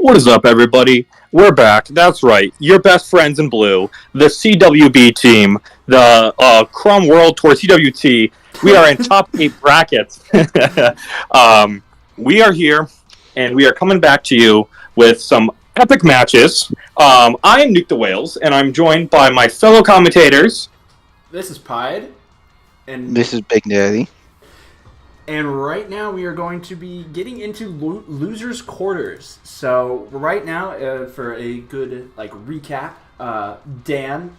What is up, everybody? We're back. That's right. Your best friends in blue, the CWB team, the Crumb World Tour CWT. We are in top 8 brackets. We are here, and we are coming back to you with some epic matches. I am Nuke the Whales, and I'm joined by my fellow commentators. This is Pied, and This is Big Daddy. And right now we are going to be getting into losers' quarters. So right now, for a good recap, Dan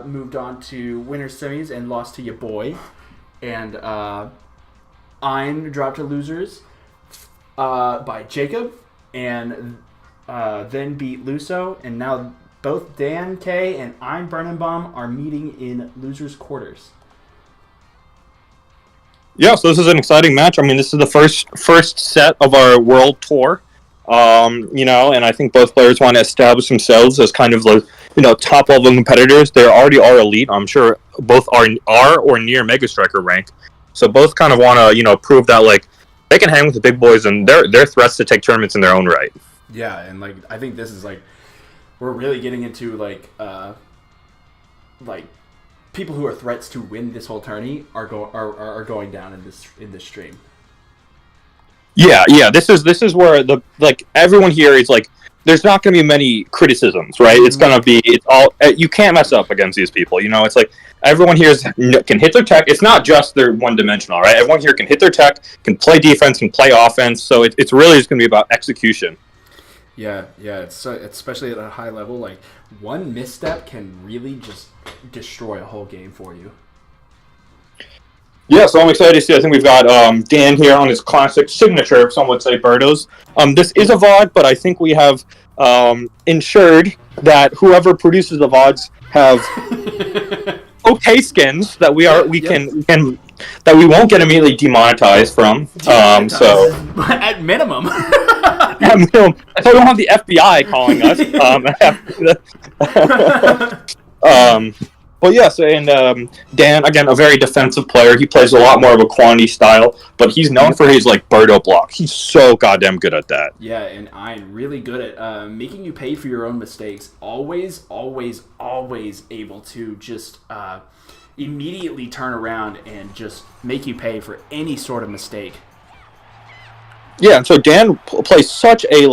moved on to winners semis and lost to your boy, and Ein dropped to losers by Jacob, and then beat Luso, and now both Dan K and Ein Birnenbaum are meeting in losers' quarters. Yeah, so this is an exciting match. I mean, this is the first set of our world tour, and I think both players want to establish themselves as kind of top level competitors. They already are elite. I'm sure both are or near Mega Striker rank. So both kind of want to prove that they can hang with the big boys and they're threats to take tournaments in their own right. Yeah, and I think this is we're really getting into people who are threats to win this whole tourney are going down in this stream. Yeah. This is where everyone here is there's not going to be many criticisms, right? It's going to be you can't mess up against these people. It's everyone here can hit their tech. It's not just they're one dimensional, right? Everyone here can hit their tech, can play defense, can play offense. So it's really just going to be about execution. Yeah. It's especially at a high level. One misstep can really just destroy a whole game for you. Yeah, so I'm excited to see. I think we've got Dan here on his classic signature, some would say, Birdos. This is a VOD, but I think we have ensured that whoever produces the VODs have okay skins that that we won't get immediately demonetized from. So at minimum. So we don't have the FBI calling us. But yes, and Dan, again, a very defensive player. He plays a lot more of a quantity style, but he's known for his Birdo block. He's so goddamn good at that. Yeah, and I'm really good at making you pay for your own mistakes. Always able to just immediately turn around and just make you pay for any sort of mistake. Yeah, and so Dan plays such a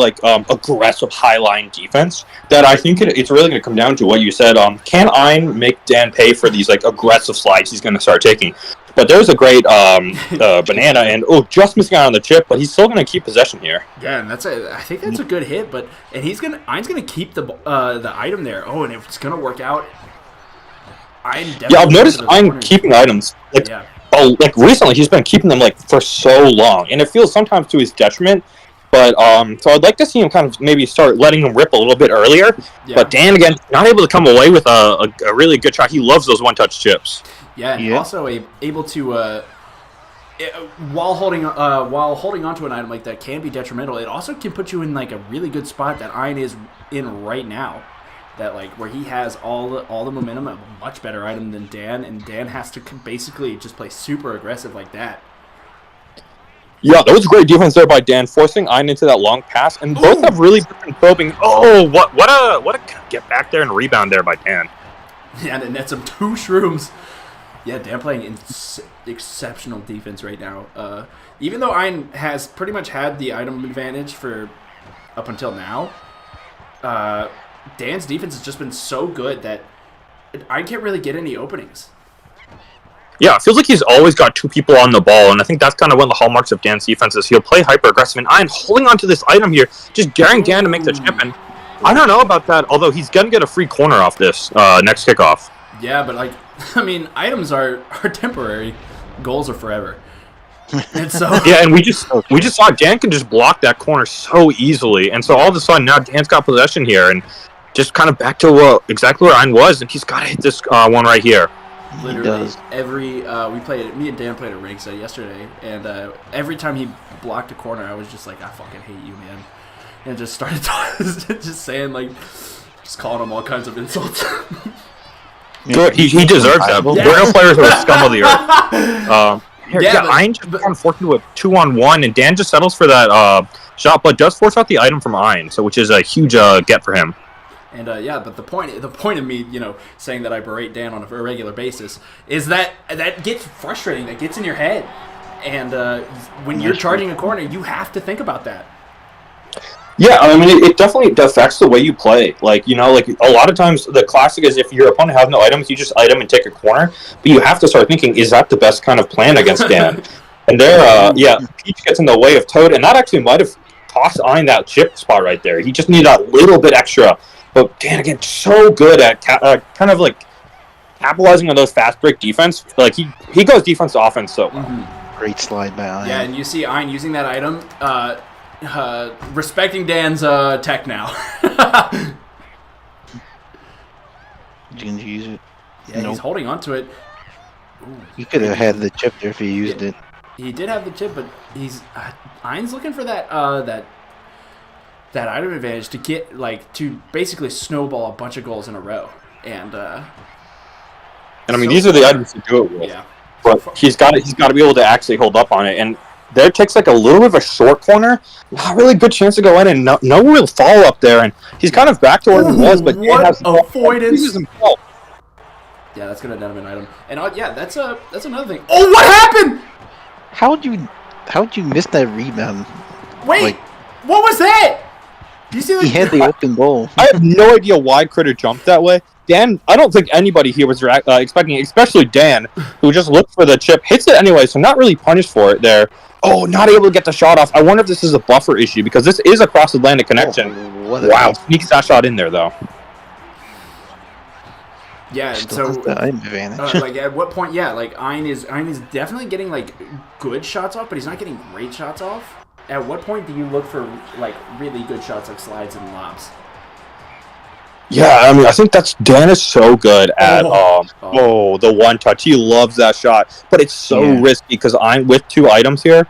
aggressive high-line defense that I think it's really going to come down to what you said. Can Ein make Dan pay for these aggressive slides he's going to start taking? But there's a great banana, and just missing out on the chip, but he's still going to keep possession here. Yeah, and I think that's a good hit. Ein's going to keep the item there. Oh, and if it's going to work out, I've noticed Ein keeping items. Recently he's been keeping them for so long, and it feels sometimes to his detriment. But so I'd like to see him kind of maybe start letting them rip a little bit earlier. Yeah. But Dan, again, not able to come away with a really good shot. He loves those one-touch chips. Yeah, and also able to while holding on to an item like that can be detrimental. It also can put you in a really good spot that Ein is in right now. That where he has all the momentum, a much better item than Dan, and Dan has to basically just play super aggressive like that. Yeah, that was great defense there by Dan, forcing Ein into that long pass, and both have really been probing. Oh, what a get back there and rebound there by Dan. Yeah, and it nets him 2 shrooms. Yeah, Dan playing exceptional defense right now. Even though Ein has pretty much had the item advantage for up until now. Dan's defense has just been so good that I can't really get any openings. Yeah, it feels like he's always got 2 people on the ball, and I think that's kind of one of the hallmarks of Dan's defense is he'll play hyper-aggressive, and I'm holding on to this item here, just daring Dan to make the chip, and I don't know about that, although he's going to get a free corner off this next kickoff. Yeah, but items are temporary, goals are forever. And so yeah, and we just saw Dan can just block that corner so easily, and so all of a sudden now Dan's got possession here, and just kind of back to exactly where Ein was, and he's got to hit this one right here. Literally me and Dan played at Rigs yesterday, and every time he blocked a corner, I was just I fucking hate you, man, and just started just saying just calling him all kinds of insults. He deserves that. Yeah. We're no players who are scum of the earth. Ein just kind of forced into a 2-on-1, and Dan just settles for that shot, but does force out the item from Ein, so which is a huge get for him. And but the point of me, saying that I berate Dan on a regular basis is that gets frustrating. That gets in your head, and when you're charging a corner, you have to think about that. Yeah, I mean, it definitely affects the way you play. Like, a lot of times the classic is if your opponent has no items, you just item and take a corner. But you have to start thinking, is that the best kind of plan against Dan? And there, Peach gets in the way of Toad, and that actually might have tossed Ein that chip spot right there. He just needed a little bit extra. But Dan, again, so good at kind of like capitalizing on those fast break defense. Like, he goes defense to offense so well. Mm-hmm. Great slide by Ein. Yeah, and you see Ein using that item, respecting Dan's tech now. You can use it. Yeah, he's holding on to it. He could have had the chip there if he used it. He did have the chip, but Ein's looking for that item advantage to get to basically snowball a bunch of goals in a row, and I mean, these are the items to do it with. Yeah, but he's got to be able to actually hold up on it, and there takes like a little bit of a short corner, not really good chance to go in, and no real follow up there, and he's kind of back to where he was, but what has avoidance! Himself. Yeah, that's gonna net him an item, and that's another thing. Oh, what happened? How'd you miss that rebound? Wait, what was that? You see, he had the open goal. I have no idea why Critter jumped that way. Dan, I don't think anybody here was expecting it, especially Dan, who just looked for the chip, hits it anyway, so not really punished for it there. Oh, not able to get the shot off. I wonder if this is a buffer issue, because this is a cross-Atlantic connection. Oh, wow, sneaks that shot in there, though. Yeah, still so the advantage. at what point? Yeah, Ein is definitely getting good shots off, but he's not getting great shots off. At what point do you look for really good shots like slides and lobs? Yeah, I mean, I think Dan is so good at the one touch. He loves that shot, but it's so risky because I'm with two items here.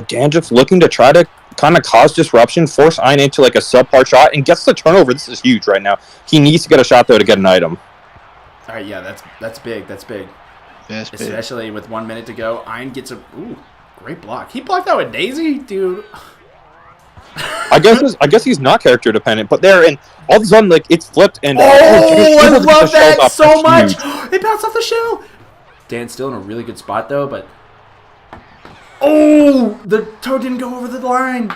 Dan just looking to try to kind of cause disruption, force Ein into a subpar shot, and gets the turnover. This is huge right now. He needs to get a shot though to get an item. All right, yeah, that's big. That's big. That's big. Especially with 1 minute to go. Ein gets a great block. He blocked that with Daisy, dude. I guess he's not character dependent, but there, and all of a sudden it's flipped and I love that so much. It bounced off the shell. Dan's still in a really good spot though, but the toe didn't go over the line.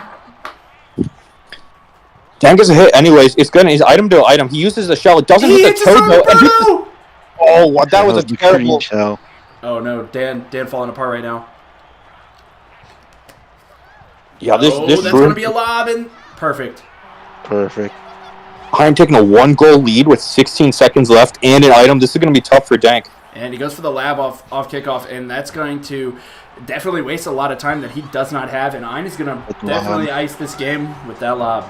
Dan gets a hit anyways. It's gonna his item to item. He uses the shell. It doesn't hit the toe though. That was a terrible shell. Oh no, Dan falling apart right now. Yeah, this that's gonna be a lob and perfect. I'm taking a 1-goal lead with 16 seconds left and an item. This is gonna be tough for Dank. And he goes for the lab off kickoff, and that's going to definitely waste a lot of time that he does not have. And Ein is gonna definitely ice this game with that lob.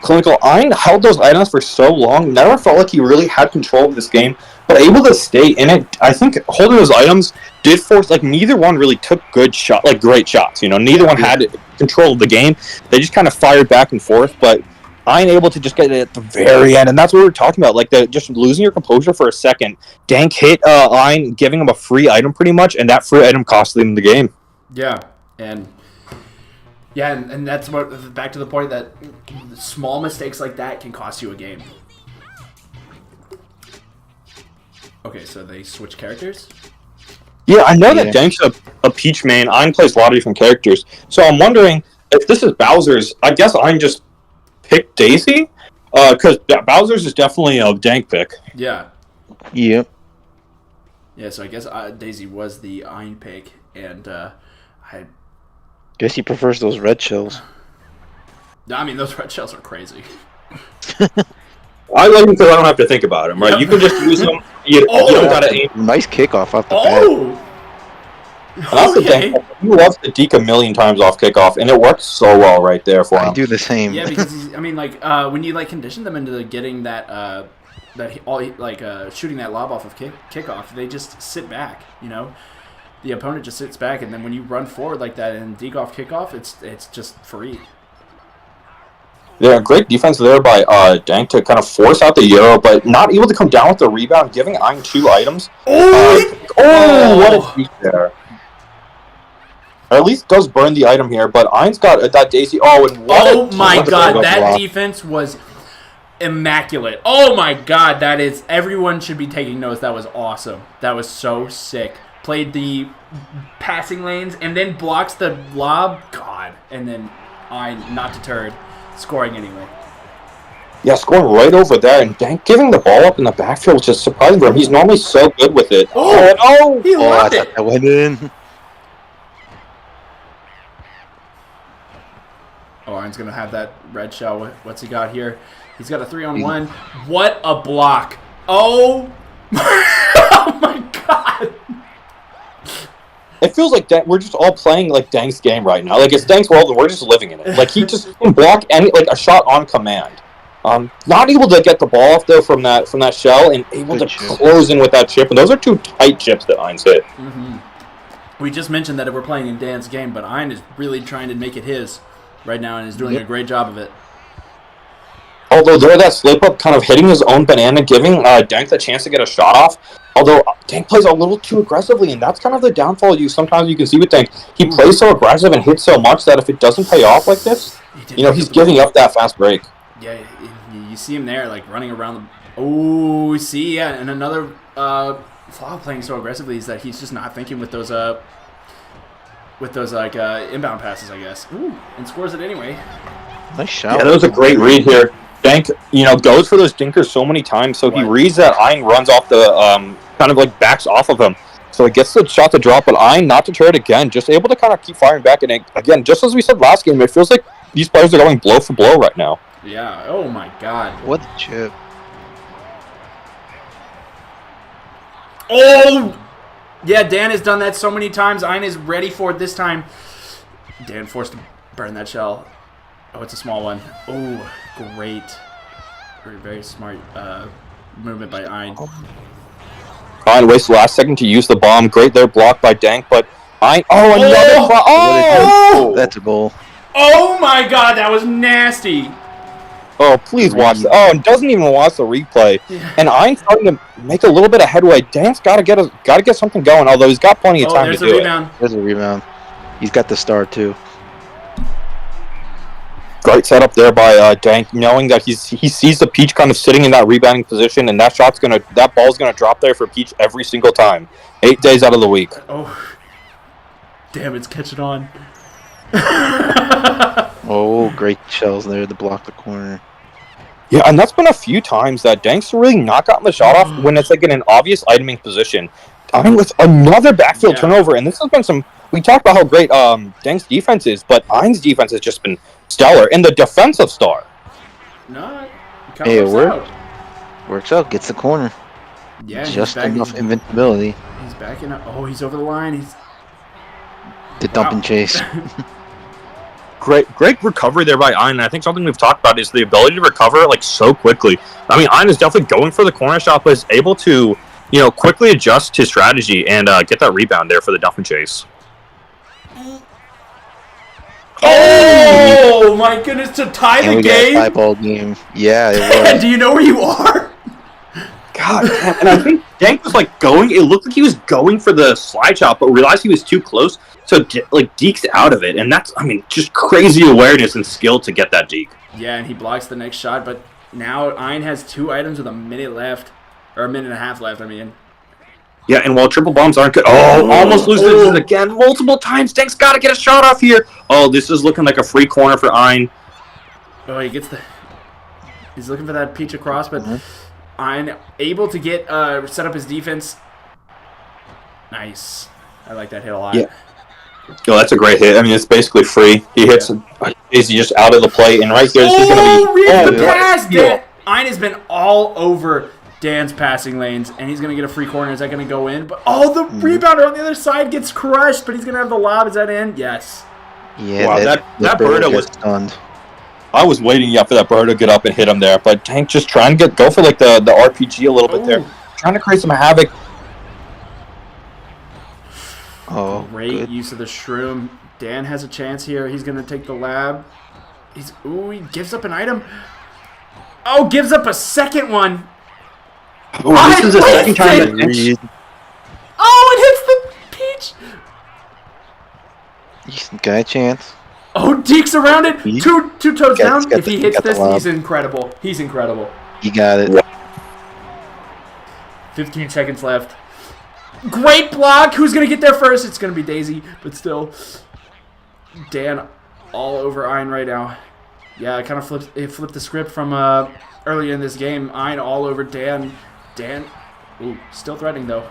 Clinical Ein held those items for so long, never felt like he really had control of this game, but able to stay in it. I think holding those items did force, neither one really took great shots. Neither one had control of the game. They just kind of fired back and forth, but Ein able to just get it at the very end, and that's what we were talking about, just losing your composure for a second. Dank hit Ein, giving him a free item pretty much, and that free item cost him the game. Yeah, and that's what, back to the point that small mistakes like that can cost you a game. Okay, so they switch characters? Yeah, I know that Dank's a Peach main. Ein plays a lot of different characters. So I'm wondering, if this is Bowser's, I guess Ein just picked Daisy? Because Bowser's is definitely a Dank pick. Yeah. Yep. Yeah, so I guess Daisy was the Ein pick, and I guess he prefers those red shells. I mean, those red shells are crazy. I like them because I don't have to think about them, right? Yep. You can just use them. You don't gotta aim. Nice kickoff off the bat. That's the thing. He loves to deke a million times off kickoff, and it works so well right there for him. I do the same. Yeah, because when you condition them into getting that shooting that lob off of kickoff, they just sit back. The opponent just sits back, and then when you run forward like that and deke off kickoff, it's just free. Yeah, great defense there by Dank to kind of force out the Euro, but not able to come down with the rebound, giving Ein 2 items. What a beat there. Or at least does burn the item here, but Ein's got that Daisy. Oh, and what Oh my god, that defense was immaculate. Oh my god, that is... Everyone should be taking notes. That was awesome. That was so sick. Played the passing lanes and then blocks the lob. God. And then Ein, not deterred, scoring anyway. Yeah, scoring right over there, and Dank giving the ball up in the backfield, which is surprising for him. He's normally so good with it. Oh, he loved I it. thought that went in. Oh, Ein's going to have that red shell. What's he got here? He's got a 3-on-1. What a block. Oh, oh my god. It feels like we're just all playing like Dank's game right now. Like, it's Dank's world, and we're just living in it. Like, he just can block a shot on command. Not able to get the ball off, though, from that shell, and able to close in with that chip. And those are two tight chips that Ein's hit. Mm-hmm. We just mentioned that we're playing in Dan's game, but Ein is really trying to make it his right now and is doing a great job of it. Although there, that slip-up kind of hitting his own banana, giving Dank the chance to get a shot off. Although Dank plays a little too aggressively, and that's kind of the downfall sometimes you can see with Dank. He plays so aggressive and hits so much that if it doesn't pay off like this, he's giving up that fast break. Yeah, you see him there, like, running around the... Oh, see, yeah, and another flaw playing so aggressively is that he's just not thinking with those inbound passes, I guess. Ooh, and scores it anyway. Nice shot. Yeah, that was a great read here. Dank, goes for those dinkers so many times, so he reads that Ein runs off the, kind of like backs off of him. So he gets the shot to drop, but Ein not deterred again, just able to kind of keep firing back. And again, just as we said last game, it feels like these players are going blow for blow right now. Yeah, oh my god. What a chip. Oh! Yeah, Dan has done that so many times. Ein is ready for it this time. Dan forced to burn that shell. Oh, it's a small one. Oh, great. Very, very smart movement by Ein. Ein wastes the last second to use the bomb. Great there, blocked by Dank, but Ein... Oh, another... Oh! That's a goal. Oh my god, that was nasty. Oh, please watch that. Oh, and doesn't even watch the replay. Yeah. And Ein's starting to make a little bit of headway. Dank's got to get something going, although he's got plenty of time to do rebound. There's a rebound. He's got the star, too. Great setup there by Dank, knowing that he sees the Peach kind of sitting in that rebounding position, and that ball's gonna drop there for Peach every single time, 8 days out of the week. Oh, damn! It's catching on. Oh, great shells there to block the corner. Yeah, and that's been a few times that Dank's really not gotten the shot off when it's like in an obvious iteming position. I mean, with another backfield turnover, and this has been some. We talked about how great Dank's defense is, but Ein's defense has just been stellar, and the defensive star. No, it works. Works out, gets the corner. Yeah, just enough invincibility. He's backing up. Oh, he's over the line. He's the dump and chase. Great recovery there by Ein. And I think something we've talked about is the ability to recover like so quickly. I mean, Ein is definitely going for the corner shot, but is able to quickly adjust his strategy and get that rebound there for the dump and chase. Oh my goodness! To tie the game. Got a 5-ball game. Yeah, it was. Do you know where you are? God, and I think Dank was like going. It looked like he was going for the slide shot, but realized he was too close, so deked out of it. And that's, I mean, just crazy awareness and skill to get that deke. Yeah, and he blocks the next shot. But now Ein has 2 items with a minute left, or a minute and a half left. I mean. Yeah, and while triple bombs aren't good... Oh, almost loses it again multiple times. Dank's got to get a shot off here. Oh, this is looking like a free corner for Ein. Oh, he gets the... He's looking for that Peach across, but Ein able to get set up his defense. Nice. I like that hit a lot. Yeah. Yo, that's a great hit. I mean, it's basically free. He hits Daisy just out of the play, and right here, this is going to be... Read the pass! Ein has been all over Dan's passing lanes, and he's going to get a free corner. Is that going to go in? But the rebounder on the other side gets crushed, but he's going to have the lob. Is that in? Yes. Yeah, wow, that Berta was stunned. I was waiting for that Berta to get up and hit him there, but Dank just trying to go for like the RPG a little bit there. Trying to create some havoc. Oh, great use of the shroom. Dan has a chance here. He's going to take the lab. He gives up an item. Oh, gives up a second one. Oh, this is the second time that it hits the Peach. He's got a chance. Oh, Deke's around it. Two toes down. If he hits this, lob. he's incredible. He's incredible. He got it. 15 seconds left. Great block. Who's going to get there first? It's going to be Daisy, but still. Dan all over Ein right now. Yeah, it kind of flipped the script from earlier in this game. Ein all over Dan. Dan, ooh, still threatening though.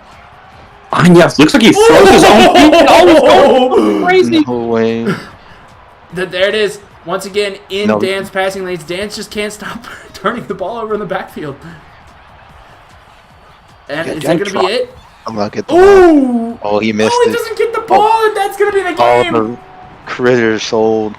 Ein, yes, looks like he froze his own feet. Oh, crazy. No way. There it is. Once again, in Dan's passing lanes. Dan just can't stop turning the ball over in the backfield. And is that going to be it? I'm not getting the ball. Oh, he missed it. He doesn't get the ball, and that's going to be the game. Oh, the critter sold.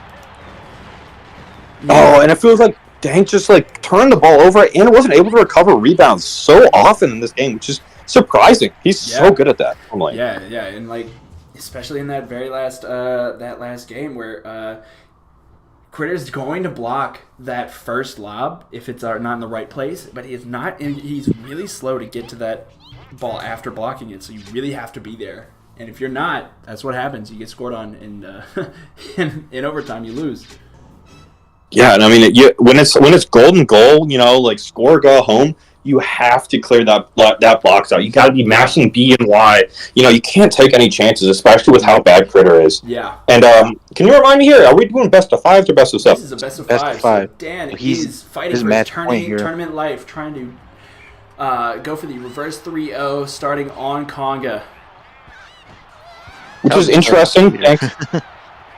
Oh, and it feels like Dan just like turned the ball over and wasn't able to recover rebounds so often in this game, which is surprising. He's so good at that. I'm like, yeah, and like especially in that very last game where Critter's going to block that first lob if it's not in the right place, but he's not. He's really slow to get to that ball after blocking it, so you really have to be there. And if you're not, that's what happens. You get scored on, and in overtime you lose. Yeah, and I mean, when it's golden goal, like score, go home, you have to clear that box out. You got to be mashing B and Y. You can't take any chances, especially with how bad Critter is. Yeah. And can you remind me here? Are we doing best of 5s or best of 7s? This is a best of 5. So Dan is fighting for his tournament life, trying to go for the reverse 3-0, starting on Conga. Which is interesting. Thanks.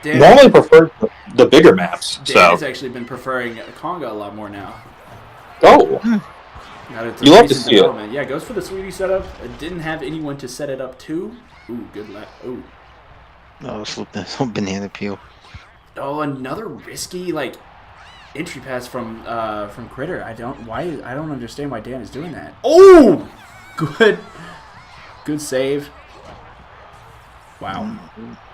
Normally prefer the bigger maps. Dan has actually been preferring Conga a lot more now. Oh. You love to see it. Yeah, goes for the sweetie setup. It didn't have anyone to set it up to. Ooh, good luck. Ooh. Oh, some banana peel. Oh, another risky entry pass from Critter. I don't understand why Dan is doing that. Oh, good save. Wow.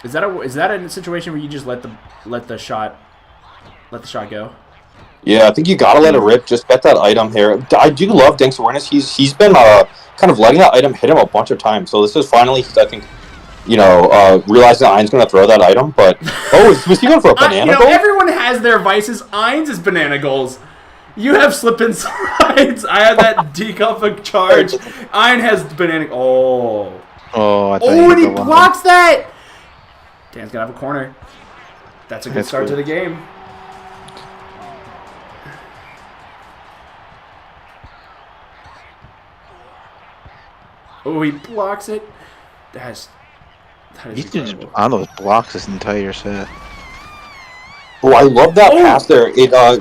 Is that a situation where you just let the shot go? Yeah, I think you gotta let it rip. Just get that item here. I do love Dink's awareness. He's been kind of letting that item hit him a bunch of times. So this is finally, I think, realizing that Ein's gonna throw that item. But was he going for a banana goal? Everyone has their vices. Ein's is banana goals. You have slip and slides. I had that decuff charge. Ein has banana. And he blocks that! Dan's going to have a corner. That's a good start to the game. Oh, he blocks it. He's just on those blocks this entire set. Oh, I love that pass there.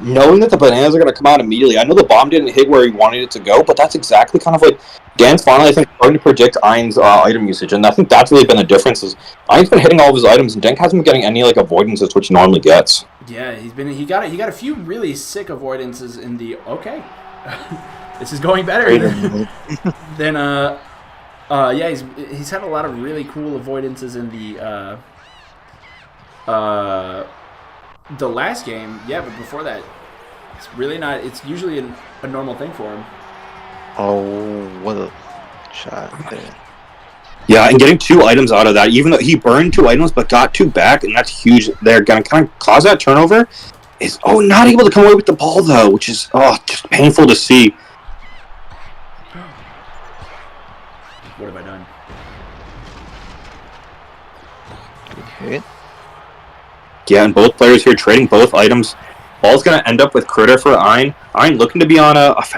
Knowing that the bananas are going to come out immediately. I know the bomb didn't hit where he wanted it to go, but that's exactly kind of like Dan's finally, I think, starting to predict Ein's item usage, and I think that's really been the difference. Is Ein's been hitting all of his items, and Dank hasn't been getting any avoidances, which he normally gets. Yeah, he got a few really sick avoidances in the this is going better than he's had a lot of really cool avoidances in the last game. Yeah, but before that, it's really not. It's usually a normal thing for him. Oh, what a shot there. Yeah, and getting 2 items out of that, even though he burned 2 items but got 2 back, and that's huge. They're going to kind of cause that turnover. Is not able to come away with the ball, though, which is just painful to see. What have I done? Good hit. Yeah, and both players here trading both items. Ball's going to end up with Critter for Ein. Ein looking to be on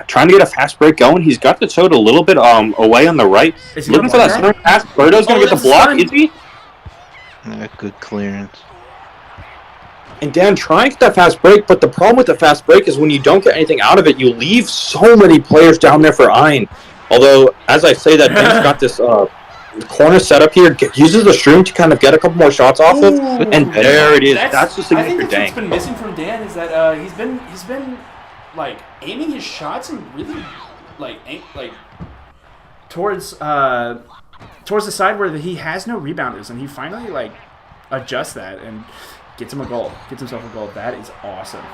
trying to get a fast break going. He's got the toad a little bit away on the right. Looking for that center pass. Birdo's going to get the block. Is he? Yeah, good clearance. And Dan trying to get that fast break, but the problem with the fast break is when you don't get anything out of it, you leave so many players down there for Ein. Although, as I say that, Dan's got this corner setup here, uses the stream to kind of get a couple more shots off of, and there it is. That's the thing for Dan. What's been missing from Dan is that he's been aiming his shots and really towards the side where he has no rebounders, and he finally adjusts that and gets himself a goal. That is awesome.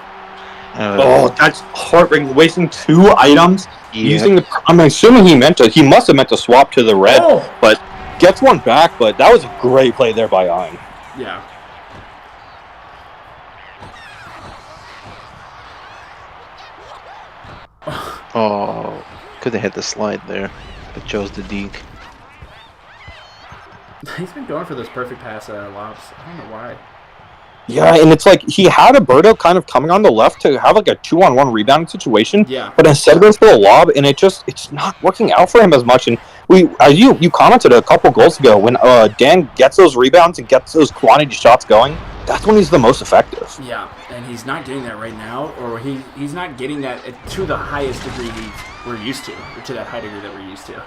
That's heartbreaking. Wasting 2 items. Yeah. I'm assuming he must have meant to swap to the red, but gets one back. But that was a great play there by Ein. Yeah. Oh, could have had the slide there, but chose the deke. He's been going for those perfect pass lobs. I don't know why. Yeah, and it's like he had Alberto kind of coming on the left to have like a 2-on-1 rebounding situation. Yeah. But instead goes for a lob, and it's not working out for him as much. And as you commented a couple goals ago, when Dan gets those rebounds and gets those quantity shots going, that's when he's the most effective. Yeah, and he's not getting that right now, or he's not getting that to the highest degree we're used to, or to that high degree that we're used to.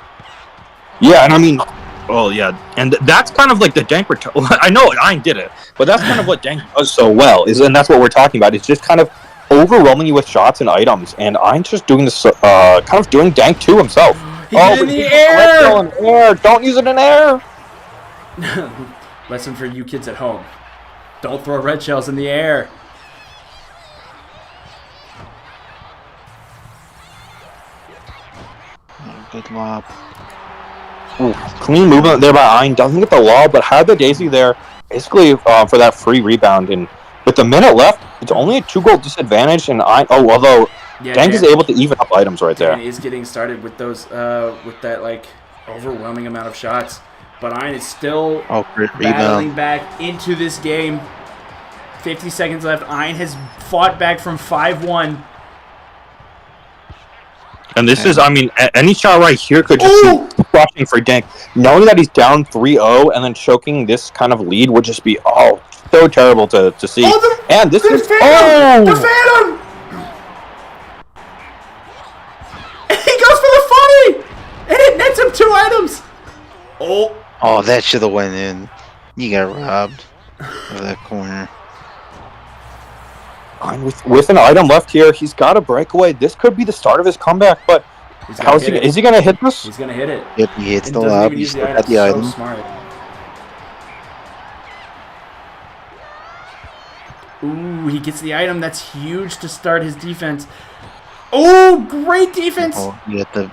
Yeah, and I mean, oh yeah, and that's kind of like the Dank I know I did it, but that's kind of what Dank does so well, and that's what we're talking about. It's just kind of overwhelming you with shots and items, and I'm just doing this, kind of doing Dank too himself. He did it in the air! Don't use it in air! Lesson for you kids at home. Don't throw red shells in the air. Oh, good lob. Ooh, clean movement there by Ein. Doesn't get the lob, but had the daisy there basically for that free rebound. And with a minute left, it's only a 2-goal disadvantage. And although Dank is able to even up items right there. Dan is getting started with those, with that like overwhelming amount of shots. But Ein is still battling back into this game. 50 seconds left. Ein has fought back from 5-1. And this is, I mean, any shot right here could just be crushing for Dank. Knowing that he's down 3-0 and then choking this kind of lead would just be, so terrible to see. And this is, the Phantom! He goes for the funny! And it nets him 2 items! Oh, that should have went in. You got robbed of that corner. With an item left here, he's got a breakaway. This could be the start of his comeback, but is he going to hit this? He's going to hit it. Yep, he hits the lob. He's still got the item. So smart. Ooh, he gets the item. That's huge to start his defense. Oh, great defense! Oh, you have to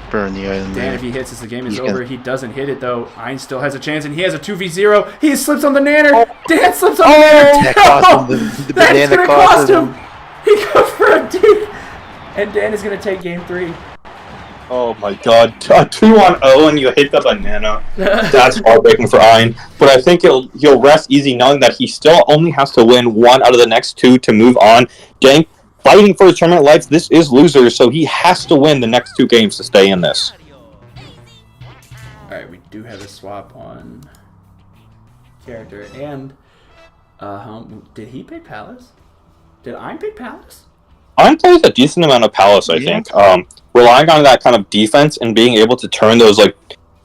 burn the item. Dan, if he hits this, the game is over. He doesn't hit it, though. Ein still has a chance, and he has a 2v0. He slips on the nanner. Dan slips on the nanner. That cost him. The That's going to cost him. He goes for a deke. And Dan is going to take game 3. Oh my god. 2-on-0 and you hit the banana. That's heartbreaking for Ein. But I think he'll rest easy knowing that he still only has to win 1 out of the next 2 to move on. Dank fighting for his tournament life. This is losers, so he has to win the next 2 games to stay in this. Alright, we do have a swap on character. And, did he pick Palace? Did Ein pick Palace? Ein plays a decent amount of Palace, I think. Relying on that kind of defense and being able to turn those, like,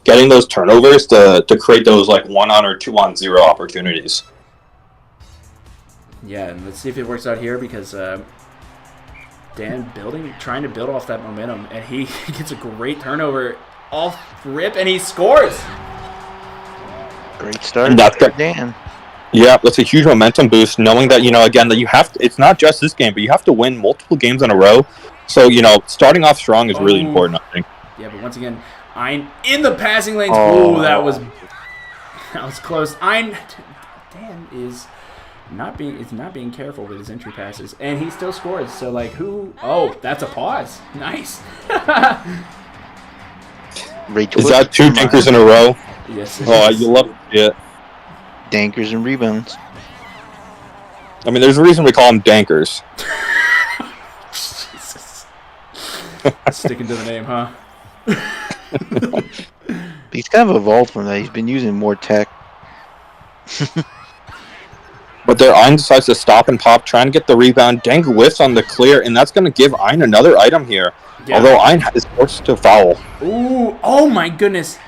getting those turnovers to create those, like, 1-on or 2-on-0 opportunities. Yeah, and let's see if it works out here because Dan trying to build off that momentum, and he gets a great turnover off rip, and he scores. Great start. And that's Dan. Yeah, that's a huge momentum boost, knowing that, again, that you have to, it's not just this game, but you have to win multiple games in a row. So, starting off strong is really important, I think. Yeah, but once again, Ein in the passing lanes. Oh, that was close. Dan is not being careful with his entry passes, and he still scores. So, like, who? Oh, that's a pause. Nice. Is that 2 dinkers in a row? Yes. Oh, you love it. Dankers and rebounds. I mean, there's a reason we call them dankers. Jesus. Sticking to the name, huh? He's kind of evolved from that. He's been using more tech. But there, Ein decides to stop and pop, trying to get the rebound. Dank whiffs on the clear, and that's going to give Ein another item here. Yeah. Although Ein is forced to foul. Ooh, oh my goodness.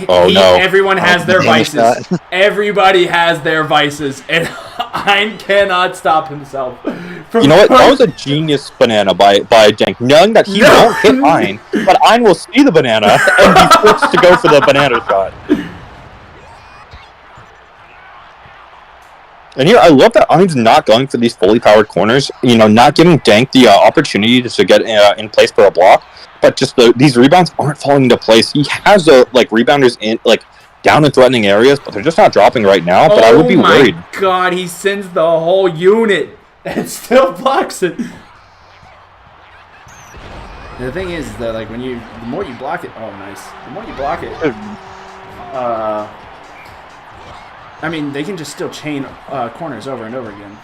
No. Everyone has their vices. Everybody has their vices, and Ein cannot stop himself. You know what? That was a genius banana by Dank, knowing that he won't hit Ein, but Ein will see the banana and be forced to go for the banana shot. And here, I love that Ein's not going for these fully powered corners, not giving Dank the opportunity to get in place for a block. But just these rebounds aren't falling into place. He has rebounders in down in threatening areas, but they're just not dropping right now. But I would be worried. Oh my god, he sends the whole unit and still blocks it. The thing is that like the more you block it, oh nice. The more you block it, I mean they can just still chain corners over and over again.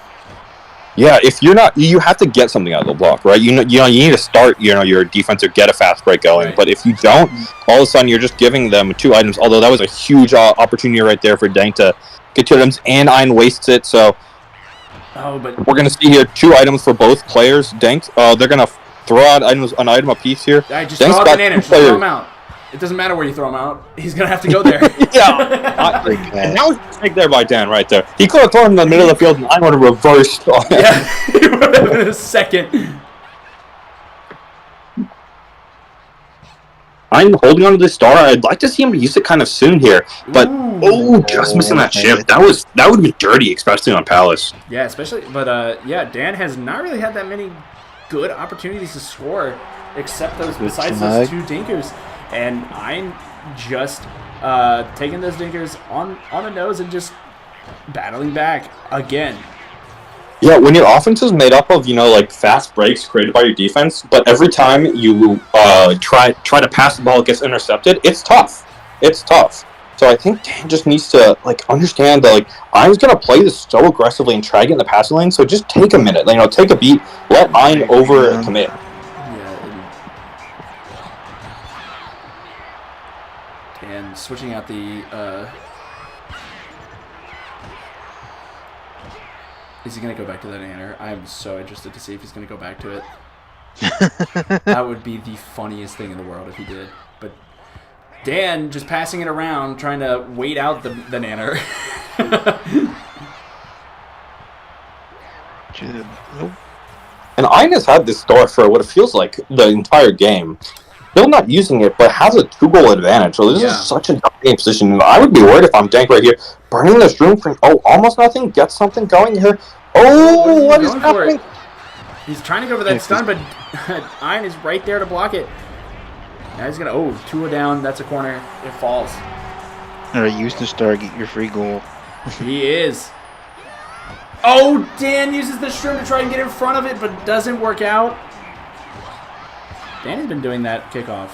Yeah, if you're not, you have to get something out of the block, right? You need to start, your defense or get a fast break going. Right. But if you don't, all of a sudden you're just giving them 2 items. Although that was a huge opportunity right there for Dank to get 2 items, and Ein wastes it. So we're gonna see here 2 items for both players. Dank, they're gonna throw out an item apiece here. I just throw out the banana. Just throw him out. It doesn't matter where you throw him out. He's gonna have to go there. Yeah. And that was a mistake there by Dan right there. He could have thrown him in the middle of the field, and I would have reversed. Yeah, he would have in a second. I'm holding on to this star. I'd like to see him use it kind of soon here, but just missing that chip. That would be dirty, especially on Palace. Yeah, especially. But Dan has not really had that many good opportunities to score, except besides those 2 dinkers. And I'm just taking those dinkers on the nose and just battling back again. Yeah, when your offense is made up of fast breaks created by your defense, but every time you try to pass the ball, it gets intercepted. It's tough. So I think Dan just needs to understand that I was gonna play this so aggressively and try to get in the passing lane. So just take a minute, take a beat, let Ein over commit. And switching out the is he going to go back to that Anner? I'm so interested to see if he's going to go back to it. That would be the funniest thing in the world if he did. But Dan just passing it around, trying to wait out the Nanner. And Ein has had this star for what it feels like the entire game. Still not using it, but has a 2-goal advantage. So this is such a dominating position. I would be worried if I'm Dank right here. Burning this room for almost nothing. Get something going here. What is happening? He's trying to go for that stun, but Ein is right there to block it. Now he's gonna 2 down. That's a corner. It falls. Alright, use the star, get your free goal. He is. Oh, Dan uses the shrimp to try and get in front of it, but doesn't work out. Danny's been doing that kickoff.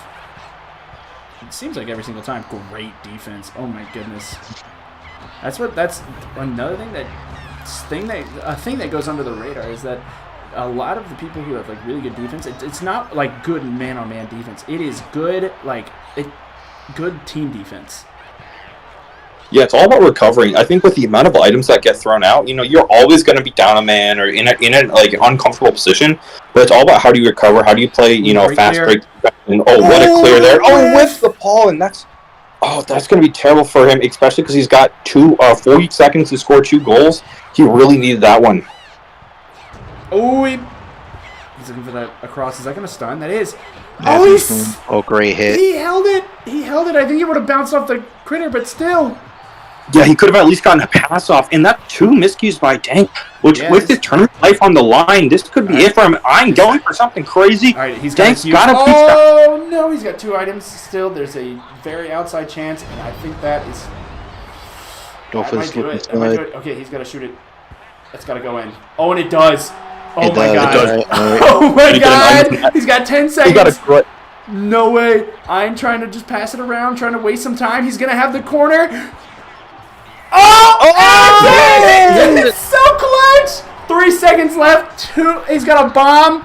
It seems like every single time. Great defense. Oh my goodness. That's another thing a thing that goes under the radar is that a lot of the people who have really good defense, it's not good man-on-man defense. It is good good team defense. Yeah, it's all about recovering. I think with the amount of items that get thrown out, you're always going to be down a man or in an uncomfortable position. But it's all about how do you recover, how do you play, fast break. And, what a clear there! With the ball, and that's going to be terrible for him, especially because he's got 40 seconds to score 2 goals. He really needed that one. He's looking for that across. Is that going to stun? That is. Great hit. He held it. I think it would have bounced off the critter, but still. Yeah, he could have at least gotten a pass off, and that 2 miscues by Dank, which with his tournament life on the line, this could be it for him. I'm going for something crazy. All right, he's Dank's got to no, he's got 2 items still. There's a very outside chance, and I think that is. Go for the slip and slide. Okay, he's got to shoot it. That's got to go in. Oh, and it does. Oh it my does. god. All right. Oh my god. He's got 10 seconds. He got no way. I'm trying to just pass it around, trying to waste some time. He's going to have the corner. It's so clutch! 3 seconds left. He's got a bomb.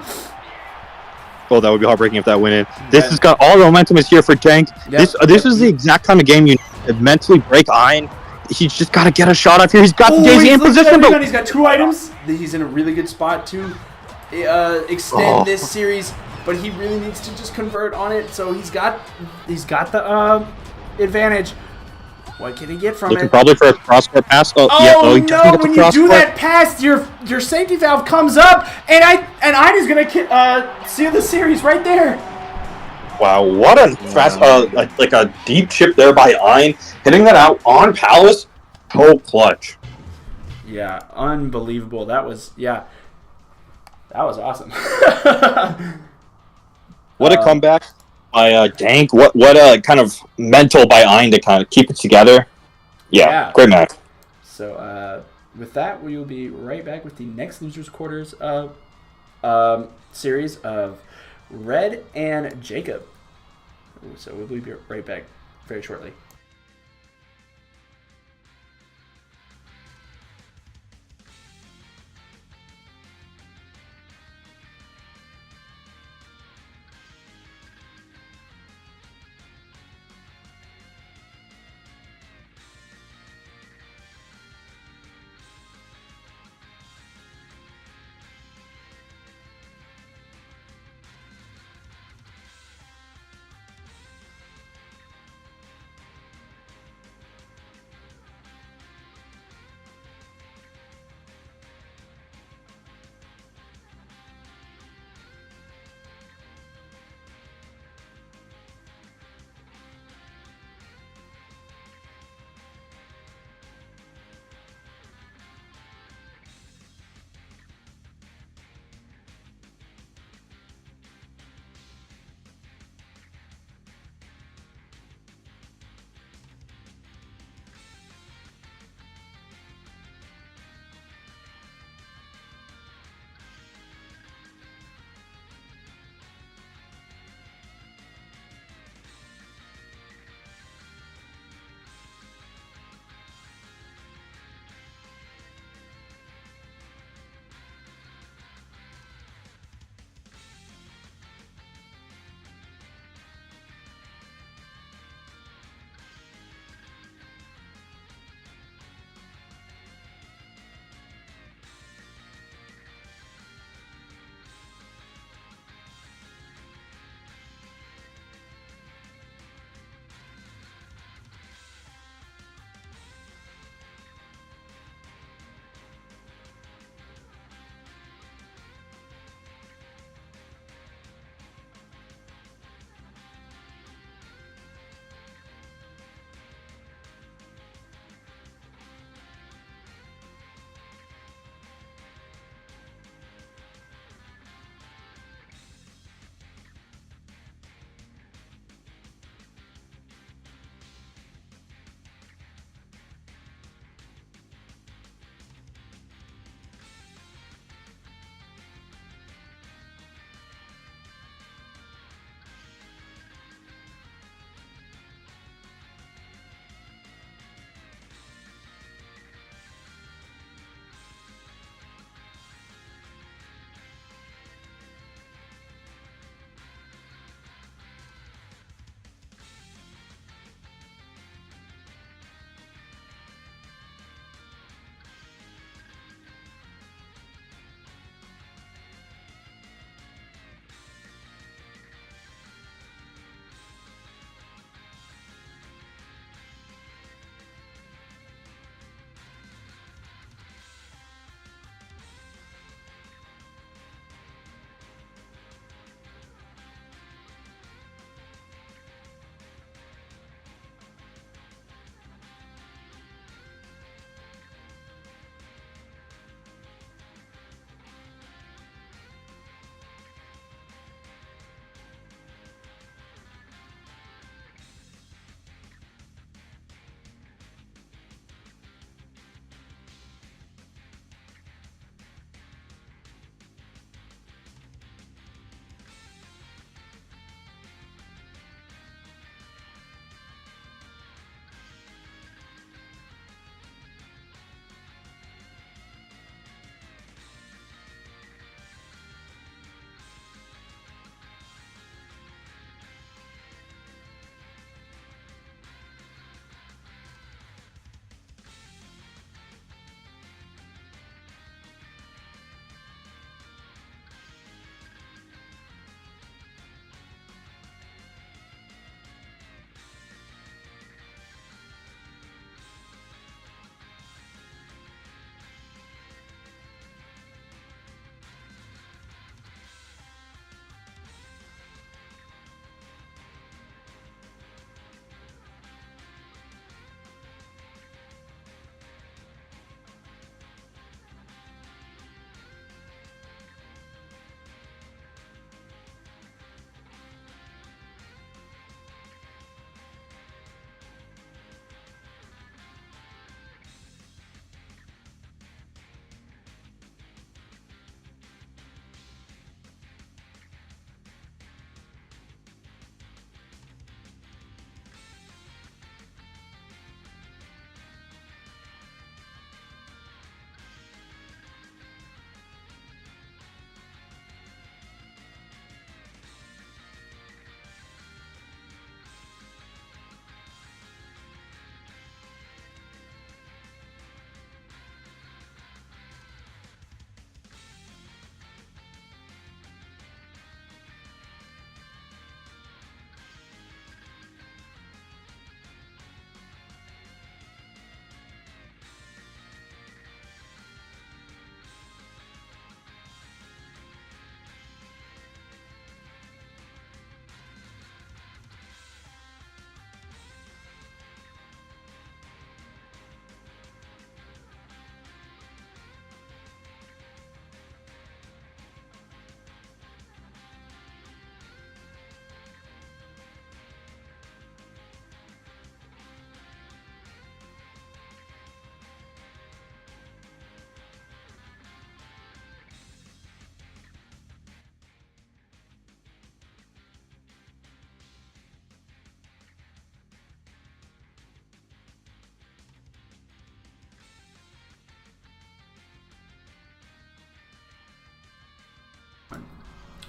Oh, that would be heartbreaking if that went in. This has got all the momentum is here for Dank. Yep. This is the exact kind of game you mentally break Ein. He's just got to get a shot off here. He's got the Daisy in position, but he's got 2 items. He's in a really good spot to extend this series, but he really needs to just convert on it. So he's got the advantage. What can he get from looking it? Probably for a crossbar pass. No! When you do that pass, your safety valve comes up, and Ein is gonna seal the series right there. Wow, what a fast, like a deep chip there by Ein, hitting that out on Palace. So clutch. Yeah, unbelievable. That was awesome. What a comeback by Dank. What kind of mental by Ein to kind of keep it together. Yeah. Great match. So with that, we will be right back with the next losers quarters series of Red and Jacob. So we'll be right back very shortly.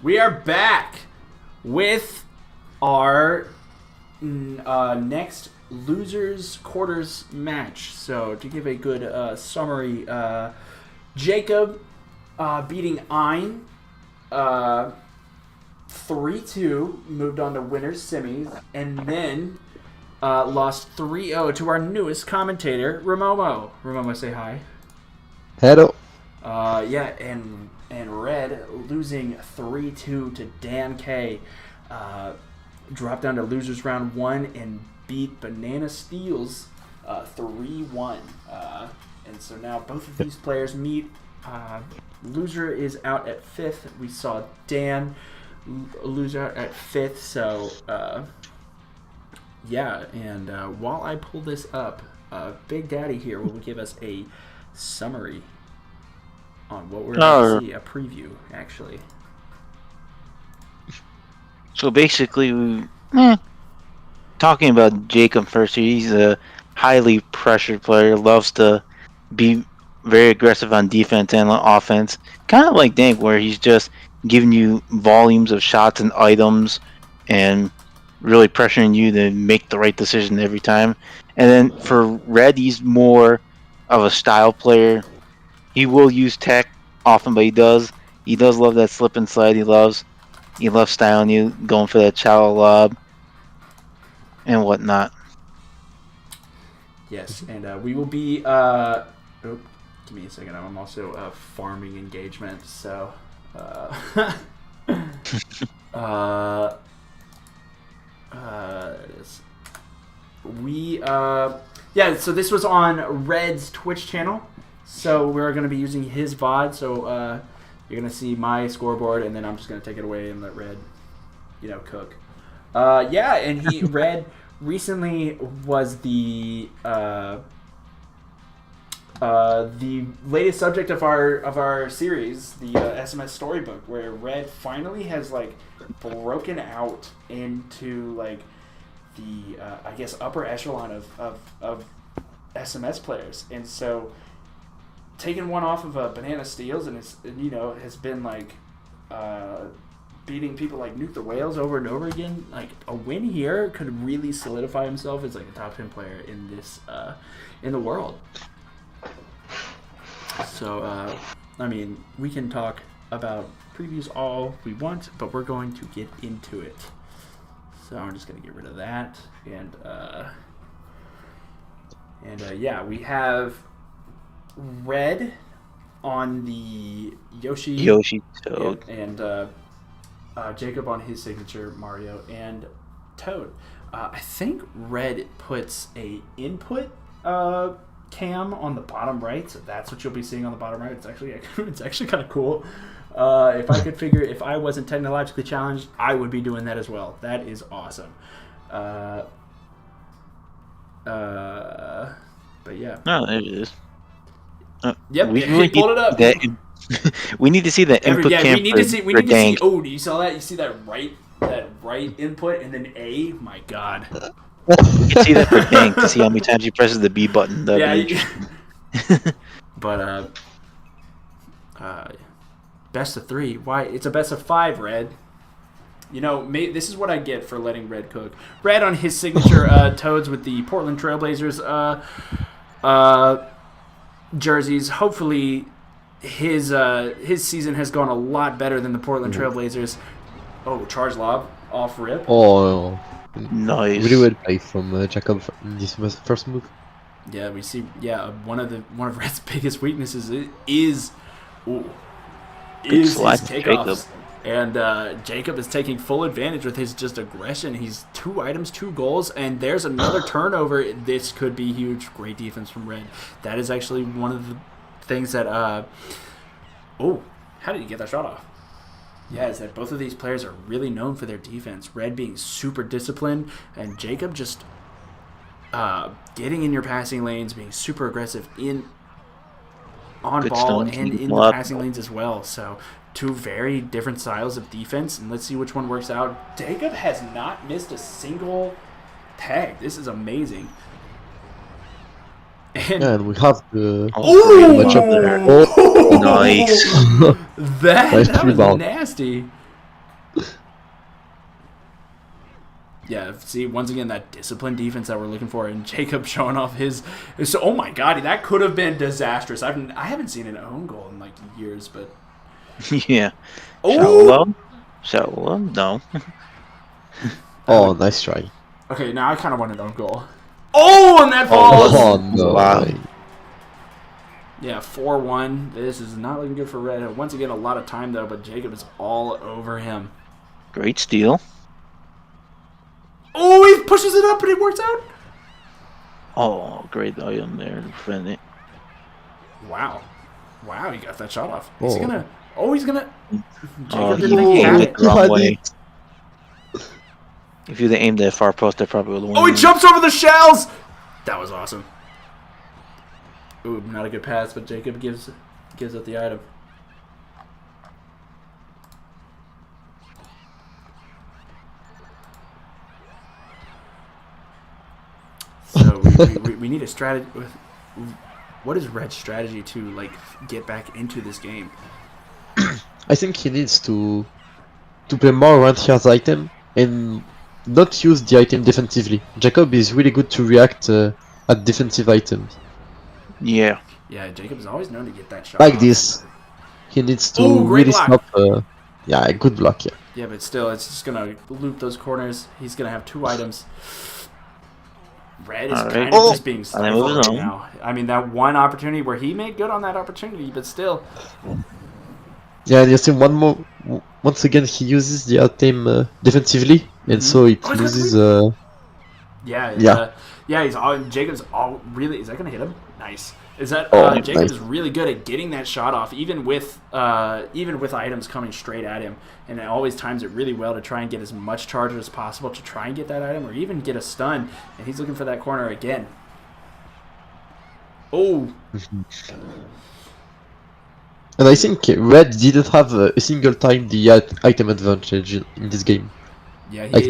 We are back with our next losers quarters match. So to give a good summary, Jacob beating Ein 3-2, moved on to winners semis, and then lost 3-0 to our newest commentator, Ramomo. Ramomo, say hi. Hello. Yeah, and Red losing 3-2 to Dan K. Dropped down to losers round 1 and beat Banana Steels 3-1. And so now both of these players meet. Loser is out at 5th. We saw Dan lose out at 5th. So, yeah. And while I pull this up, Big Daddy here will give us a summary on what we're going to see, a preview, actually. So basically, talking about Jacob first, he's a highly pressured player, loves to be very aggressive on defense and on offense. Kind of like Dank, where he's just giving you volumes of shots and items and really pressuring you to make the right decision every time. And then for Red, he's more of a style player. He will use tech often, but he does love that slip and slide. He loves styling you, going for that shallow lob and whatnot. Yes, and we will be give me a second. I'm also farming engagement, so there it is. Yeah, so this was on Red's Twitch channel. So we're going to be using his VOD. So you're going to see my scoreboard, and then I'm just going to take it away and let Red, cook. Yeah, and Red recently was the latest subject of our series, the SMS storybook, where Red finally has broken out into the I guess upper echelon of SMS players, and so taking one off of Banana Steels and has been beating people like Nuke the Whales over and over again. A win here could really solidify himself as a top 10 player in this in the world. So I mean, we can talk about previews all we want, but we're going to get into it. So I'm just gonna get rid of that, and yeah, we have Red on the Yoshi Toad, and Jacob on his signature Mario and Toad. I think Red puts a input cam on the bottom right, so that's what you'll be seeing on the bottom right. It's actually kind of cool. If I could figure, if I wasn't technologically challenged, I would be doing that as well. That is awesome. But yeah. Oh, there it is. Yep, we pulled it up. We need to see the input cam. We need to see. Oh, do you saw that? You see that right input and then A? My God. You can see that for Dank to see how many times he presses the B button. But best of 3. Why? It's a best of 5, Red. This is what I get for letting Red cook. Red on his signature Toads with the Portland Trailblazers jerseys. Hopefully, his season has gone a lot better than the Portland Trailblazers. Oh, charge lob off rip. Oh, nice. Really well played from Jacob in this first move. Yeah, we see. Yeah, one of Red's biggest weaknesses is his takeoffs. And Jacob is taking full advantage with his just aggression. He's 2 items, 2 goals, and there's another turnover. This could be huge. Great defense from Red. That is actually one of the things that... oh, how did you get that shot off? Yeah, is that both of these players are really known for their defense. Red being super disciplined, and Jacob just getting in your passing lanes, being super aggressive on ball and in the passing lanes as well. So... 2 very different styles of defense, and let's see which one works out. Jacob has not missed a single tag. This is amazing. And we have the match up there. Oh, nice. that was nasty. Yeah, see, once again, that disciplined defense that we're looking for, and Jacob showing off his... So, oh my god, that could have been disastrous. I haven't seen an own goal in, like, years, but... Yeah. Oh! Shallow? No. Oh, nice try. Okay, now I kind of want an own goal. Oh, and that falls! Oh no. Wow. Yeah, 4-1. This is not looking good for Red. Once again, a lot of time, though, but Jacob is all over him. Great steal. Oh, he pushes it up, and it works out! Oh, great item there to defend it. Wow. Wow, he got that shot off. Is he Oh. gonna... Oh, he's gonna... Oh, Jacob he didn't think he had aimed it. it the wrong Had way. it. If you'd have aimed that far post, I probably would have won. Oh, he jumps over the shells! That was awesome. Ooh, not a good pass, but Jacob gives up the item. So we need a strategy. What is Red's strategy to like get back into this game? I think he needs to play more around his item and not use the item defensively. Jacob is really good to react at defensive items. Yeah. Yeah, Jacob is always known to get that shot Like off. this. He needs to Ooh, great really block. stop. Yeah, a good block, yeah. Yeah, but still, it's just gonna loop those corners. He's gonna have 2 items. Red is Alright. kind of just being And stifled then right moving on. now. I mean, that one opportunity where he made good on that opportunity, but still. Yeah, and you see once again he uses the item defensively, and so it Oh, he's loses. Yeah, Yeah. yeah. He's all Jacob's all really. Is that gonna hit him? Nice. Is that Oh, Jacob nice. is really good at getting that shot off, even with items coming straight at him, and it always times it really well to try and get as much charge as possible to try and get that item, or even get a stun. And he's looking for that corner again. Oh, And I think Red didn't have a single time the item advantage in this game. yeah. Like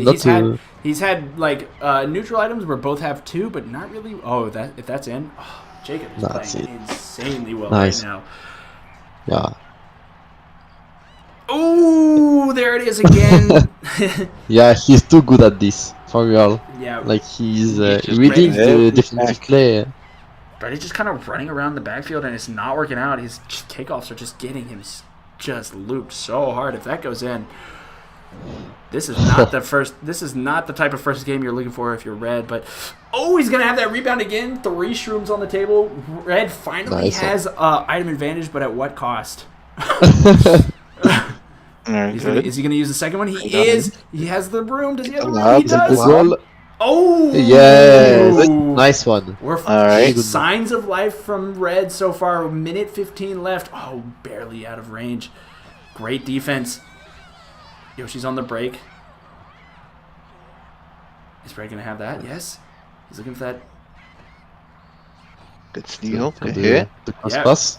He's had like neutral items where both have 2, but not really. Oh, if that's in, oh, Jacob is That's playing it. insanely well Nice. right now. Yeah. Oh, there it is again. Yeah, he's too good at this, for real. Yeah, Like he's He's just reading ready. the defensive play. but he's just kind of running around the backfield and it's not working out. His kickoffs are just getting him just looped so hard. If that goes in, this is not the first. This is not the type of first game you're looking for if you're Red. But oh, he's gonna have that rebound again. 3 shrooms on the table. Red finally Nice. has item advantage, but at what cost? Very good. Is he gonna use the second one? He got is. He has the room. Does he have the room? Wow, He the does. Goal. Oh, Yes, nice one. We're Alright. signs of life from Red so far. Minute 15 left. Oh, barely out of range. Great defense. Yoshi's on the break. Is Red gonna have that? Yes. He's looking for that. Good steal. For Good the, hit. the cross Yeah. pass.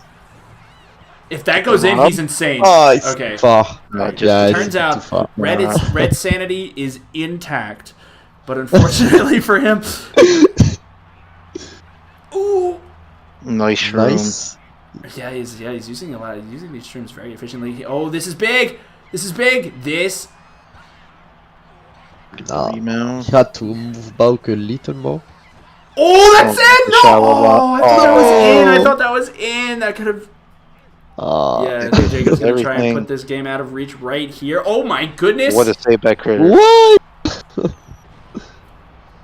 If that goes in, Up. he's insane. Oh, it's Okay. far. Right, just- Yeah, Turns it's out too far. Red's sanity is intact, but unfortunately for him, ooh. Nice room. Nice. Yeah, he's using a lot. He's using these streams very efficiently. Oh, this is big. This is big. This. No. Rebound. He had to move back a little more. Oh, that's Oh, in. the No. shallow Oh, block. I thought that was in. I Oh. thought that was in. That could have. Ah. Yeah, I think Jacob's gonna try and Everything. put this game out of reach right here. Oh my goodness. What a save by Critter. What?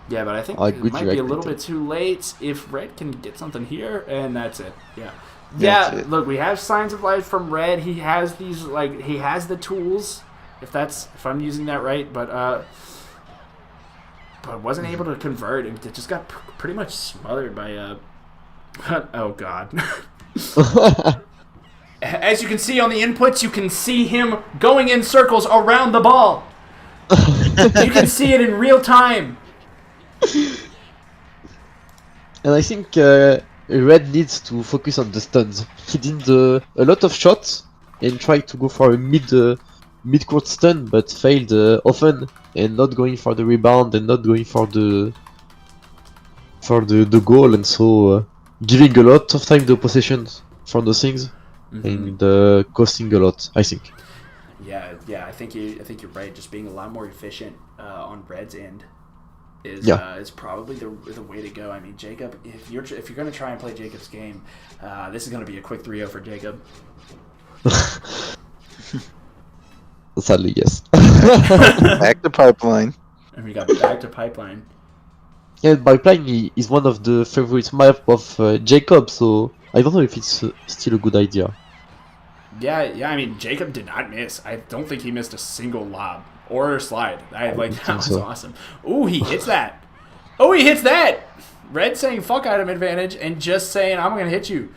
Yeah, but I think Oh, it good might be a little direct bit too late if Red can get something here, and that's it. Yeah. That's Yeah, it. look, we have signs of life from Red. He has these, like, he has the tools, if I'm using that right, but wasn't able to convert. It just got pretty much smothered by, oh god. As you can see on the inputs, you can see him going in circles around the ball. You can see it in real time. And I think Red needs to focus on the stuns. He did a lot of shots and tried to go for a mid-court stun, but failed often, and not going for the rebound and not going for the goal, and so giving a lot of time to possessions for those things and costing a lot, I think. Yeah. I think you're right. Just being a lot more efficient on Red's end is probably the way to go. I mean, Jacob, if you're going to try and play Jacob's game, this is going to be a quick 3-0 for Jacob. Sadly, yes. Back to pipeline. And we got back to pipeline. Yeah, Pipeline is one of the favorite map of Jacob, so I don't know if it's still a good idea. Yeah. I mean, Jacob did not miss. I don't think he missed a single lob or slide. That was awesome. Ooh, he hits that. Oh, he hits that. Red saying fuck item advantage and just saying I'm gonna hit you.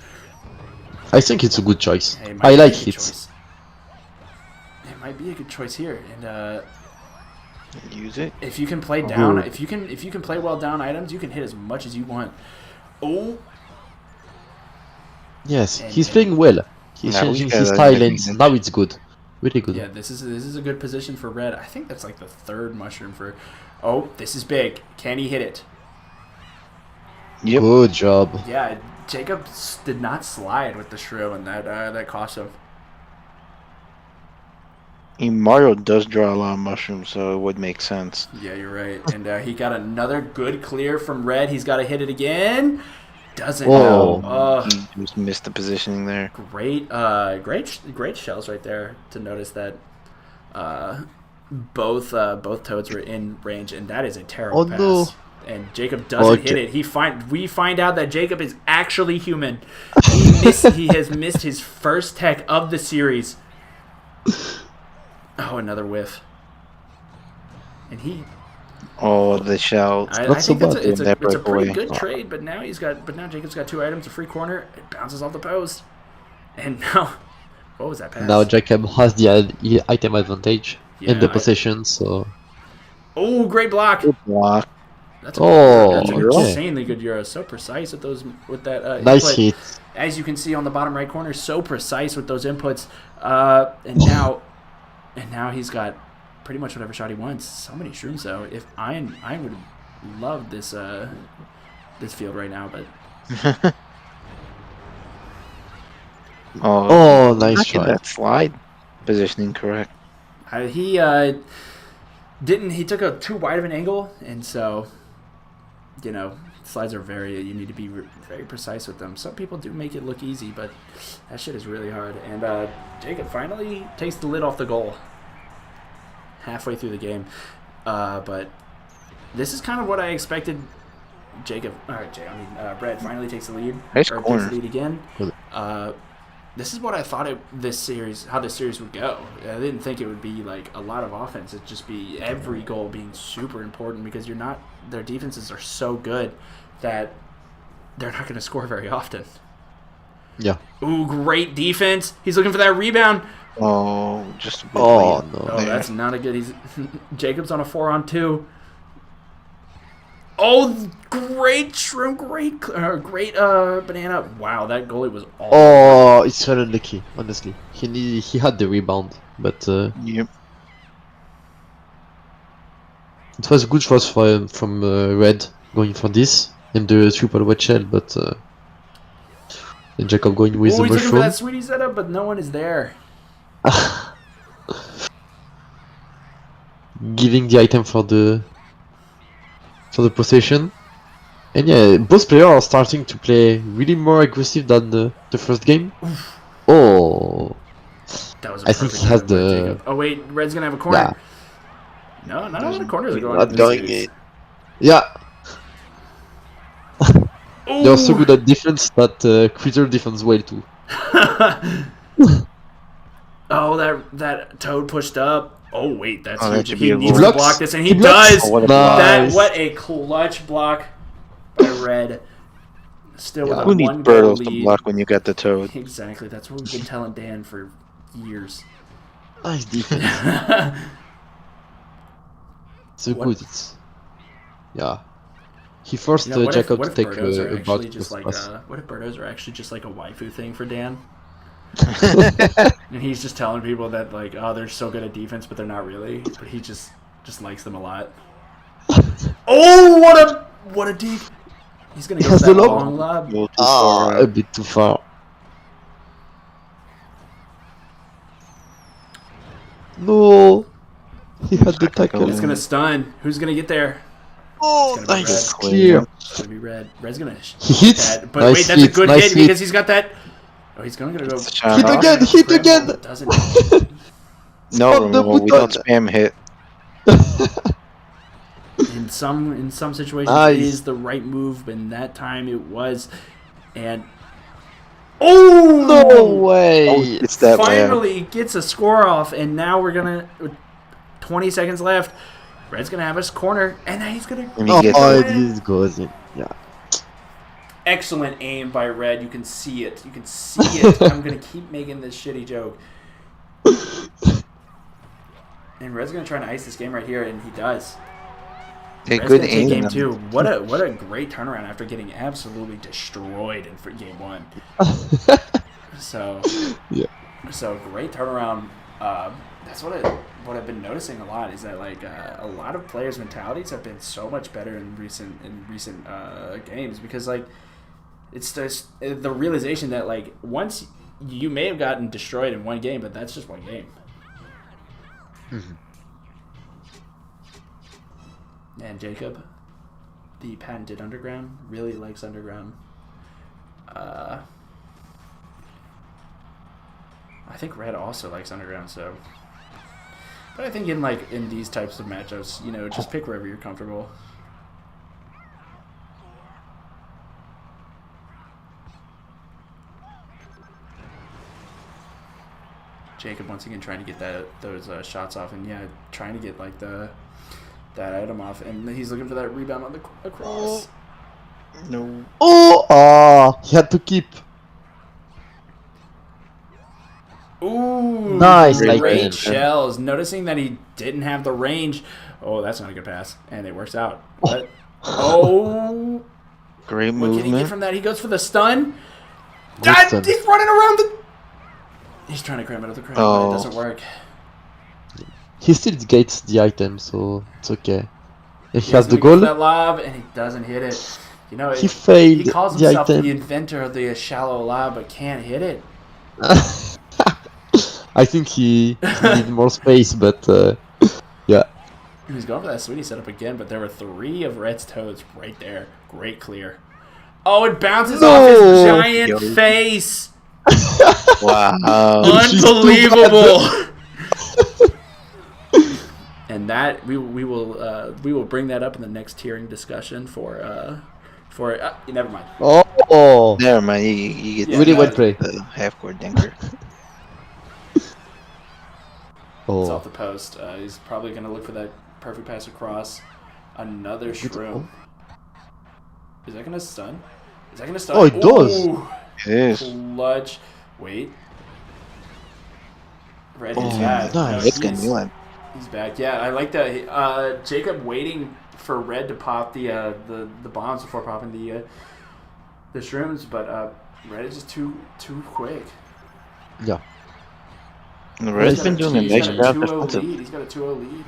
I think it's a good choice. Hey, it might I be like a good it. choice. It might be a good choice here, and Use it. if you can play down, if you can play well down items, you can hit as much as you want. Oh, Yes, he's playing well. He's Now we changing got his a style, and advantage. now it's good. Really good. yeah, this is a good position for Red. I think that's like the third mushroom for. Oh, this is big. Can he hit it? Yep. Good job. Yeah, Jacob did not slide with the shrill, and that cost him. Mario does draw a lot of mushrooms, so it would make sense. Yeah, you're right. And he got another good clear from Red. He's got to hit it again. Doesn't. Oh. He just missed the positioning there. Great shells right there to notice that both toads were in range, and that is a terrible pass. No. And Jacob doesn't hit it. We find out that Jacob is actually human. He has missed his first tech of the series. Oh, another whiff. And he. Oh, the shell. I so think bad. it's a pretty breakaway. good trade, but now Jacob's got 2 items, a free corner. It bounces off the post, and now, what was that pass? Now Jacob has the item advantage Yeah, in the possession, so. Oh, great block! Good block. That's Oh, an okay. insanely good Euro. So precise with that Nice input. hit. As you can see on the bottom right corner, so precise with those inputs. And now he's got pretty much whatever shot he wants. So many shrooms though. If I would love this this field right now, but Oh, nice Not get try. that slide positioning correct. he didn't. He took a too wide of an angle, and so slides are you need to be very precise with them. Some people do make it look easy, but that shit is really hard. And Jacob finally takes the lid off the goal halfway through the game. But this is kind of what I expected. Brad finally takes the lead. Nice Takes corner. the lead again. Good. This is what I thought how this series would go. I didn't think it would be like a lot of offense. It'd just be every goal being super important because their defenses are so good that they're not going to score very often. Yeah. Ooh, great defense. He's looking for that rebound. Oh, just a bit Oh, late. no. Oh, There. that's not a good. Jacob's on a 4-on-2. Oh, great shroom, great banana. Wow, that goalie was all. Oh, it's very unlucky, honestly. He had the rebound, but Yep. it was a good choice from Red going for this and the triple wet shell, but and Jacob going with Oh, the he's looking for mushroom. that sweetie setup, but no one is there. Giving the item for the possession. And yeah, both players are starting to play really more aggressive than the first game. Oh, That was. I I think he has the. Jacob. Oh wait, Red's gonna have a corner. Yeah. No, not a lot of corners are going. Not in this going series. it. Yeah, Ooh. they're so good at defense that Critter defends well too. Oh, that toad pushed up. Oh wait, that's Oh, that huge. should He be a needs goal. to block this, and he He blocks. does. Oh, what a Nice. What a clutch block by Red. Still with Yeah. a Who needs 1-goal Birdos to lead. block when you got the toad? Exactly. That's what we've been telling Dan for years. Nice defense. So What- good. Yeah. He forced You know, what Jacob if to take Birdos are a actually bot just like pass. what if Birdos are actually just like a waifu thing for Dan? And he's just telling people that like, oh, they're so good at defense, but they're not really. But he just likes them a lot. Oh, what a dig! He's gonna go Has for that the lob? long lob. Go too Ah, far a out. bit too far. No! He had the tackle. It's gonna stun. Who's gonna get there? Oh, It's gonna be nice. Red. Clear. It's gonna be Red. Red's gonna He hits. that. But Nice wait, that's a hit, good nice hit because he's got that. Oh, he's gonna go. Shot Hit off. again, hit again! Doesn't. No, Spam the we don't button. spam hit. In some situations, Nice. it is the right move, but in that time it was. And oh No way! Oh, it's that bad. finally gets a score off, and now we're gonna. With 20 seconds left. Red's gonna have us corner, and then he's gonna. And he gets Oh, it. this goes in. Yeah. Excellent aim by Red. You can see it. You can see it. I'm gonna keep making this shitty joke. And Red's gonna try and ice this game right here, and he does. Hey, Red's good gonna take aim. game 2. What a great turnaround after getting absolutely destroyed in for game 1. So Yeah. So great turnaround. That's what I've been noticing a lot is that like a lot of players' mentalities have been so much better in recent games because like it's just the realization that like once you may have gotten destroyed in one game, but that's just one game. And Jacob, the patented underground, really likes underground. I think Red also likes underground, so. But I think in these types of matchups, you know, just pick wherever you're comfortable. Jacob once again trying to get those shots off, and yeah, trying to get like that item off, and he's looking for that rebound on the across. No. Oh! He had to keep. Ooh, Nice, great like shells. Noticing that he didn't have the range. Oh, that's not a good pass, and it works out. But, oh, Great what can he get movement. from that? He goes for the stun. Good God, stun. he's running around the. He's trying to cram it up the crowd, but Oh. it doesn't work. He still gates the item, so it's okay. If he He's has the gonna go for goal, that lob, and he doesn't hit it. You know, he failed he calls the himself item. the inventor of the shallow lob, but can't hit it. I think he needed more space, but yeah. He was going for that sweetie setup again, but there were 3 of Red's toads right there. Great clear. Oh, it bounces off his No! giant Yo. face. Wow. Unbelievable. And that we will bring that up in the next tiering discussion for never mind. Oh! Never mind. You get Yeah, Really no, well played. the half-court dinker. It's Oh. off the post. He's probably gonna look for that perfect pass across. Another shroom. Is that gonna stun? Is that gonna stun? Oh, it does. Ooh, It is. clutch. Wait. Red is Oh, back. nice. It's gonna be like. He's back. Yeah, I like that. Jacob waiting for Red to pop the bombs before popping the shrooms, but Red is just too quick. Yeah. The Red's been doing a nice job 2-0 defensively. lead. He's got a 2-0 lead.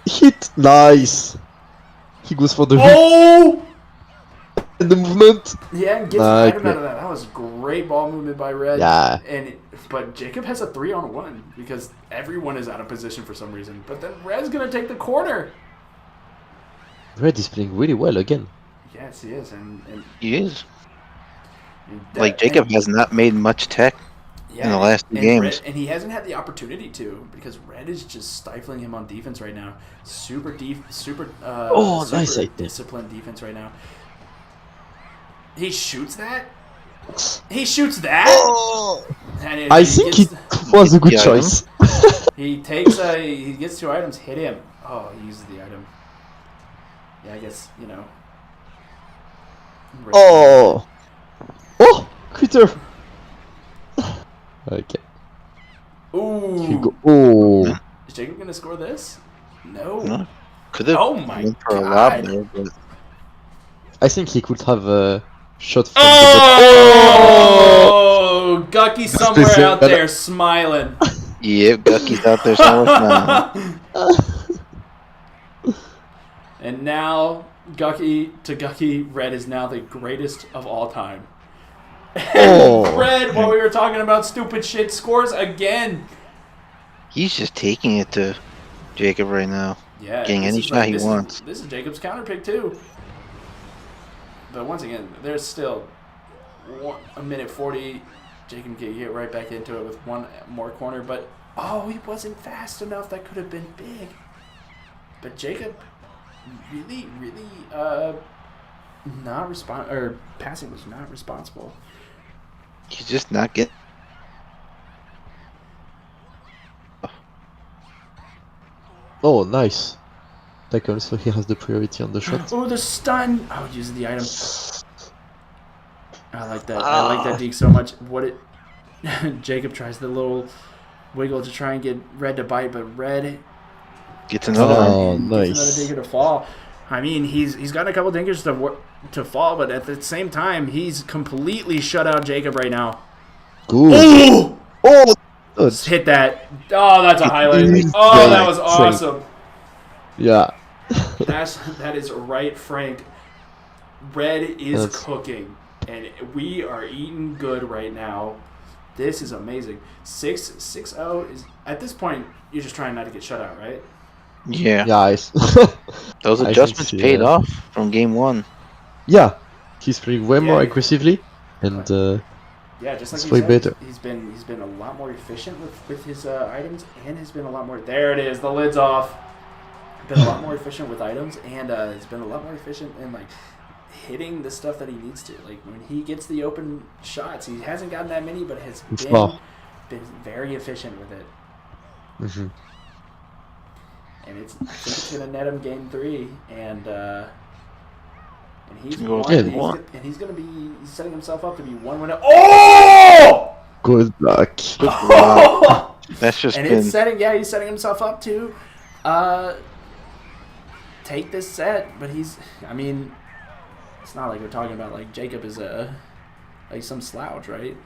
Hit! Nice! He goes for the hook Oh! and the movement. Yeah, and gets the item out of that. That was great ball movement by Red. Yeah. But Jacob has a 3-on-1 because everyone is out of position for some reason. But then Red's gonna take the corner. Red is playing really well again. Yes, he is, and He is. that- Like, Jacob has not made much tech. Yeah, in the last 2 games. and he hasn't had the opportunity to because Red is just stifling him on defense right now. Super Nice idea. disciplined defense right now. He shoots that. He shoots that. Oh. And I think it was a good Yeah, choice. He takes he gets 2 items. Hit him. Oh, he uses the item. Yeah, I guess you know. Oh! Oh! Critter! Okay. Ooh. You go. Oh! Is Jacob gonna score this? No. No. Could have Oh my went for a lob God. there, but I think he could have a shot from Oh! Gucky somewhere Special- out there smiling. yeah, Gucky's out there somewhere now. And now, Gucky, Red is now the greatest of all time. Oh. Red, while we were talking about stupid shit, scores again. He's just taking it to Jacob right now. Yeah, Getting this any is shot he wants. This is Jacob's counter pick too. But once again, there's still a minute 40. Jacob can get right back into it with one more corner, but he wasn't fast enough. That could have been big. But Jacob really, passing was not responsible. He's just not getting. Oh, nice. Tackle, so he has the priority on the shot. Oh, the stun! Oh, using the item. I like that. I like that deke so much. What it? Jacob tries the little wiggle to try and get Red to bite, but Red Gets another one. Oh, gets nice. another dinker to fall. I mean, he's got a couple dinkers to fall, but at the same time, he's completely shut out Jacob right now. Good. Oh, Just hit that. Oh, that's a highlight. He's Oh, that right, was Frank. awesome. Yeah. That is right, Frank. Red is That's- cooking, and we are eating good right now. This is amazing. 6-0 is at this point. You're just trying not to get shut out, right? Yeah. Yeah, Those I adjustments think, paid yeah. off from game 1. yeah. He's playing way more Yeah. aggressively, and Yeah, just like It's you way said, better. he's been a lot more efficient with his items, and has been a lot more. There it is, the lid's off. Been a lot more efficient with items, and has been a lot more efficient in like hitting the stuff that he needs to. Like when he gets the open shots, he hasn't gotten that many, but has It's not. been very efficient with it. Mhm. And I think it's gonna net him game 3, and he's Go won, ahead, and one. he's setting himself up to be one winner. Oh! Good luck. Wow. That's just And been. he's setting himself up to take this set, but it's not like we're talking about like Jacob is like some slouch, right?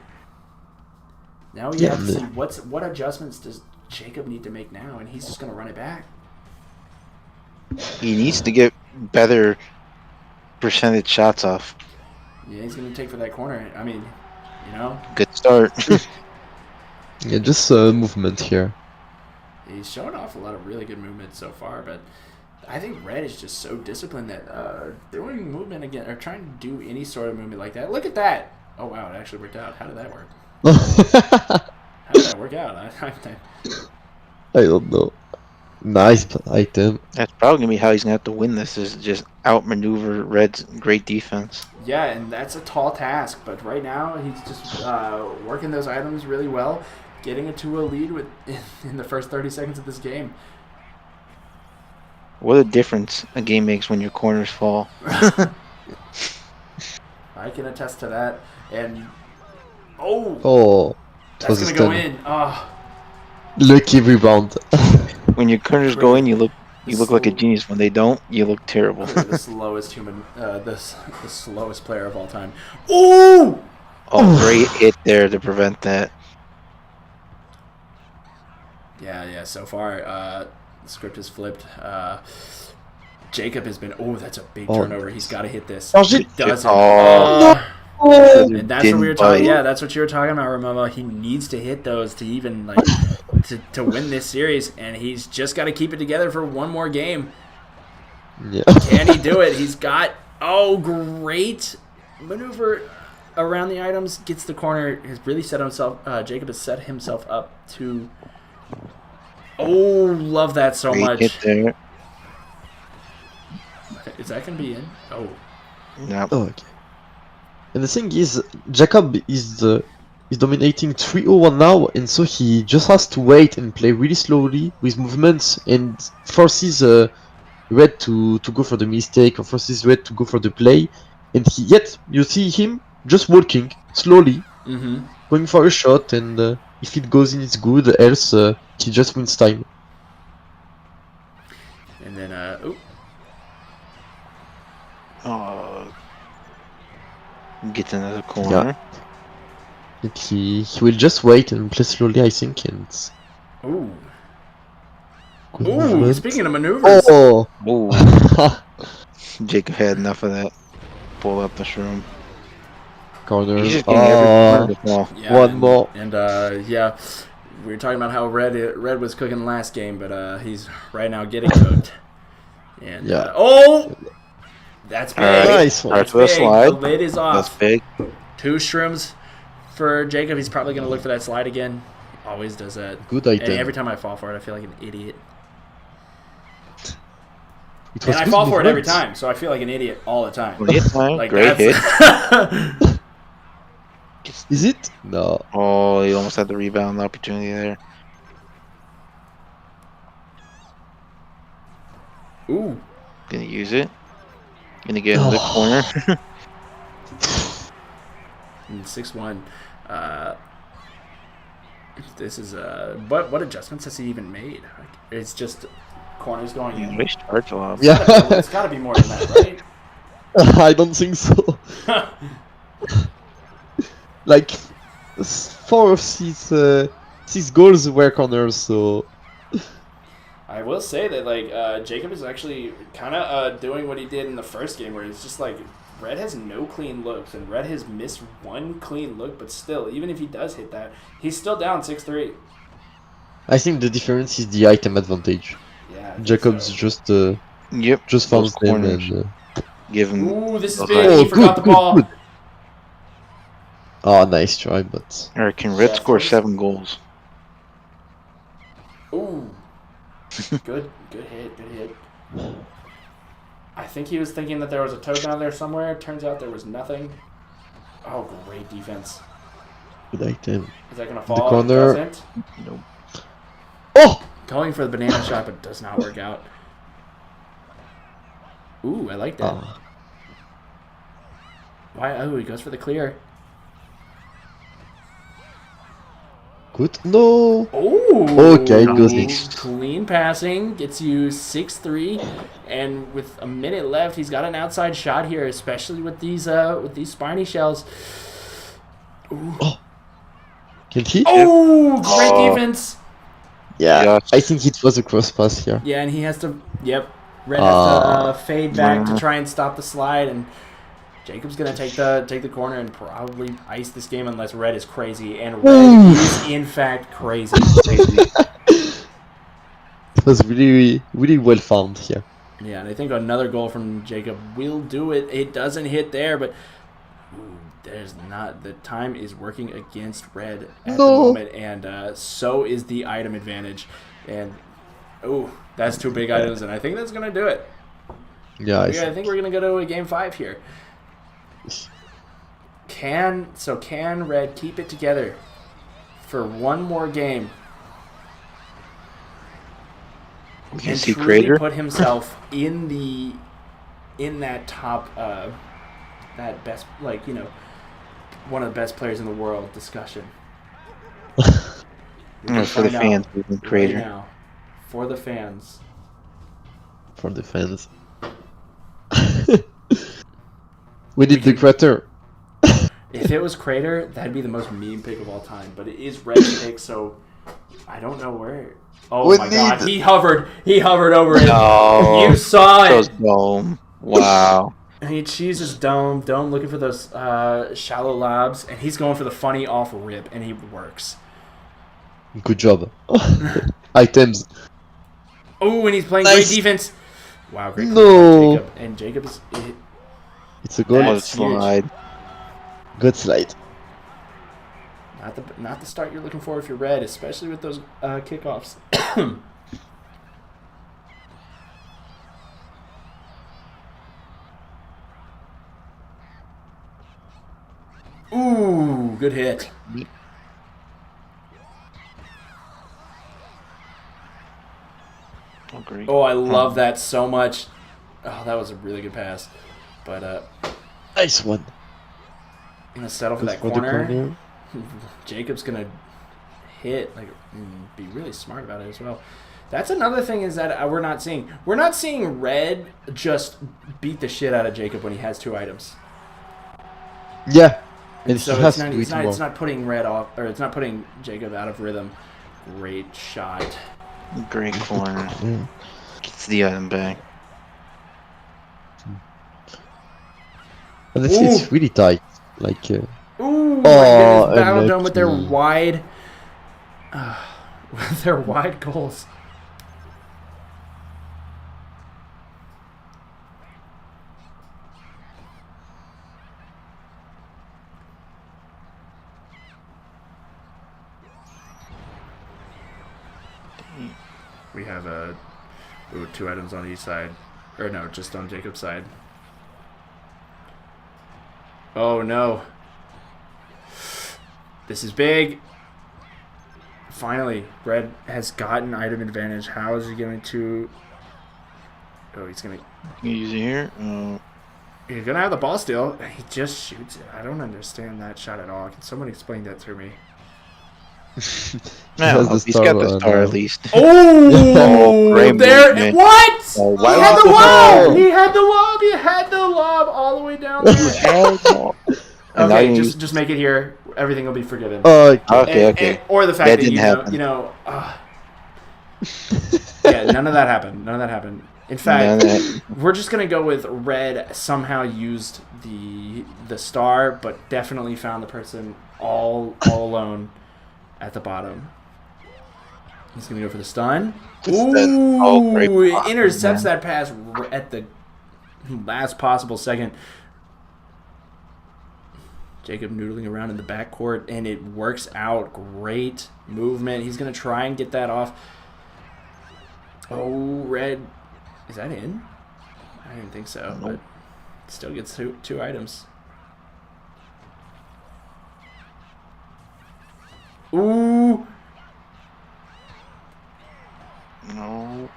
Now we Yeah. have to see what adjustments does Jacob need to make now, and he's just gonna run it back. He needs to get better percentage shots off. Yeah, he's gonna take for that corner. I mean, you know, Good start. Yeah, just movement here. he's showing off a lot of really good movement so far, but I think Red is just so disciplined that doing movement again or trying to do any sort of movement like that. Look at that! Oh wow, it actually worked out. How did that work? How did that work out? I don't know. Nice item. That's probably gonna be how he's gonna have to win this. Is just outmaneuver Red's great defense. Yeah, and that's a tall task, but right now he's just working those items really well, getting it to a lead in the first 30 seconds of this game. What a difference a game makes when your corners fall. I can attest to that. And Oh, it that's was a gonna go stun. in. Oh, Lucky rebound. When your corners go in, you look like a genius. When they don't, you look terrible. the slowest the slowest player of all time. Ooh! Oh, great hit there to prevent that. Yeah. So far, the script has flipped. Jacob has been. Oh, that's a big turnover. He's got to hit this. Oh, He doesn't. Oh. And that's what we were talking. Yeah, that's what you were talking about. Remember, he needs to hit those to even like to win this series, and he's just got to keep it together for one more game. Yeah. Can he do it? He's got. Oh, great maneuver around the items. Gets the corner. Has really set himself. Jacob has set himself up to. Oh, love that so Great much. hit there. Is that gonna be in? Oh, No. Oh, okay. And the thing is, Jacob is dominating 3-0 now, and so he just has to wait and play really slowly with movements and forces Red to go for the mistake or forces Red to go for the play. And yet you see him just walking slowly, going for a shot, and if it goes in, it's good. Else, he just wins time. and then Oh. Gets another corner. And he will just wait and play slowly, I think. And ooh. good Ooh, movement. speaking of maneuvers. Oh. Ooh. Jacob had enough of that. Pull up the shroom. Corner. He's just getting every corner to fall. Yeah, One more. And yeah, We were talking about how Red was cooking last game, but he's right now getting cooked. And Yeah. that's big. Nice one. That's Starts with a big. slide. The lid is off. That's big. 2 shrooms for Jacob. He's probably going to look for that slide again. Always does that. Good And item. every time I fall for it, I feel like an idiot. It And was I good fall for it every movement. time, so I feel like an idiot all the time. Great time. Like Great hit. that's Is it? No. Oh, he almost had the rebound opportunity there. Ooh. Gonna use it. Gonna get in the corner. And 6-1. This is what adjustments has he even made? Like, it's just corners going in. Nice charge off. Yeah. It's got to be more than that, right? I don't think so. Like 4 of 6 goals were corners, so I will say that like Jacob is actually kind of doing what he did in the first game, where he's just like Red has no clean looks, and Red has missed 1 clean look, but still, even if he does hit that, he's still down 6-3. I think the difference is the item advantage. Yeah. I think Jacobs so. Yep. just those found them corners. and Give him. Ooh, this is Oh, big. Oh, He forgot the ball. good. Oh, nice try, but Or can Red Yeah, score first. 7 goals? Ooh. Good hit. Good hit. I think he was thinking that there was a toe down there somewhere. Turns out there was nothing. Oh, great defense. good item. Is that going to fall? corner. It doesn't. Nope. Oh! Going for the banana shot, but does not work out. Ooh, I like that. Ah, Why? Oh, he goes for the clear. good. No! Oh, Okay, good. Clean passing gets you 6-3, and with a minute left, he's got an outside shot here, especially with these spiny shells. Can he? Oh, great Oh. defense. Yeah, Yes. I think it was a cross pass here. Yeah, and he has to. Yep, Red has to fade back to Mhm. try and stop the slide, and Jacob's gonna take the corner and probably ice this game unless Red is crazy, and Red Ooh. is in fact crazy. It was really, really well found here. Yeah, and I think another goal from Jacob will do it. It doesn't hit there, but there's not. The time is working against Red at the No. moment, and so is the item advantage. And that's 2 big items, and I think that's gonna do it. Yeah, I I think we're gonna go to a game 5 here. Can Red keep it together for one more game We can and see truly Crater. put himself in that top that best, like, you know, one of the best players in the world discussion? We're For the gonna find fans, out we can right Crater. now. For the fans. for the fans. We did the crater. If it was Crater, that'd be the most meme pick of all time. But it is Red's pick, so I don't know where. Oh We my god, need- he hovered over it. No. You saw Those it. dome. Wow. And he chooses Dome looking for those shallow lobs, and he's going for the funny off rip, and he works. Good job. Items. Oh, and he's playing Nice. great defense. Wow, great No. Jacob. And Jacob's It's a goal. What a That's huge. slide. Good slide. not the start you're looking for if you're Red, especially with those kickoffs. Ooh, good hit. Oh, great. Oh, I love that so much. Oh, that was a really good pass. But Nice one. gonna settle for Goes that for the corner. Jacob's gonna hit, like, be really smart about it as well. That's another thing is that we're not seeing. We're not seeing Red just beat the shit out of Jacob when he has 2 items. Yeah. And So he has it's to do it more. it's not putting Red off, or it's not putting Jacob out of rhythm. Great shot. Great corner. Mm. Gets the item back. And it's really tight. Like, Ooh, Oh, Battle Dome with their unlucky. wide. With their wide goals. We have two items on each side. Or no, just on Jacob's side. Oh no. This is big. Finally, Red has gotten item advantage. How is he going to... Oh, he's going to... Easy here. He's going to have the ball still. He just shoots it. I don't understand that shot at all. Can someone explain that to me? No, he's got the star at least. Oh! Great There... movement. What? Oh, He why had the was lob! He had the lob! He had the lob all the way down there. And now Okay, you- just make it here. Everything will be forgiven. Okay, And- okay. or the fact That that, didn't happen. Yeah, none of that happened. None of that happened. In fact, No, we're just gonna go with Red somehow used the star, but definitely found the person all alone at the bottom. He's gonna go for the stun. Oh, great Ooh, block, intercepts man. that pass at the last possible second. Jacob noodling around in the backcourt, and it works out. Great movement. He's going to try and get that off. Oh, Red. Is that in? I didn't think so, but still gets two items. Ooh. No.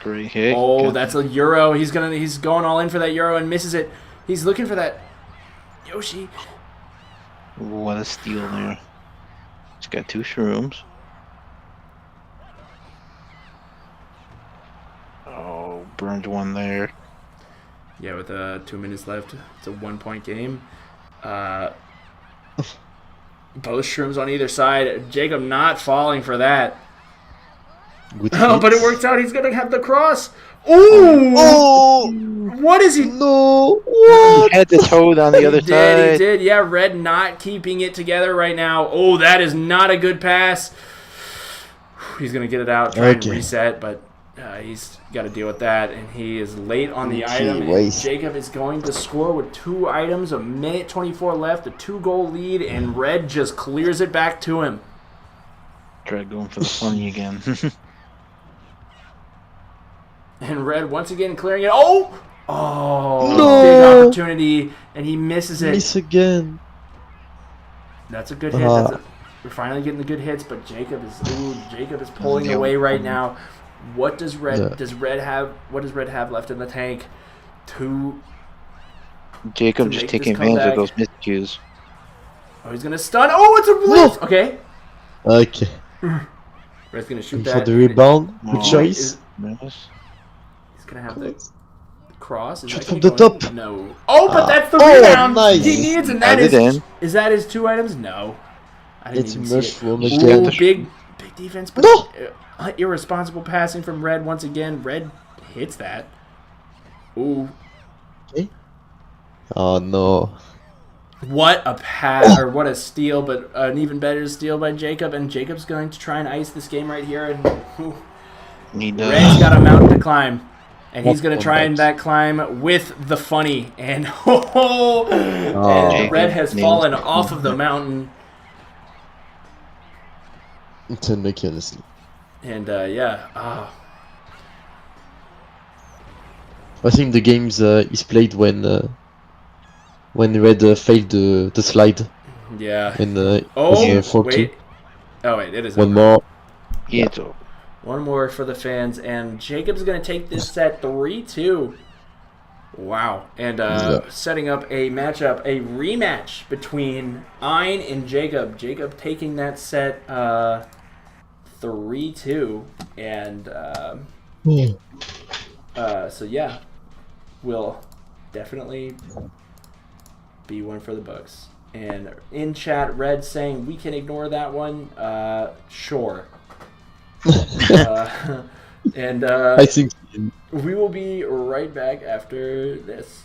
Great hit. Oh, Good. that's a Euro. He's going all in for that Euro and misses it. He's looking for that Yoshi. What a steal there. He's got two shrooms. Oh, burned one there. Yeah, with 2 minutes left, it's a 1-point game. Both shrooms on either side. Jacob not falling for that. Good Oh, but it hit. works out. He's gonna have the cross. Ooh! Oh What is he? no! He What? had the toad on the other He side. did. Yeah, Red not keeping it together right now. Oh, that is not a good pass. He's gonna get it out, try and Okay. reset, but he's got to deal with that, and he is late on the Okay, item. And wait. Jacob is going to score with 2 items, a minute 24 left, a 2-goal lead, and Red just clears it back to him. Try going for the funny again. And Red once again clearing it. Oh! Oh, No! big opportunity, and he misses it. Miss again. That's a good hit. We're finally getting the good hits, but Jacob is pulling Yeah. away right now. What does Red Yeah. What does Red have left in the tank? 2. Jacob To just make taking this advantage of comeback. those miscues. Oh, he's gonna stun. Oh, it's a release. Okay, Okay. Red's gonna shoot And that. for the rebound, good Oh. choice. Yes. He's gonna have the cross. Is Shoot that from gonna the go in? top. No. Oh, but that's the Oh, rebound. nice. He needs, and Got that it is. in. Is that his 2 items? No. I didn't It's even see it. mushroom Ooh, again. big defense, but No! irresponsible passing from Red once again. Red hits that. Ooh, Oh no. what a pass, or what a steal, but an even better steal by Jacob, and Jacob's going to try and ice this game right here, and He does. Red's got a mountain to climb. And he's going to What try a and bet. that climb with the funny. And, and Oh. Red has Nailed fallen it. off of the mountain. It's unlucky, honestly. And, yeah. I think the games is played when Red failed the slide Yeah. in Oh, 4-2. wait. Oh, wait, it is One over. more. It's over. One more for the fans, and Jacob's going to take this set 3-2. Wow. And setting up a matchup, a rematch between Ein and Jacob. Jacob taking that set 3-2. And so, yeah, will definitely be one for the books. And in chat, Red saying we can ignore that one. Sure. And I think we will be right back after this.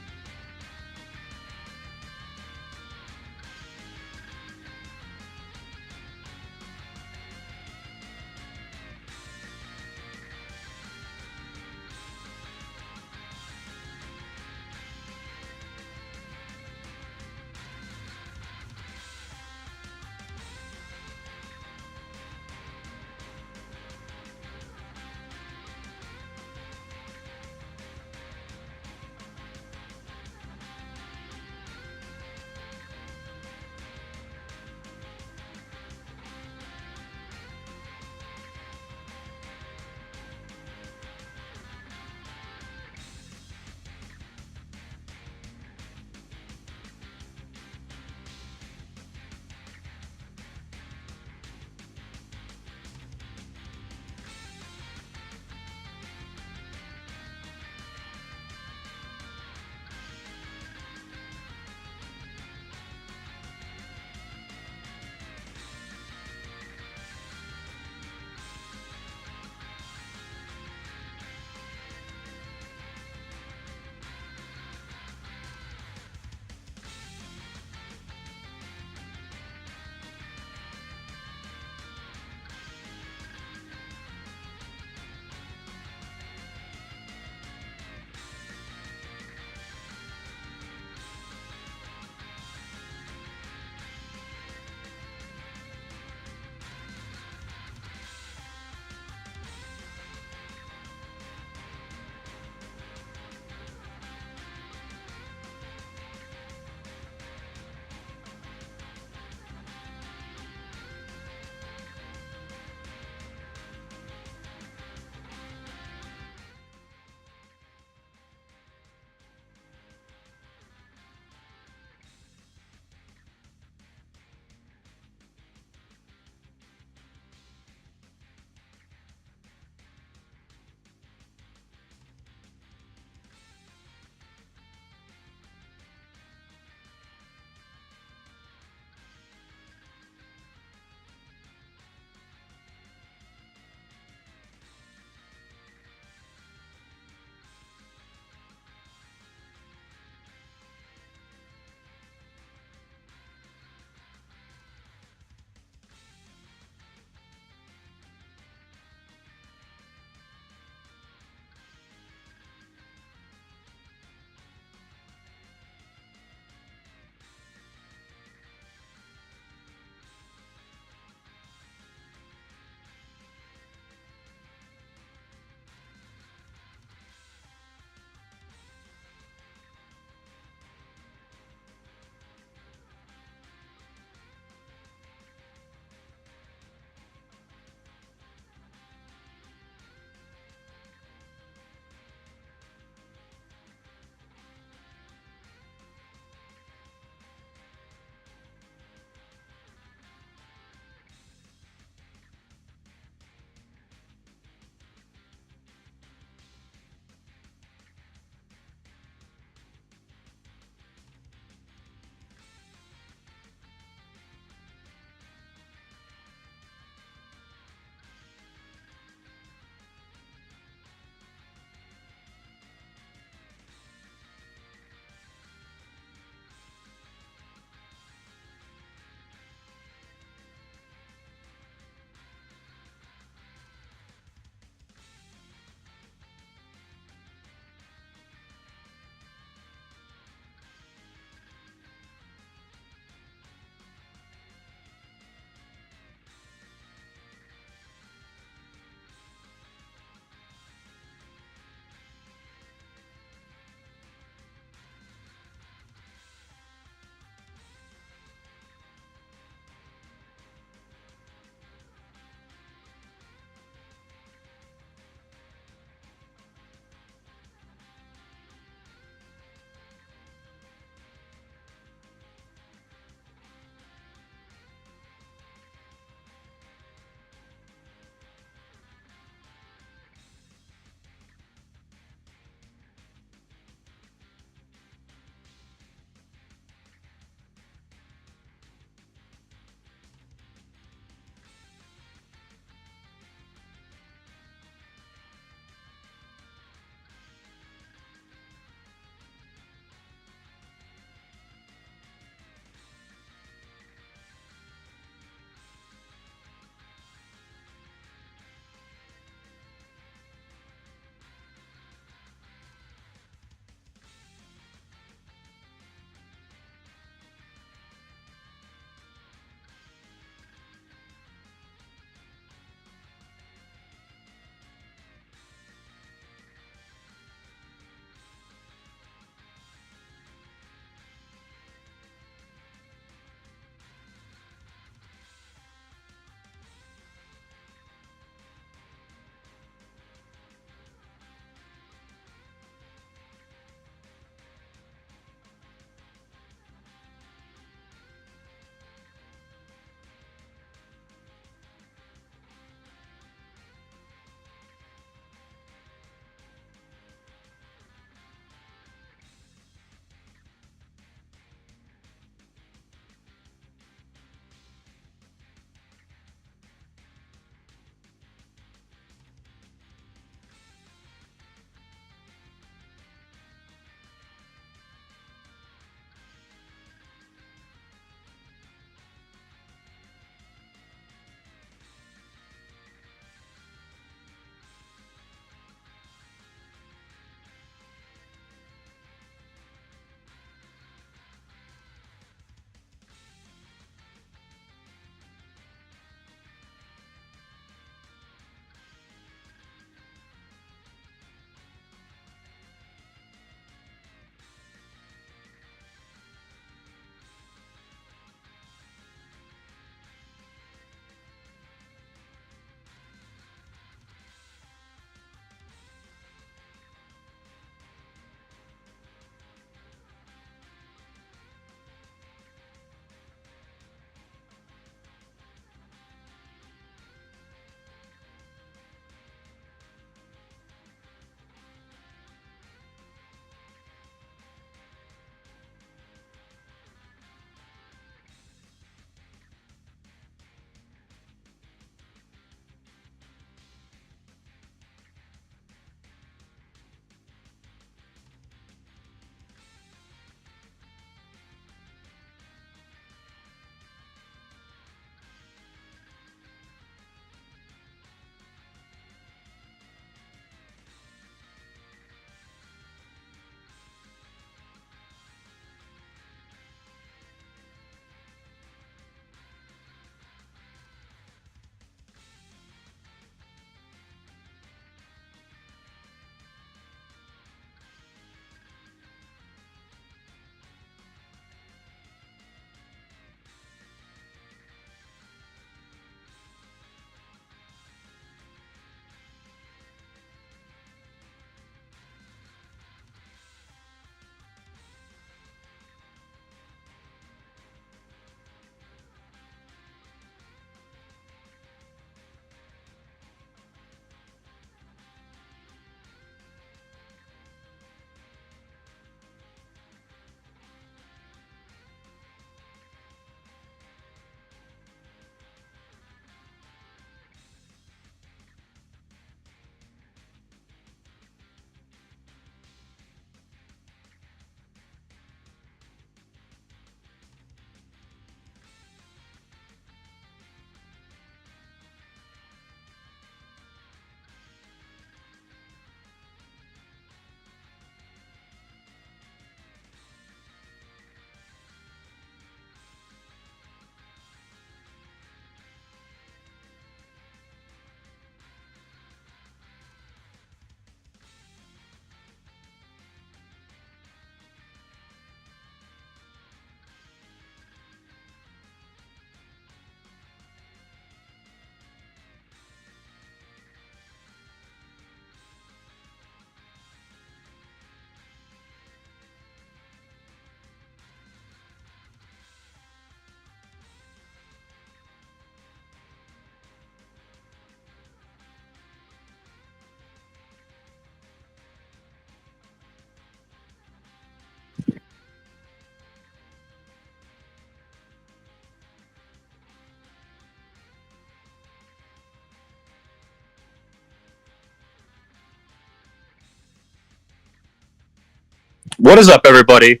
What is up, everybody?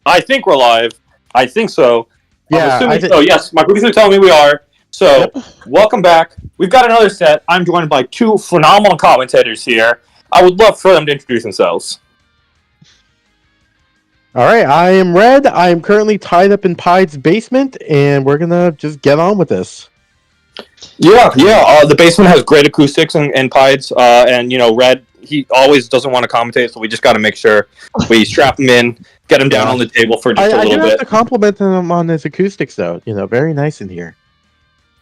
I think we're live. I think so. I'm assuming so. Yes, my producer telling me we are. So, welcome back. We've got another set. I'm joined by two phenomenal commentators here. I would love for them to introduce themselves. All right, I am Red. I am currently tied up in Pide's basement, and we're gonna just get on with this. Yeah. The basement has great acoustics and Pides, and Red. He always doesn't want to commentate, so we just got to make sure we strap him in, get him down on the table for just a little bit. I do have to compliment him on his acoustics, though. Very nice in here.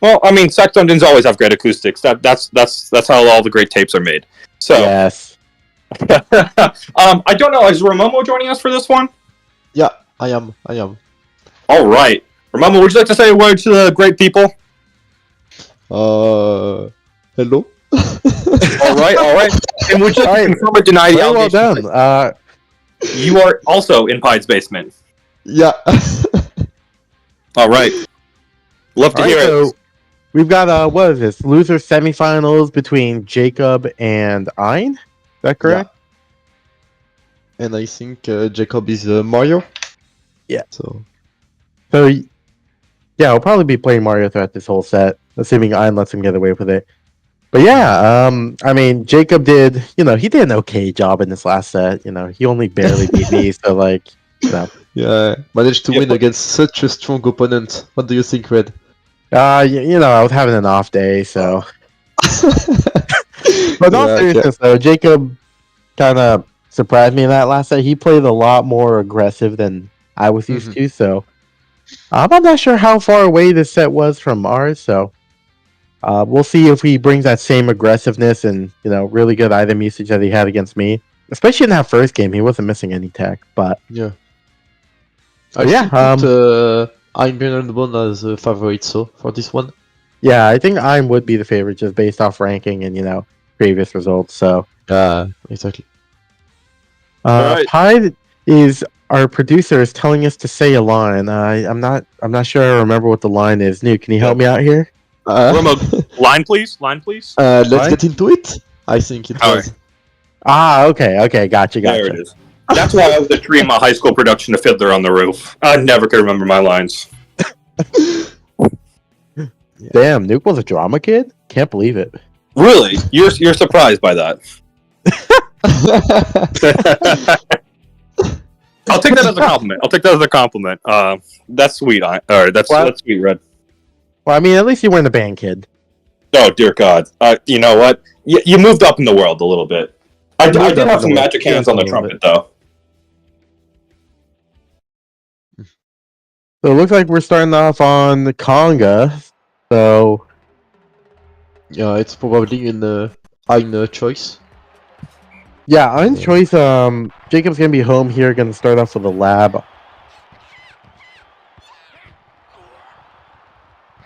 Well, I mean, Sex Dungeons always have great acoustics. That's how all the great tapes are made. So yes. I don't know. Is Ramomo joining us for this one? Yeah, I am. All right, Ramomo, would you like to say a word to the great people? Hello. all right. And would you confirm or deny the allegation? Well done. You are also in Pide's basement. Yeah. All right. Love to hear it. So we've got what is this? Loser semifinals between Jacob and Ein. Is that correct? Yeah. And I think Jacob is Mario. Yeah. So yeah, we'll probably be playing Mario throughout this whole set, assuming Ein lets him get away with it. But yeah, I mean, Jacob did, he did an okay job in this last set. He only barely beat me, so Yeah, managed to win against such a strong opponent. What do you think, Red? I was having an off day, so. But in all seriousness, though, Jacob kind of surprised me in that last set. He played a lot more aggressive than I was used to, so. I'm not sure how far away this set was from ours, so. We'll see if he brings that same aggressiveness and, really good item usage that he had against me. Especially in that first game, he wasn't missing any tech, but... Yeah. I'm Bernard as a favorite, so, for this one. Yeah, I think I would be the favorite just based off ranking and, previous results, so... Exactly. Right. Pide is... Our producer is telling us to say a line. I'm not sure I remember what the line is. New, can you help me out here? Line, please. Let's get into it. I think it was. Right. Okay. Gotcha. There it is. That's why I was a dream a high school production of Fiddler on the Roof. I never could remember my lines. Damn, Nuke was a drama kid? Can't believe it. Really? You're surprised by that? I'll take that as a compliment. That's sweet. That's sweet, Red. Well, I mean, at least you weren't a band kid. Oh, dear God. You know what? You moved up in the world a little bit. I did have some magic hands on the trumpet, though. So it looks like we're starting off on the conga. So... Yeah, it's probably in Ein choice. Yeah, Ein's choice. Jacob's going to be home here. Going to start off with a lab.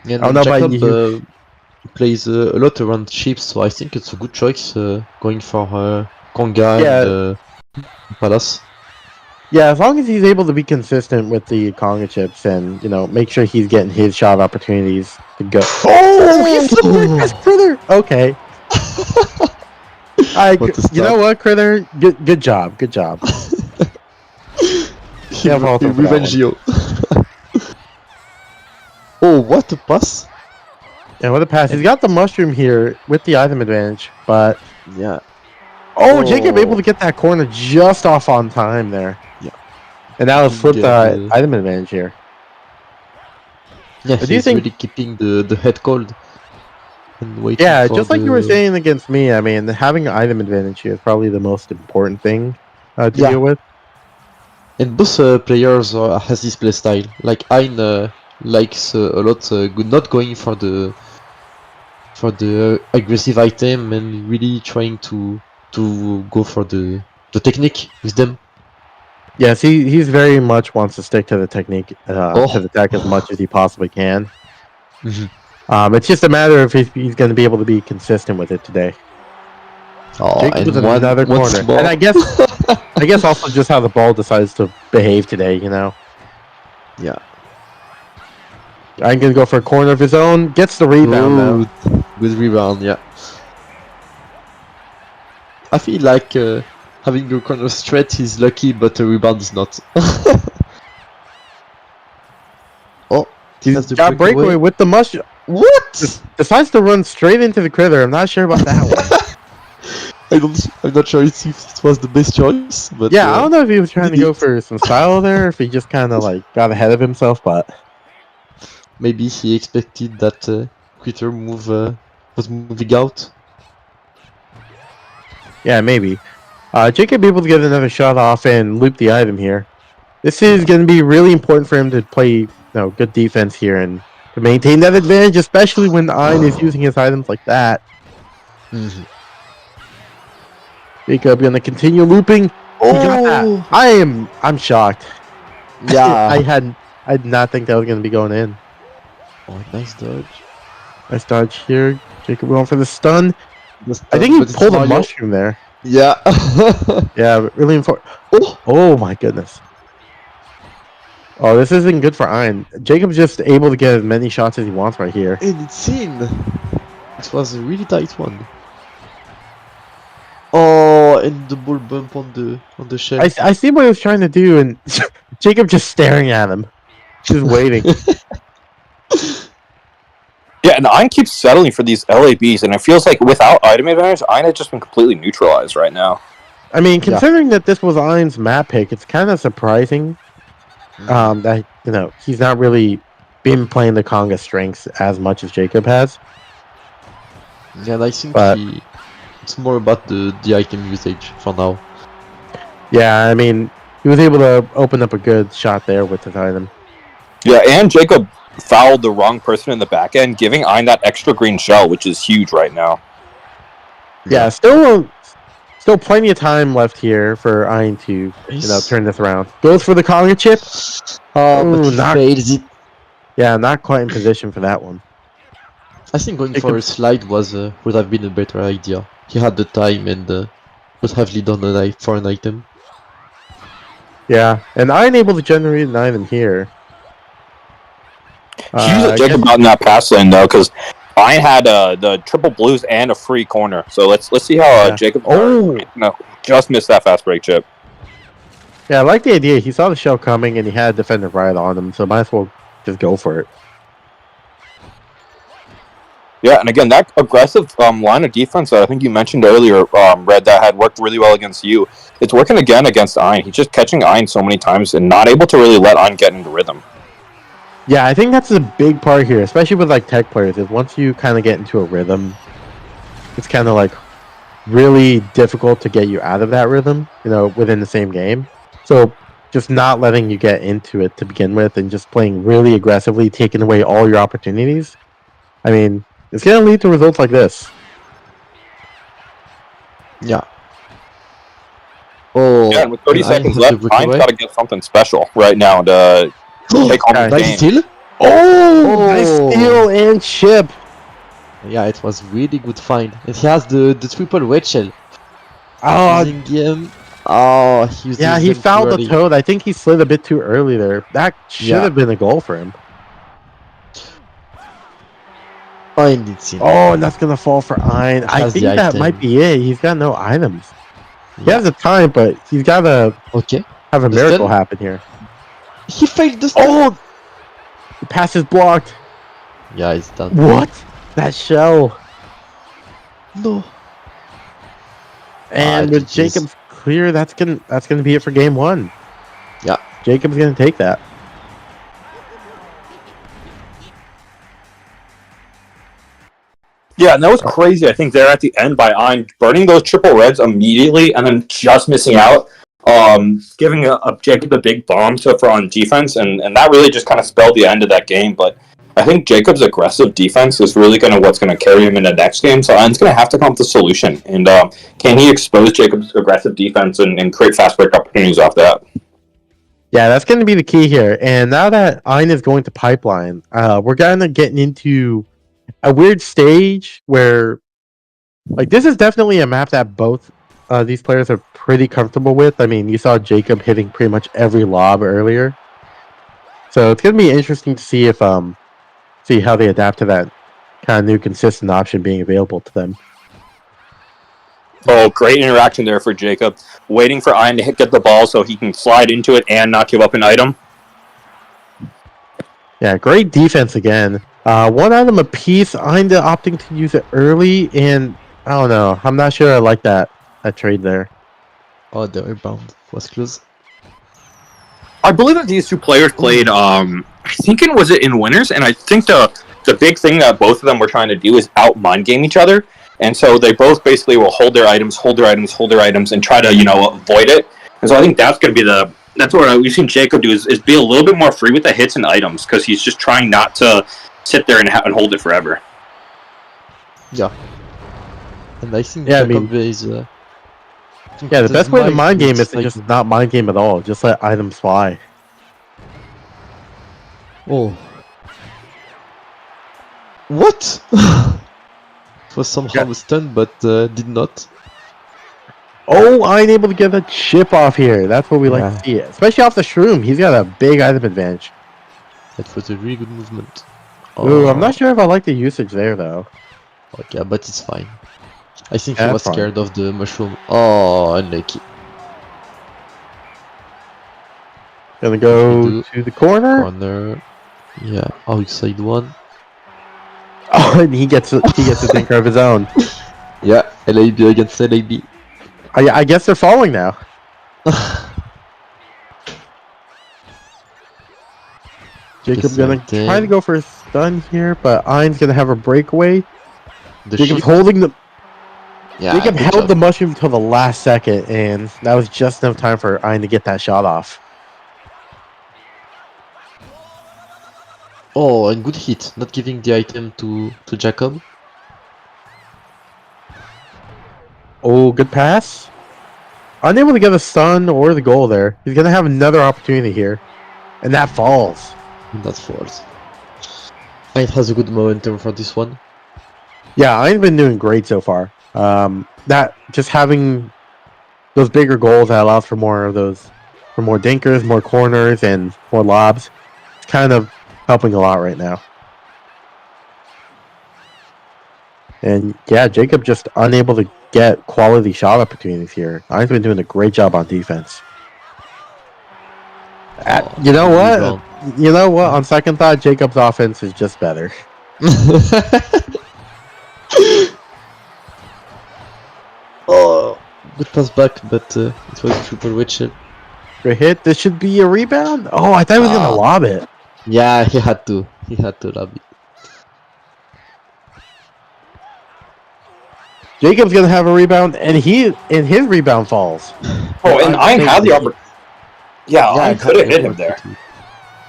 And I don't know Jacob about you. Plays a lot around chips, so I think it's a good choice going for Conga and Palace. Yeah, as long as he's able to be consistent with the Conga chips and, make sure he's getting his shot opportunities to go. Oh, he's the Critter! Okay. You know what, Critter? Good job. Revengio. Oh, what a pass! Yeah, what a pass. He's got the mushroom here with the item advantage, but... Yeah. Oh, Jacob able to get that corner just off on time there. Yeah. And now let's flip the item advantage here. Yeah, he's really keeping the head cold. And waiting just like you were saying against me, I mean, having an item advantage here is probably the most important thing to deal with. And both players has this playstyle. Like Ein likes a lot not going for the aggressive item and really trying to go for the technique with them. Yes, he's very much wants to stick to the technique to the deck as much as he possibly can. It's just a matter of if he's going to be able to be consistent with it today. And another corner, and I guess also just how the ball decides to behave today. Yeah. I'm gonna go for a corner of his own. Gets the rebound though. Good rebound, yeah. I feel like having a corner straight is lucky, but a rebound is not. Oh, He's that's the got breakaway with the mushroom. What? Decides to run straight into the critter. I'm not sure about that one. I'm not sure if it was the best choice, but Yeah, I don't know if he was trying to did go it. for some style there, or if he just kind of like got ahead of himself. But Maybe he expected that critter was moving out. yeah, maybe. Jacob able to get another shot off and loop the item here. This is going to be really important for him to play, good defense here and to maintain that advantage, especially when Ein is using his items like that. Mm-hmm. Jacob going to continue looping. He got that. I'm shocked. Yeah. I did not think that was going to be going in. Oh, nice dodge. Nice dodge here. Jacob going for the stun. The I think he but it's pulled a Mario. mushroom there. Yeah. Yeah, really important. Oh my goodness. Oh, this isn't good for Ein. Jacob's just able to get as many shots as he wants right here. And it's in. It was a really tight one. Oh, and the ball bump on the shell. I see what he was trying to do, and Jacob just staring at him, just waiting. Yeah, and Ein keeps settling for these LABs, and it feels like without item advantage, Ein has just been completely neutralized right now. I mean, considering that this was Ein's map pick, it's kind of surprising that he's not really been playing the Conga strengths as much as Jacob has. Yeah, and I think it's more about the item usage for now. Yeah, I mean, he was able to open up a good shot there with his item. Yeah, and Jacob fouled the wrong person in the back end, giving Ein that extra green shell, which is huge right now. Yeah, still plenty of time left here for Ein to turn this around. Goes for the Conga chip. Oh, but he fails it. Yeah, not quite in position for that one. I think going for a slide would have been a better idea. He had the time and would have lead on for an item. Yeah, and Ein able to generate an item here. Huge Jacob got in that pass lane though, because Ein had the triple blues and a free corner. So let's see how Jacob. Just missed that fast break chip. Yeah, I like the idea. He saw the shell coming and he had defender right on him, so might as well just go for it. Yeah, and again, that aggressive line of defense that I think you mentioned earlier, Red, that had worked really well against you. It's working again against Ein. He's just catching Ein so many times and not able to really let Ein get into rhythm. Yeah, I think that's a big part here, especially with like tech players, is once you kind of get into a rhythm, it's kind of like really difficult to get you out of that rhythm, within the same game. So just not letting you get into it to begin with and just playing really aggressively, taking away all your opportunities. I mean, it's going to lead to results like this. Yeah. Oh, yeah, and with 30 seconds left, Ein's got to get something special right now to take home the game. Steal? Nice steal and chip. Yeah, it was really good find. And he has the triple red shell. He fouled the toad. I think he slid a bit too early there. That should have been a goal for him. And that's gonna fall for Ein. I think that might be it. He's got no items. He has the time, but he's gotta have a miracle happen here. He failed the stun. The pass is blocked. Yeah, he's done. What? That shell. No. And with Jacob's clear, that's gonna be it for game one. Yeah. Jacob's gonna take that. Yeah, and that was crazy, I think, there at the end by Ein burning those triple reds immediately and then just missing out, giving Jacob a big bomb for on defense, and that really just kind of spelled the end of that game. But I think Jacob's aggressive defense is really what's going to carry him in the next game, so Ein's going to have to come up with a solution. And can he expose Jacob's aggressive defense and create fast break opportunities off that? Yeah, that's going to be the key here. And now that Ein is going to pipeline, we're kind of getting into a weird stage where, like, this is definitely a map that both these players are pretty comfortable with. I mean, you saw Jacob hitting pretty much every lob earlier, so it's gonna be interesting to see if see how they adapt to that kind of new consistent option being available to them. Oh, great interaction there for Jacob. Waiting for Ian to get the ball so he can slide into it and not give up an item. Yeah, great defense again. One item apiece. I'm opting to use it early, and I don't know. I'm not sure I like that trade there. Oh, the rebound was close. I believe that these two players played, I think was it in winners, and I think the big thing that both of them were trying to do is out-mind game each other, and so they both basically will hold their items, and try to, avoid it. And so I think that's going to be that's what we've seen Jacob do, is be a little bit more free with the hits and items, because he's just trying not to sit there and hold it forever. Yeah. And I think Yeah, Jacob is... yeah, the best way to mind game is to just not mind game at all. Just let items fly. Oh. What? It was somehow stunned, but did not. Oh, I'm able to get a chip off here. That's what we like to see. Especially off the shroom. He's got a big item advantage. That was a really good movement. Ooh, I'm not sure if I like the usage there, though. Okay, but it's fine. I think Yeah, he was that's scared of the mushroom. Oh, unlucky. Gonna go to the corner. Corner. Yeah, outside one. Oh, and he gets a thinker of his own. Yeah, LAB against LAB. I guess they're falling now. Jacob's gonna try to go for a stun here, but Ein's gonna have a breakaway. Jacob's holding the... Yeah, Jacob held the mushroom until the last second, and that was just enough time for Ein to get that shot off. Oh, and good hit. Not giving the item to Jacob. Oh, good pass. Unable to get a stun or the goal there. He's going to have another opportunity here. And that falls. That falls. Ein has a good momentum for this one. Yeah, Ein's been doing great so far. That just having those bigger goals that allows for more of those, for more dinkers, more corners, and more lobs. It's kind of helping a lot right now. And yeah, Jacob just unable to get quality shot opportunities here. Ein's been doing a great job on defense. You know what? You know what? On second thought, Jacob's offense is just better. Oh, good pass back, but it was triple witcher. Great hit. This should be a rebound. Oh, I thought he was gonna lob it. Yeah, he had to. He had to lob it. Jacob's gonna have a rebound, and his rebound falls. Oh, and Ein had the opportunity. Yeah, I could have hit him there.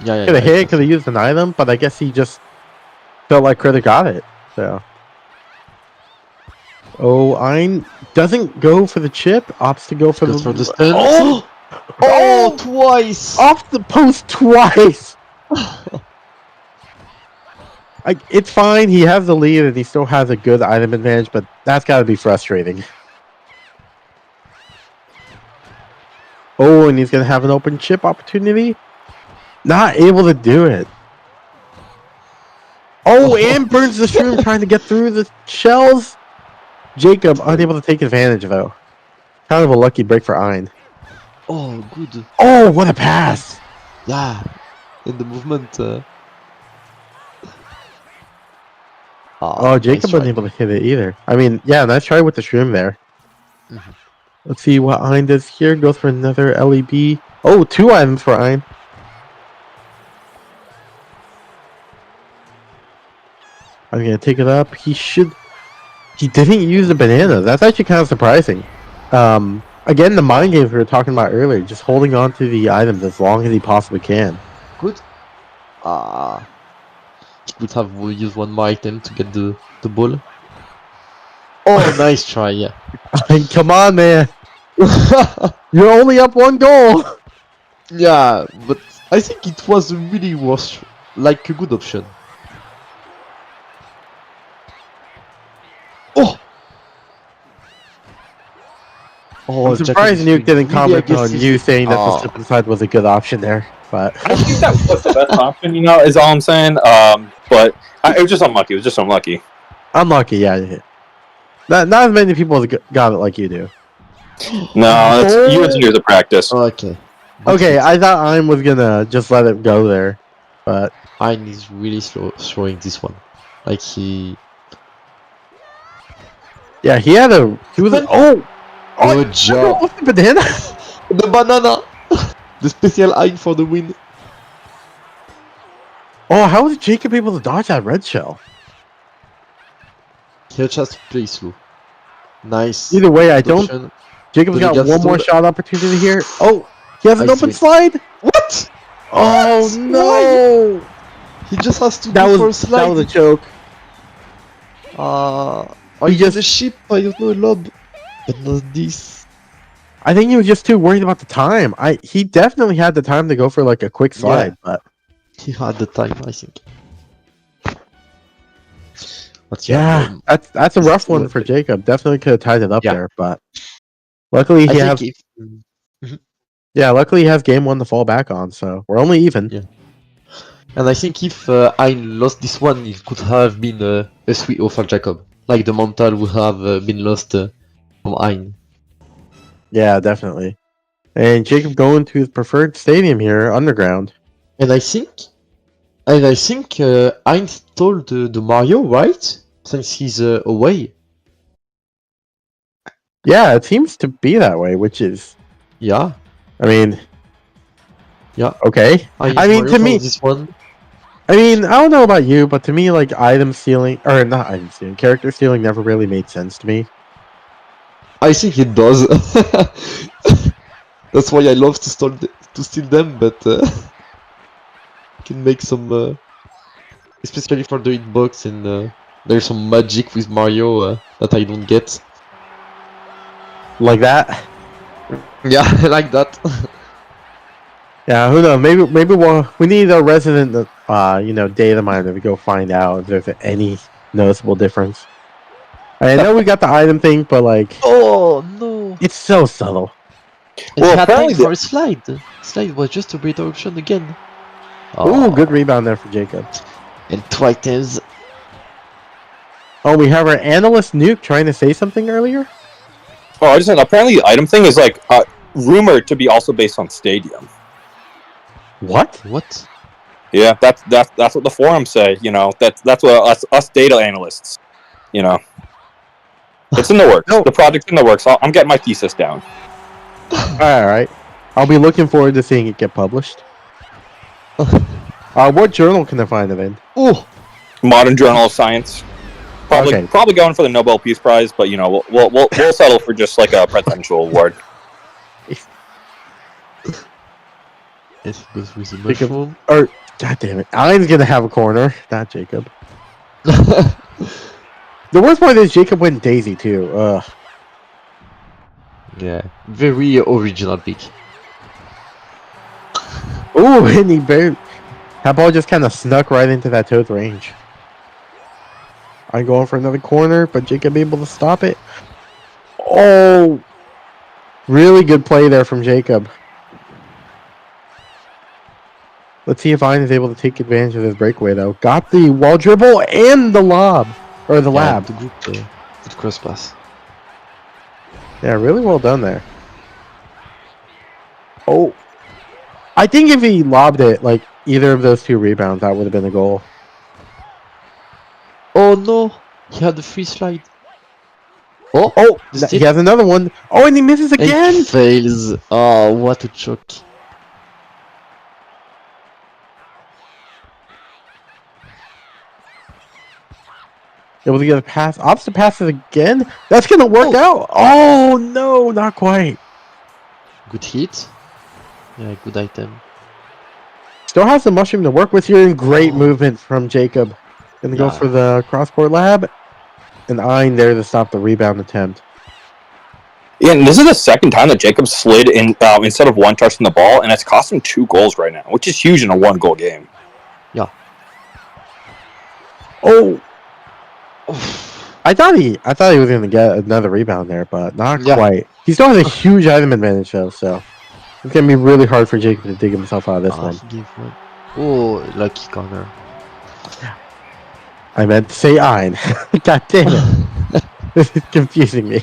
Yeah. Could have hit, could have used an item, but I guess he just felt like Critter got it. So. Oh, Ein doesn't go for the chip, opts to go for the stun. Oh, twice! Off the post twice! It's fine, he has the lead and he still has a good item advantage, but that's gotta be frustrating. Oh, and he's gonna have an open chip opportunity. Not able to do it. Oh, and burns the shroom trying to get through the shells. Jacob unable to take advantage though. Kind of a lucky break for Ein. Oh, good. Oh, what a pass! Yeah, in the movement. Oh, Jacob wasn't able to hit it either. I mean, yeah, nice try with the shroom there. Mm-hmm. Let's see what Ein does here. Goes for another LEB. Oh, 2 items for Ein. I'm gonna take it up. He didn't use the banana. That's actually kind of surprising. Again, the mind games we were talking about earlier, just holding on to the items as long as he possibly can. Good. He could have used one more item to get the ball. Oh, nice try, yeah. Come on, man. You're only up 1 goal. Yeah, but I think it was really worth, like a good option. Oh, I'm surprised Nuke didn't comment on you saying that the slip inside was a good option there. But I think that was the best option, is all I'm saying. But it was just unlucky. It was just unlucky. Unlucky, yeah. Not as many people got it like you do. No, that's years and years of practice. Okay. Good Okay, hit. I thought I was gonna just let it go there, but Hein is really slow throwing this one. Like he. yeah, he was Good job. off the banana. The banana. The special Hein for the win. Oh, how was Jacob able to dodge that red shell? He just play slow. Nice. Either way, I don't. Option. Jacob's got Did he one get more stolen? shot opportunity here. Oh, he has an I open see. slide. What? Oh What? no! He just has to That go for a was slide. a choke. Or He he just- just a ship, I don't know, a lob. But not this. I think he was just too worried about the time. He definitely had the time to go for like a quick slide, but He had the time, I think. But yeah, that's a rough one for Jacob. Definitely could have tied it up Yeah. there, but luckily I he think has if, luckily he has game one to fall back on, so we're only even. Yeah. and I think if Hein lost this one, it could have been a 3-0 for Jacob. Like the mental would have been lost from Hein. Yeah, definitely. And Jacob going to his preferred stadium here, Underground. And I think Hein stole the Mario, right? Since he's away. Yeah, it seems to be that way, which is, Yeah. I mean, Yeah. okay. I mean, to me- this one. I mean, I don't know about you, but to me, like, item stealing, or not item stealing, character stealing never really made sense to me. I think it does. That's why I love to steal them, but can make some, especially for the hitbox, and there's some magic with Mario that I don't get. Like that. Yeah, like that. Yeah, who knows? Maybe we need a resident, data miner to go find out if there's any noticeable difference. I know we got the item thing, but like, Oh no! it's so subtle. And Well, he had time apparently for a slide. Slide was just a better option again. Ooh, good rebound there for Jacob. And 2 items. Oh, we have our analyst Nuke trying to say something earlier. Oh, I just said apparently the item thing is like rumored to be also based on Stadium. What? What? Yeah, that's what the forums say. You know, that's what us data analysts. You know, it's in the works. No. The project's in the works. I'm getting my thesis down. All right, I'll be looking forward to seeing it get published. What journal can I find it in? Oh! Modern Journal of Science. Probably going for the Nobel Peace Prize, but you know we'll settle for just like a presidential award. It goes with the Jacob. mushroom. Or, god damn it, Ian's gonna have a corner, not Jacob. The worst part is Jacob went Daisy too. Ugh. Yeah, very original pick. Ooh, and he barely. That ball just kind of snuck right into that Toad's range. I'm going for another corner, but Jacob able to stop it. Oh, really good play there from Jacob. Let's see if Ian is able to take advantage of this breakaway, though. Got the wall dribble and the lob. Or the lab. The good cross pass. Yeah, really well done there. Oh. I think if he lobbed it, like, either of those two rebounds, that would have been a goal. Oh no! He had the free slide. Oh! The He stick. has another one. Oh, and he misses And again! he fails. Oh, what a choke. Able to get a pass. Opposite passes again. That's going to work out. Oh, no, not quite. Good hit. Yeah, good item. Still has the mushroom to work with here, and great movement from Jacob. Gonna go Yeah. for the cross-court lab. And Ein there to stop the rebound attempt. Yeah, and this is the second time that Jacob slid in instead of one touching the ball, and it's cost him 2 goals right now, which is huge in a 1-goal game. Yeah. Oh! I thought he was gonna get another rebound there, but not quite. He still has a huge item advantage though, so it's gonna be really hard for Jacob to dig himself out of this one. He gave one. Oh, lucky corner. I meant to say Ein. God damn it. This is confusing me.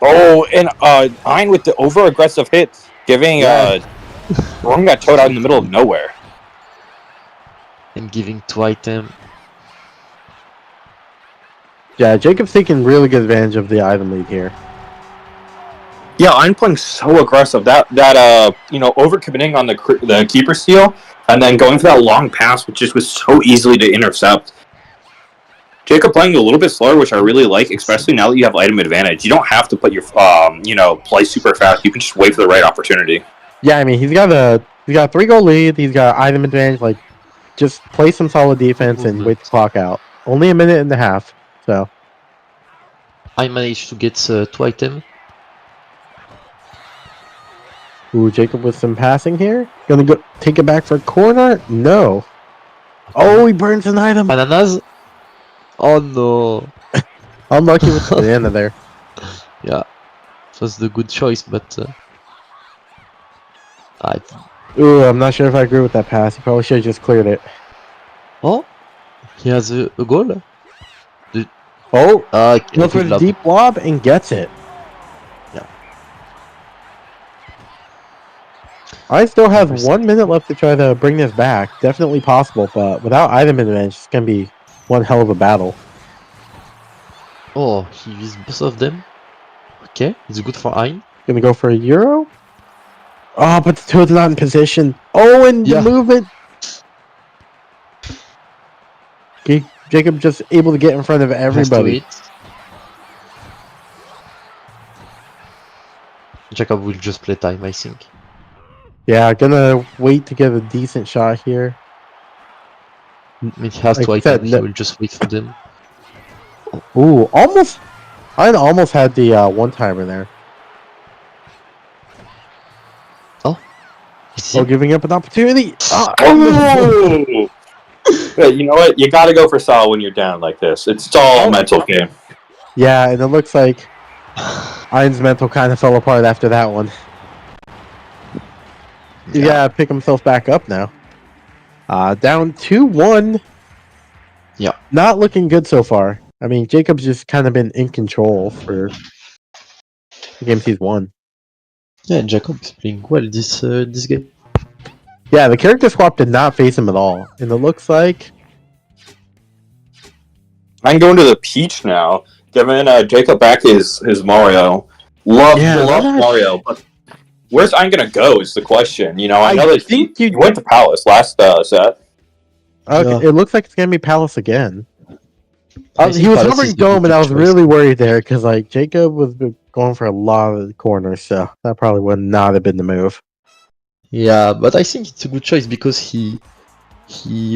Oh, and Ein with the over-aggressive hit, giving Crumb got towed out in the middle of nowhere. And giving 2 item. Yeah, Jacob's taking really good advantage of the item lead here. Yeah, I'm playing so aggressive. That overcommitting on the keeper steal, and then going for that long pass, which just was so easily to intercept. Jacob playing a little bit slower, which I really like, especially now that you have item advantage. You don't have to put your play super fast. You can just wait for the right opportunity. Yeah, I mean he's got a 3-goal lead. He's got item advantage. Like, just play some solid defense and wait the clock out. Only a minute and a half. So I managed to get 2 item. ooh, Jacob with some passing here. Gonna go take it back for a corner? No. Oh, he burns an item. Bananas. Oh no. Unlucky with the end of there. Yeah, it was the good choice, but Ooh, I'm not sure if I agree with that pass. He probably should have just cleared it. oh, he has a goal. Oh, Okay, goes for the deep lob and gets it. Yeah. I still have 1 minute left to try to bring this back. Definitely possible, but without item advantage, it's gonna be one hell of a battle. Oh, he used both of them. Okay, it's good for Ein. Gonna go for a Euro? Oh, but the two are not in position. Oh, and the movement. Jacob just able to get in front of everybody. Jacob will just play time, I think. Yeah, gonna wait to get a decent shot here. I mean, he has Like 2 I items, said, he will just wait for them. Ooh, almost. I almost had the one-timer there. Oh, giving up an opportunity. Oh! Yeah, you know what? You gotta go for Saul when you're down like this. It's all a mental game. Yeah, and it looks like Ein's mental kind of fell apart after that one. He's gotta pick himself back up now. Down 2-1. Yeah. Not looking good so far. I mean, Jacob's just kind of been in control for the games he's won. Yeah, and Jacob is playing well this game. Yeah, the character swap did not face him at all. And it looks like... I'm going to the Peach now, giving Jacob back his Mario. Love Mario, but where's I'm gonna go is the question. You know, I know that he went to Palace last set. Okay, it looks like it's gonna be Palace again. He was Palace hovering is the dome, good and I was choice. really worried there because like Jacob was going for a lot of the corners, so that probably would not have been the move. Yeah, but I think it's a good choice because he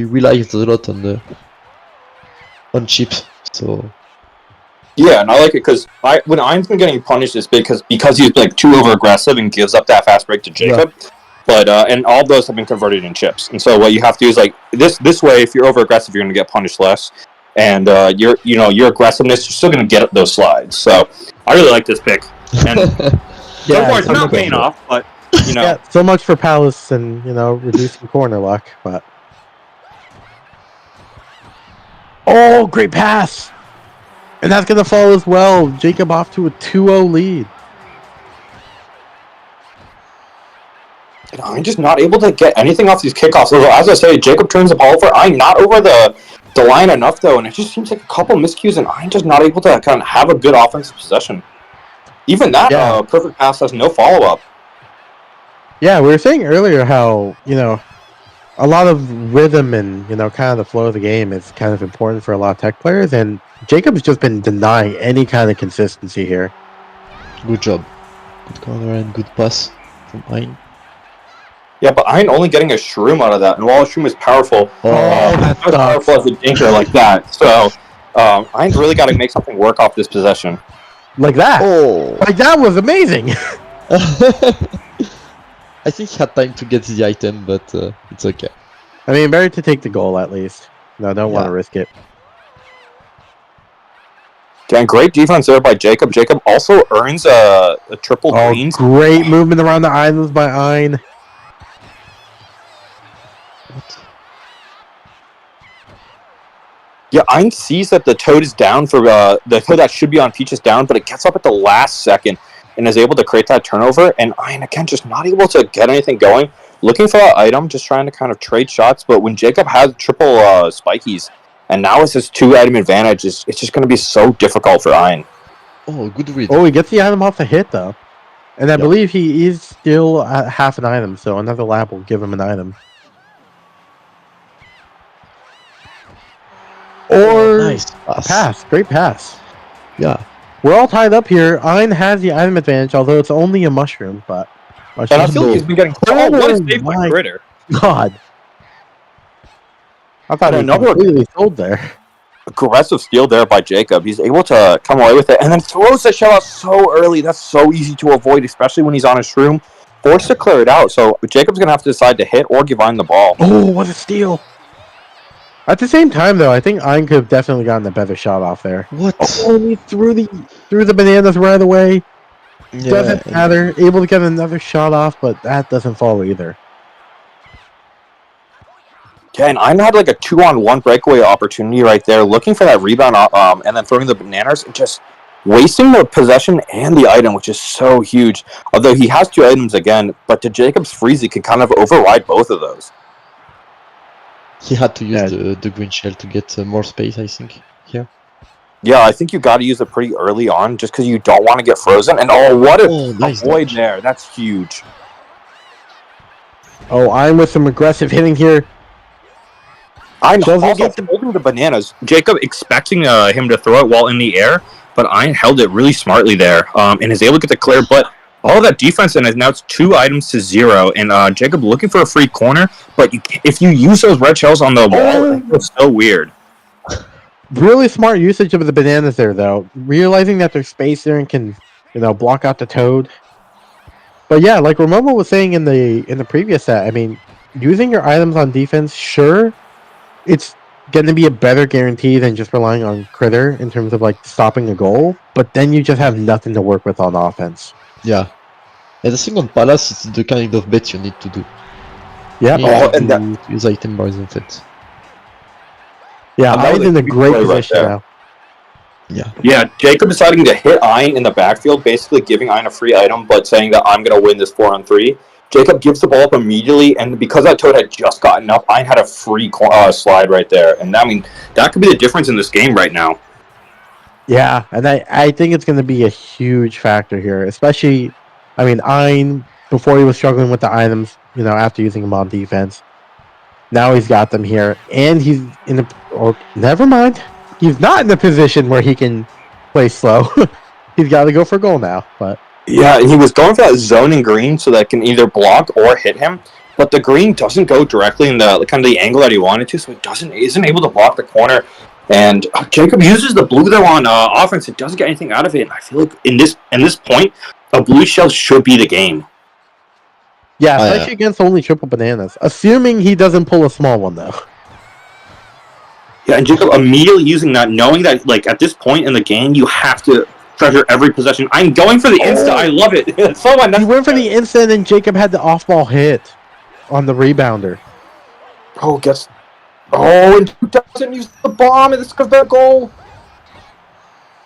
relies a lot on chips. So Yeah, and I like it because when Ein's been getting punished, it's because he's like too over aggressive and gives up that fast break to Jacob. Yeah. But and all those have been converted in chips. And so what you have to do is like this way, if you're over aggressive, you're going to get punished less. And your aggressiveness, you're still going to get those slides. So I really like this pick. And so far, it's not paying off, but you know, yeah, so much for Palace and reducing corner luck. But oh, great pass, and that's going to fall as well. Jacob off to a 2-0 lead. I'm just not able to get anything off these kickoffs. As I say, Jacob turns the ball over. I'm not over the line enough, though, and it just seems like a couple miscues, and I'm just not able to kind of have a good offensive possession. Even that perfect pass has no follow-up. Yeah, we were saying earlier how, a lot of rhythm and, kind of the flow of the game is kind of important for a lot of tech players, and Jacob's just been denying any kind of consistency here. Good job. Good corner and good pass from Ein. Yeah, but I'm only getting a shroom out of that, and while a shroom is powerful, that's not as powerful as a dinker like that. So, I've really got to make something work off this possession. Like that? Oh! Like that was amazing! I think he had time to get the item, but it's okay. I mean, better to take the goal at least. No, don't want to risk it. Again, great defense there by Jacob. Jacob also earns a triple greens. Great movement around the islands by Ein. Yeah, Ein sees that the toad is down for the toad that should be on Peach is down, but it gets up at the last second and is able to create that turnover. And Ein again just not able to get anything going. Looking for that item, just trying to kind of trade shots. But when Jacob has triple spikies, and now it's his 2-item advantage, it's just going to be so difficult for Ein. Oh, good read. Oh, he gets the item off the hit though, and I believe he is still at half an item, so another lap will give him an item. Or Nice a pass. Great pass. Yeah. We're all tied up here. Ein has the item advantage, although it's only a mushroom, but... And I feel like he's been getting... Oh, what a save by Critter. God. I thought he another completely sold there. Aggressive steal there by Jacob. He's able to come away with it, and then throws the shell out so early. That's so easy to avoid, especially when he's on his shroom. Forced to clear it out, so Jacob's going to have to decide to hit or give Ein the ball. Oh, what a steal. At the same time, though, I think Ein could have definitely gotten a better shot off there. What? Oh, he threw the bananas right away. Yeah. Doesn't matter. Able to get another shot off, but that doesn't fall either. Yeah, and Ein had like a 2-on-1 breakaway opportunity right there, looking for that rebound, and then throwing the bananas, and just wasting the possession and the item, which is so huge. Although he has 2 items again, but to Jacob's freeze, he can kind of override both of those. He had to use the green shell to get more space, I think. Here. Yeah, I think you got to use it pretty early on, just because you don't want to get frozen. And what a nice void there! That's huge. Oh, Ein with some aggressive hitting here. Ein also holding the bananas. Jacob expecting him to throw it while in the air, but Ein held it really smartly there, and is able to get the clear. But all that defense in it, now it's 2 items to 0, and Jacob looking for a free corner, but if you use those red shells on the wall, it's so weird. Really smart usage of the bananas there, though. Realizing that there's space there and can, block out the toad. But yeah, like Ramon was saying in the previous set, I mean, using your items on defense, sure, it's going to be a better guarantee than just relying on Critter in terms of like stopping a goal, but then you just have nothing to work with on offense. Yeah. And the thing on Palace is the kind of bet you need to do. Yeah. And use item bars instead. Yeah, Ein's in a great position now. Yeah, Jacob deciding to hit Ein in the backfield, basically giving Ein a free item, but saying that I'm going to win this 4-on-3. Jacob gives the ball up immediately, and because that toad had just gotten up, Ein had a free slide right there. And that could be the difference in this game right now. Yeah, and I think it's going to be a huge factor here, especially, I mean, Ein, before he was struggling with the items, after using them on defense. Now he's got them here, and he's never mind. He's not in the position where he can play slow. He's got to go for goal now, but... Yeah, he was going for that zone in green so that it can either block or hit him, but the green doesn't go directly in the kind of the angle that he wanted to, so it isn't able to block the corner. And Jacob uses the blue though on offense. It doesn't get anything out of it. And I feel like in this point, a blue shell should be the game. Yeah, especially against only triple bananas. Assuming he doesn't pull a small one though. Yeah, and Jacob immediately using that, knowing that like at this point in the game, you have to treasure every possession. I'm going for the insta. I love it. It's so he went for the insta, and Jacob had the off-ball hit on the rebounder. And who doesn't use the bomb? And this goes their goal.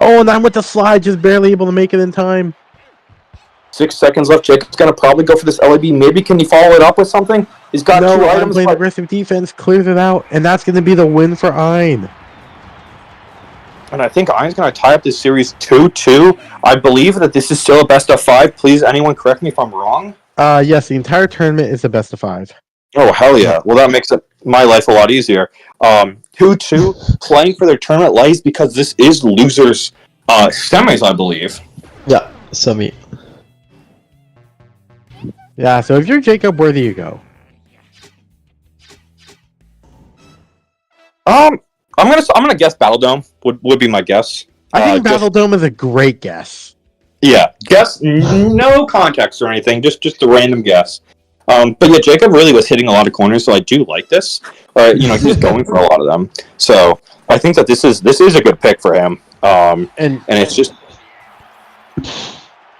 Oh, and I'm with the slide, just barely able to make it in time. 6 seconds left. Jacob's gonna probably go for this LAB. Maybe can he follow it up with something? He's got 2 items. Playing aggressive defense, clears it out, and that's going to be the win for Ein. And I think Ein's going to tie up this series 2-2. I believe that this is still a best of 5. Please, anyone correct me if I'm wrong. Yes, the entire tournament is a best of 5. Oh, hell yeah. Well, that makes my life a lot easier. 2-2, playing for their tournament lives because this is losers semis, I believe. Yeah, semi. Yeah, so if you're Jacob, where do you go? I'm gonna guess Battle Dome would be my guess. I think Battle Dome is a great guess. Yeah, guess no context or anything, just a random guess. But yeah, Jacob really was hitting a lot of corners, so I do like this. He was going for a lot of them. So I think that this is a good pick for him. And it's just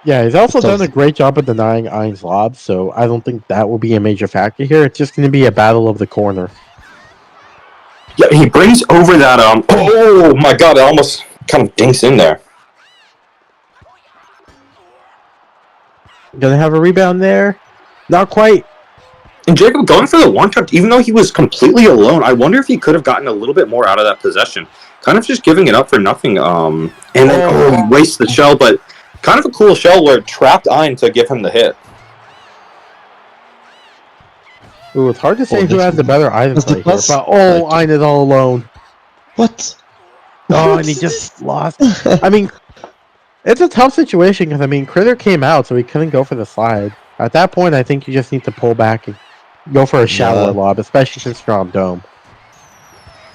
yeah, he's also done a great job of denying Ein's lobs, so I don't think that will be a major factor here. It's just going to be a battle of the corner. Yeah, he brings over that, oh my god, it almost kind of dinks in there. Gonna have a rebound there. Not quite. And Jacob going for the one-touch, even though he was completely alone, I wonder if he could have gotten a little bit more out of that possession. Kind of just giving it up for nothing. And then, he wastes the shell, but kind of a cool shell where it trapped Ein to give him the hit. Ooh, it's hard to say who has the better item That's the play here. pass. But, oh, Ein is all alone. What? Oh, and he just lost. I mean, it's a tough situation because, I mean, Critter came out, so he couldn't go for the slide. At that point, I think you just need to pull back and go for a shallower lob, especially since you're on dome.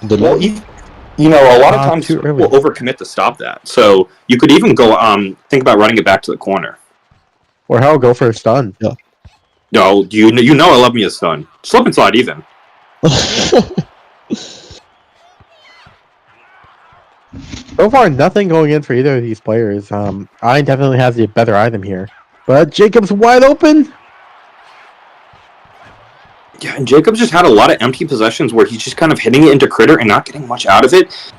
Well, you know, a lot of times too early. we'll overcommit to stop that. So you could even go think about running it back to the corner. Or hell, go for a stun. No, you know I love me a stun. Slip and slide even. So far, nothing going in for either of these players. I definitely has the better item here. But Jacob's wide open. Yeah, and Jacobs just had a lot of empty possessions where he's just kind of hitting it into Critter and not getting much out of it.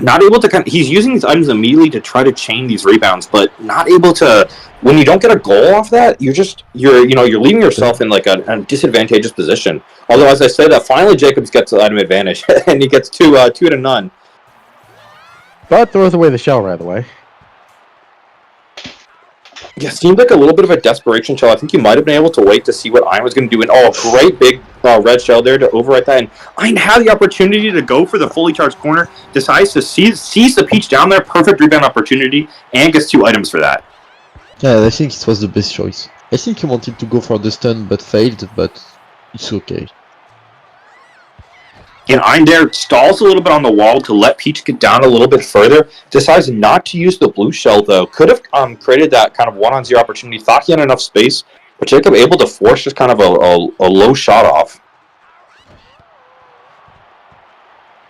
Not able to he's using these items immediately to try to chain these rebounds, but not able to. When you don't get a goal off that, you're leaving yourself in like a disadvantageous position. Although, as I said, finally Jacobs gets the item advantage and he gets two to none. But throws away the shell right away. Yeah, seemed like a little bit of a desperation shell. I think he might have been able to wait to see what Ein was going to do. And great big red shell there to overwrite that. And Ein had the opportunity to go for the fully charged corner, decides to seize the peach down there, perfect rebound opportunity, and gets 2 items for that. Yeah, I think it was the best choice. I think he wanted to go for the stun but failed, but it's okay. And Ein there stalls a little bit on the wall to let Peach get down a little bit further. Decides not to use the blue shell, though. Could have created that kind of 1-on-0 opportunity. Thought he had enough space, but Jacob able to force just kind of a low shot off.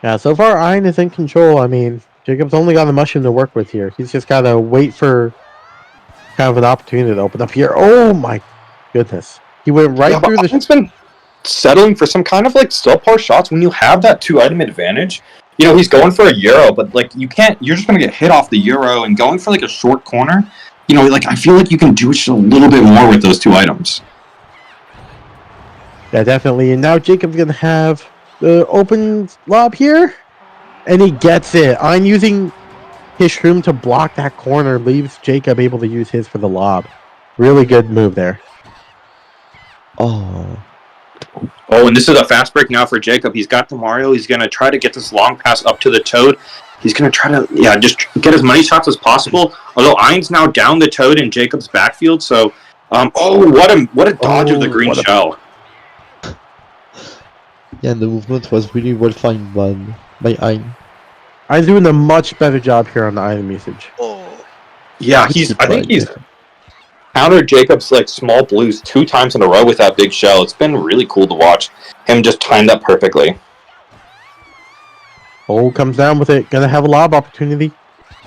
Yeah, so far Ein is in control. I mean, Jacob's only got a mushroom to work with here. He's just got to wait for kind of an opportunity to open up here. Oh my goodness. He went right through the... Ein's been settling for some kind of like subpar shots when you have that 2-item advantage. You know, he's going for a Euro, but like you're just going to get hit off the Euro, and going for like a short corner, you know, like I feel like you can do just a little bit more with those 2 items. Yeah, definitely. And now Jacob's going to have the open lob here, and he gets it. Ein using his shroom to block that corner leaves Jacob able to use his for the lob. Really good move there. Oh, and this is a fast break now for Jacob. He's got the Mario. He's going to try to get this long pass up to the Toad. He's going to try to, just get as many shots as possible. Although Ein's now down the Toad in Jacob's backfield. So, what a dodge of the green shell. Yeah, the movement was really well timed by Ein. Ein's doing a much better job here on the item usage. Yeah, I think he's countered Jacob's like small blues 2 times in a row with that big shell. It's been really cool to watch him just time that perfectly. Oh, comes down with it. Gonna have a lob opportunity.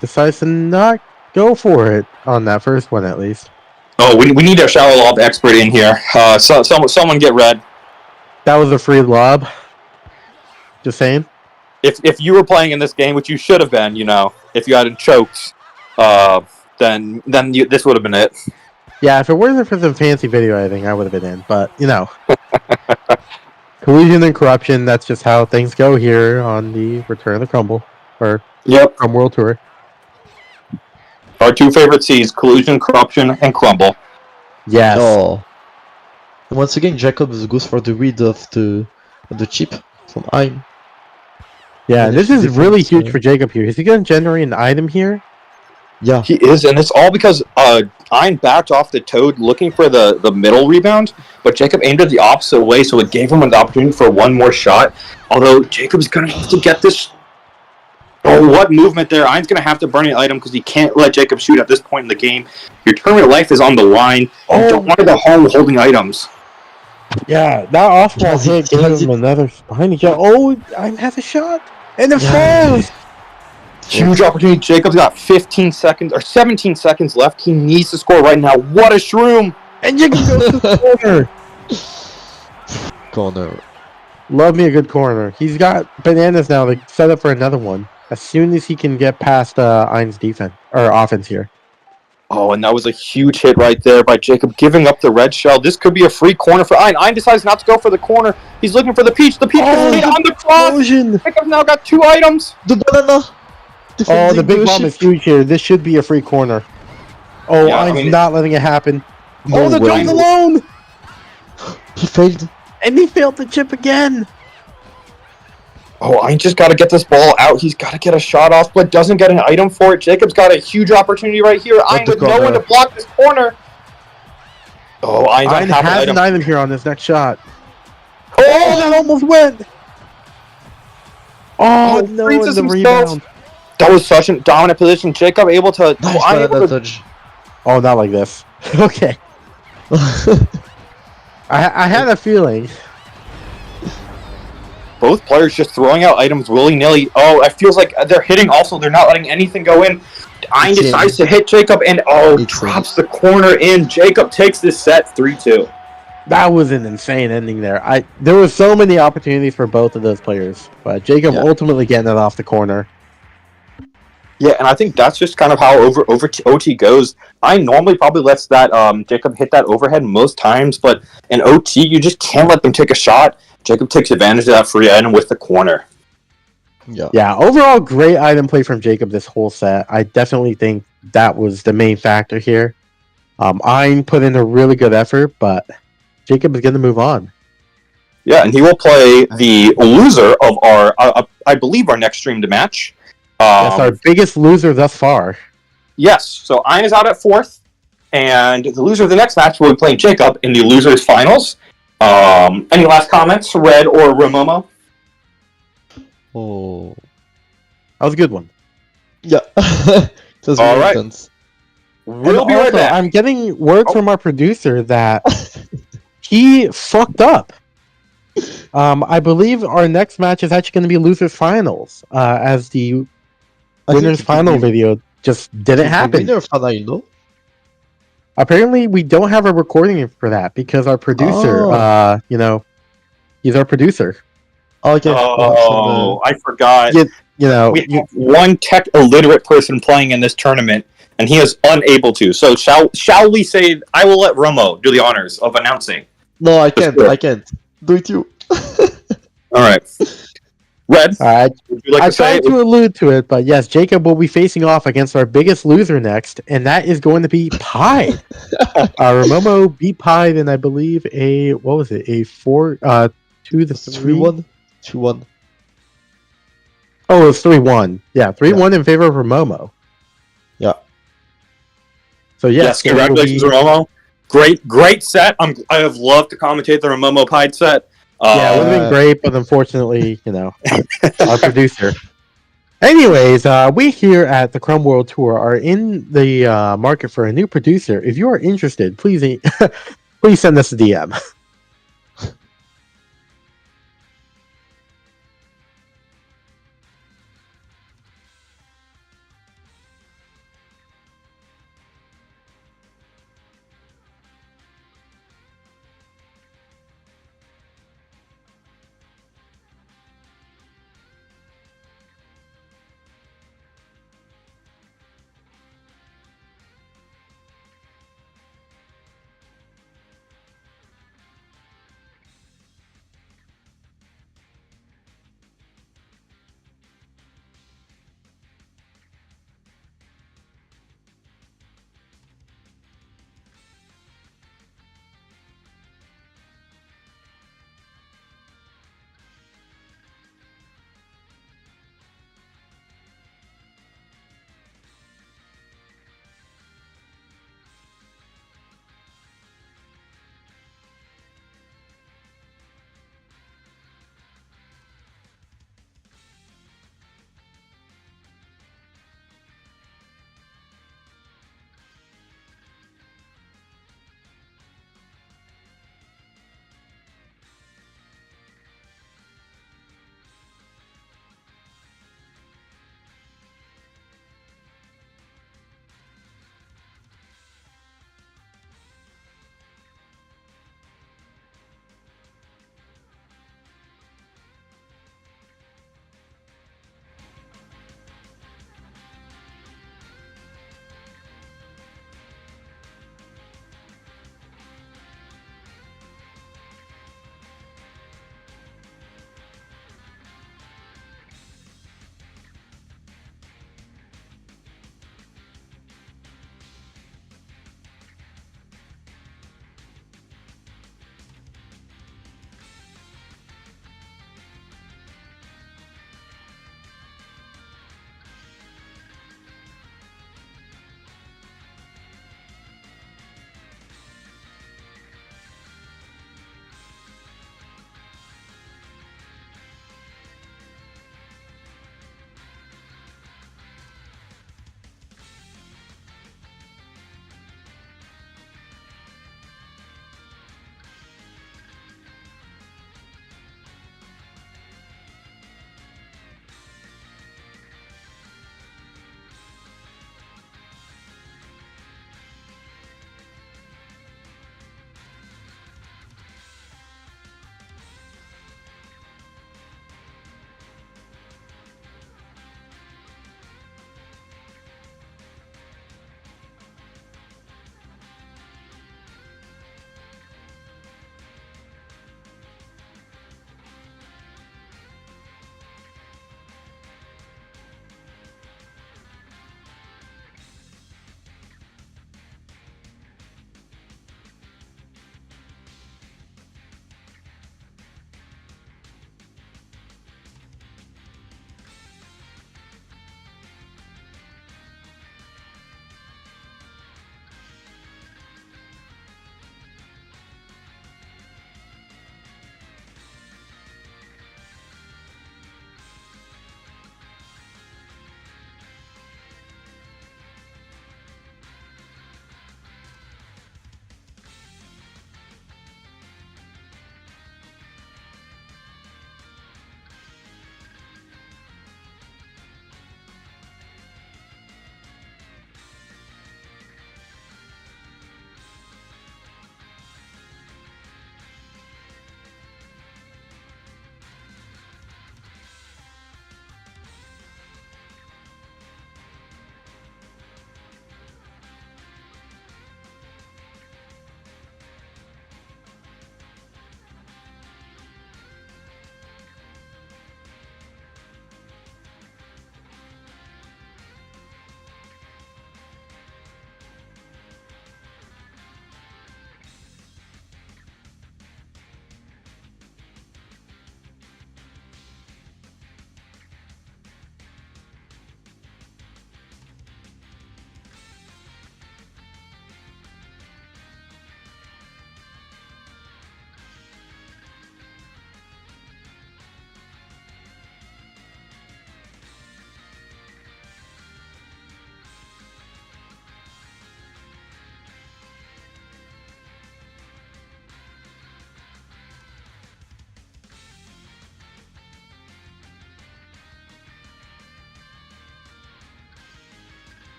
Decides to not go for it on that first one, at least. Oh, we need a shallow lob expert in here. Someone get red. That was a free lob. Just saying. If you were playing in this game, which you should have been, you know, if you hadn't choked, then this would have been it. Yeah, if it wasn't for some fancy video editing, I would have been in. But, you know. Collusion and corruption, that's just how things go here on the Return of the Crumble. Or Crumb World Tour. Our 2 favorite C's, collusion, corruption, and crumble. Yes. And once again, Jacob goes for the read of the chip from Ein. Yeah, this is really huge for Jacob here. Is he going to generate an item here? Yeah. He is, and it's all because Ein backed off the Toad looking for the middle rebound, but Jacob aimed it the opposite way, so it gave him an opportunity for 1 more shot. Although Jacob's going to have to get this... Oh, what movement there. Ein's going to have to burn an item because he can't let Jacob shoot at this point in the game. Your tournament life is on the line. You don't want to go home holding items. Yeah, that off-ball hit gave him another spiny shot. Oh, Ein has a shot! And it falls! Huge opportunity. Jacob's got 15 seconds or 17 seconds left. He needs to score right now. What a shroom! And Jacob goes to the corner! Corner. Love me a good corner. He's got bananas now to set up for another one as soon as he can get past Ein's defense or offense here. Oh, and that was a huge hit right there by Jacob, giving up the red shell. This could be a free corner for Ein. Ein decides not to go for the corner. He's looking for the peach. The peach is hit on the cross. Explosion! Jacob's now got 2 items. The banana! Oh, Defending the big bomb ship. is huge here. This should be a free corner. Oh, Yeah, I Ein's mean- not letting it happen. No Oh, the way. dog's alone! He failed. And he failed the chip again. Oh, Ein just got to get this ball out. He's got to get a shot off, but doesn't get an item for it. Jacob's got a huge opportunity right here. Ein the with no one corner. to block this corner. Oh, Ein's Ein on half an has item. an item here on this next shot. Oh, Oh, that almost went. Oh, Oh, no, freezes and the himself. rebound. that was such a dominant position. Jacob able to... Nice oh, Ein able banana to touch. Oh, not like this. Okay. I had a feeling. both players just throwing out items willy-nilly. Oh, it feels like they're hitting also. They're not letting anything go in. Ein It's decides in. to hit Jacob and, It's drops the corner in. Jacob takes this set 3-2. That was an insane ending there. There were so many opportunities for both of those players, but Jacob Yeah. ultimately getting it off the corner. Yeah, and I think that's just kind of how over OT goes. I normally probably lets that Jacob hit that overhead most times, but in OT you just can't let them take a shot. Jacob takes advantage of that free item with the corner. Yeah. Yeah, overall great item play from Jacob this whole set. I definitely think that was the main factor here. Ein put in a really good effort, but Jacob is going to move on. Yeah, and he will play the loser of our, I believe, our next streamed match. That's our biggest loser thus far. Yes, so Ein is out at 4th, and the loser of the next match will be playing Jacob in the losers finals. Any last comments, Red or Ramomo? Oh. That was a good one. Yeah. It was All very right. intense. We'll And be right also, back. I'm getting word from our producer that he fucked up. I believe our next match is actually going to be losers finals, as the I think winners it final could be- video just didn't the happen. winner final, no? Apparently, we don't have a recording for that because our producer, Oh. he's our producer. Okay. Oh, I forgot. Yeah. We have one tech illiterate person playing in this tournament, and he is unable to. So shall we say? I will let Romo do the honors of announcing. No, I can't. good. I can't. Do it you. All right, Red. Would Would you like I to say? tried to allude to it, but yes, Jacob will be facing off against our biggest loser next, and that is going to be Pied. Ramomo beat Pied in, I believe, a 4-2-3. 3-1. 2-1. Oh, it was 3-1. Yeah, 3-1 in favor of Ramomo. Yeah. So Yes, it will congratulations, be- Romo. Great set. I have loved to commentate the Romo Pied set. Yeah, it would have been great, but unfortunately, our producer. Anyways, we here at the Crumb World Tour are in the market for a new producer. If you are interested, please please send us a DM.